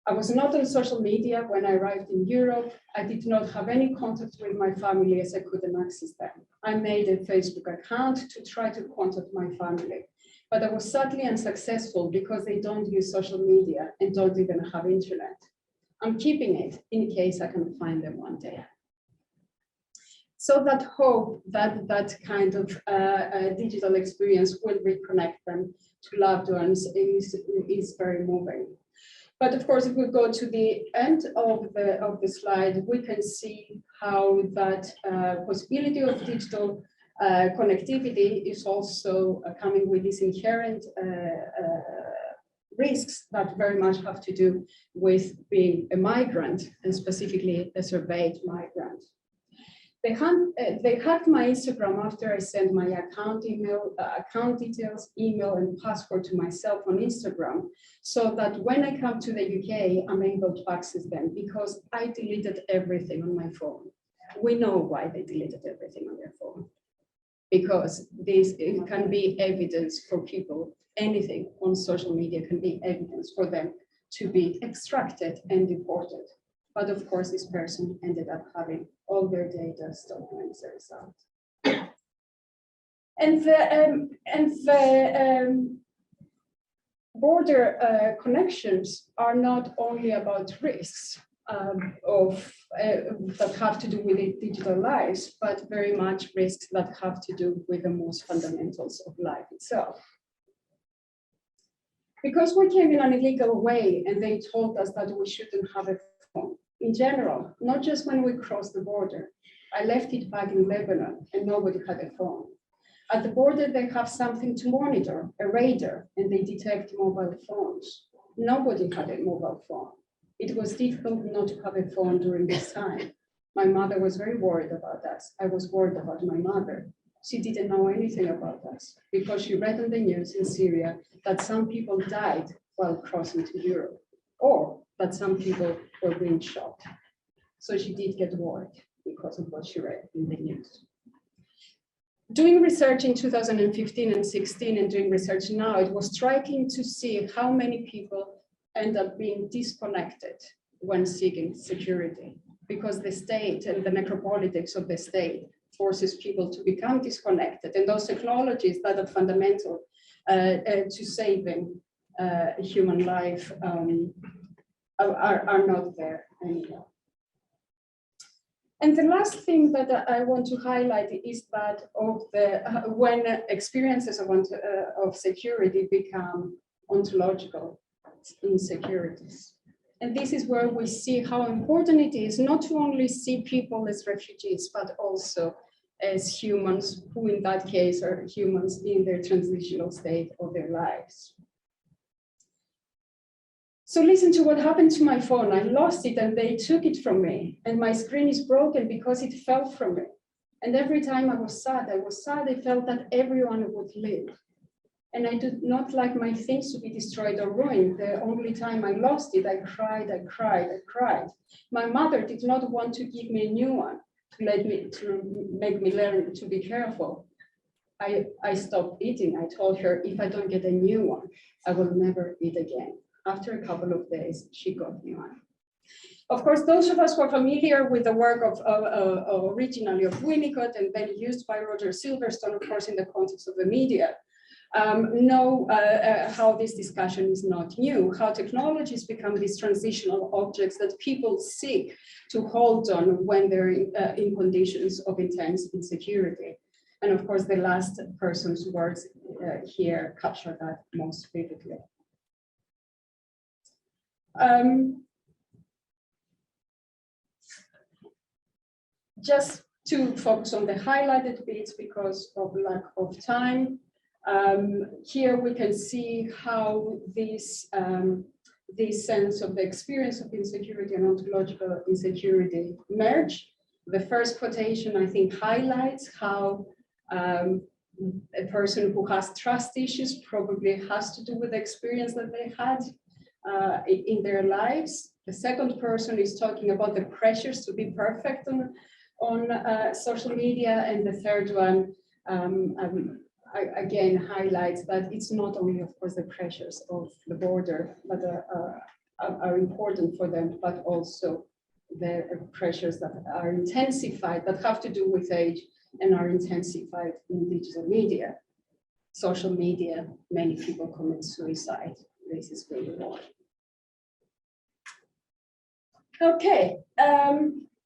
I was not on social media when I arrived in Europe. I did not have any contact with my family as I couldn't access them. I made a Facebook account to try to contact my family, but I was sadly unsuccessful because they don't use social media and don't even have internet. I'm keeping it in case I can find them one day. So that hope that that kind of digital experience will reconnect them to loved ones is very moving. But of course, if we go to the end of the slide, we can see how that possibility of digital connectivity is also coming with these inherent risks that very much have to do with being a migrant, and specifically a surveyed migrant. They hacked my Instagram after I sent my account details, email, and password to myself on Instagram, so that when I come to the UK, I'm able to access them because I deleted everything on my phone. We know why they deleted everything on their phone. Because it can be evidence for people, anything on social media can be evidence for them to be extracted and deported. But of course, this person ended up having all their data stolen as a result. And the border connections are not only about risks that have to do with digital lives, but very much risks that have to do with the most fundamentals of life itself. Because we came in an illegal way and they told us that we shouldn't have a phone. In general, not just when we crossed the border. I left it back in Lebanon and nobody had a phone. At the border, they have something to monitor, a radar, and they detect mobile phones. Nobody had a mobile phone. It was difficult not to have a phone during this time. My mother was very worried about us. I was worried about my mother. She didn't know anything about us because she read on the news in Syria that some people died while crossing to Europe, or that some people were being shot. So she did get worried because of what she read in the news. Doing research in 2015 and 16 and doing research now, it was striking to see how many people end up being disconnected when seeking security, because the state and the necropolitics of the state forces people to become disconnected, and those technologies that are fundamental to saving human life are not there anymore. And the last thing that I want to highlight is that when experiences of security become ontological insecurities. And this is where we see how important it is not to only see people as refugees, but also as humans, who in that case are humans in their transitional state of their lives. So listen to what happened to my phone. I lost it and they took it from me. And my screen is broken because it fell from me. And every time I was sad, I felt that everyone would live. And I did not like my things to be destroyed or ruined. The only time I lost it, I cried. My mother did not want to give me a new one to make me learn to be careful. I stopped eating. I told her, if I don't get a new one, I will never eat again. After a couple of days, she got me one. Of course, those of us who are familiar with the work of originally of Winnicott and then used by Roger Silverstone, of course, in the context of the media, know how this discussion is not new, how technologies become these transitional objects that people seek to hold on when they're in conditions of intense insecurity. And of course, the last person's words here capture that most vividly. Just to focus on the highlighted bits because of lack of time. Here we can see how this sense of the experience of insecurity and ontological insecurity merge. The first quotation, I think, highlights how a person who has trust issues probably has to do with the experience that they had in their lives. The second person is talking about the pressures to be perfect on social media, and the third one again highlights that it's not only, of course, the pressures of the border that are important for them, but also the pressures that are intensified, that have to do with age and are intensified in digital media. Social media, many people commit suicide. This is really wrong. Okay,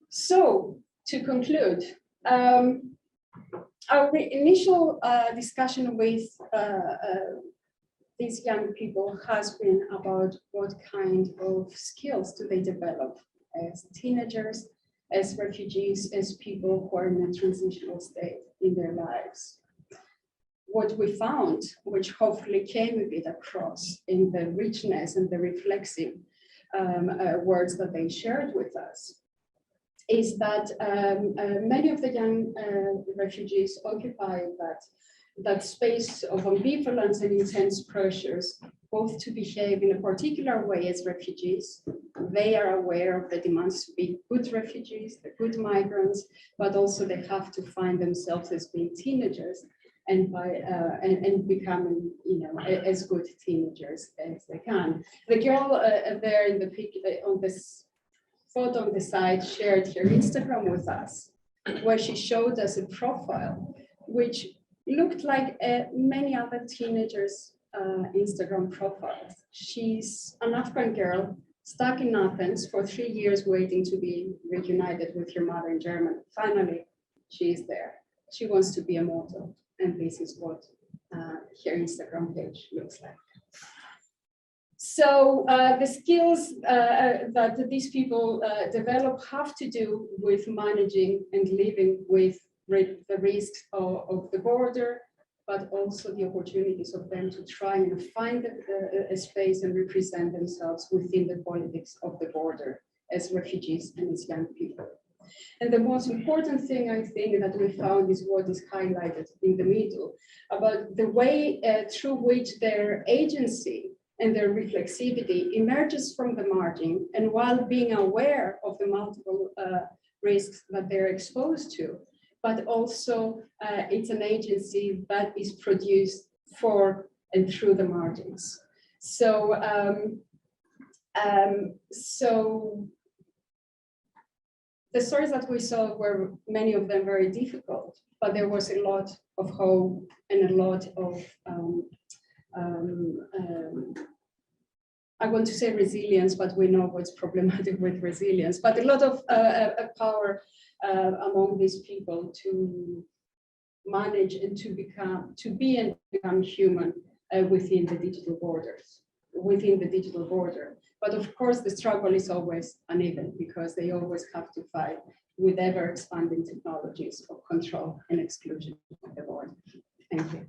so to conclude, our initial discussion with these young people has been about what kind of skills do they develop as teenagers, as refugees, as people who are in a transitional state in their lives. What we found, which hopefully came a bit across in the richness and the reflexive words that they shared with us, is that many of the young refugees occupy that space of ambivalence and intense pressures, both to behave in a particular way as refugees. They are aware of the demands to be good refugees, the good migrants, but also they have to find themselves as being teenagers and becoming, as good teenagers as they can. The girl there in the pic on this photo on the side shared her Instagram with us, where she showed us a profile which looked like many other teenagers' Instagram profiles. She's an Afghan girl stuck in Athens for 3 years waiting to be reunited with her mother in Germany. Finally, she is there. She wants to be a model, and this is what her Instagram page looks like. So the skills that these people develop have to do with managing and living with the risks of the border, but also the opportunities of them to try and find a space and represent themselves within the politics of the border as refugees and as young people. And the most important thing I think that we found is what is highlighted in the middle, about the way through which their agency and their reflexivity emerges from the margin, and while being aware of the multiple risks that they're exposed to, but also it's an agency that is produced for and through the margins. So, the stories that we saw were many of them very difficult, but there was a lot of hope and a lot of, I want to say resilience, but we know what's problematic with resilience, but a lot of power among these people to manage and to be and become human within the digital border. But of course, the struggle is always uneven because they always have to fight with ever expanding technologies of control and exclusion of the border. Thank you.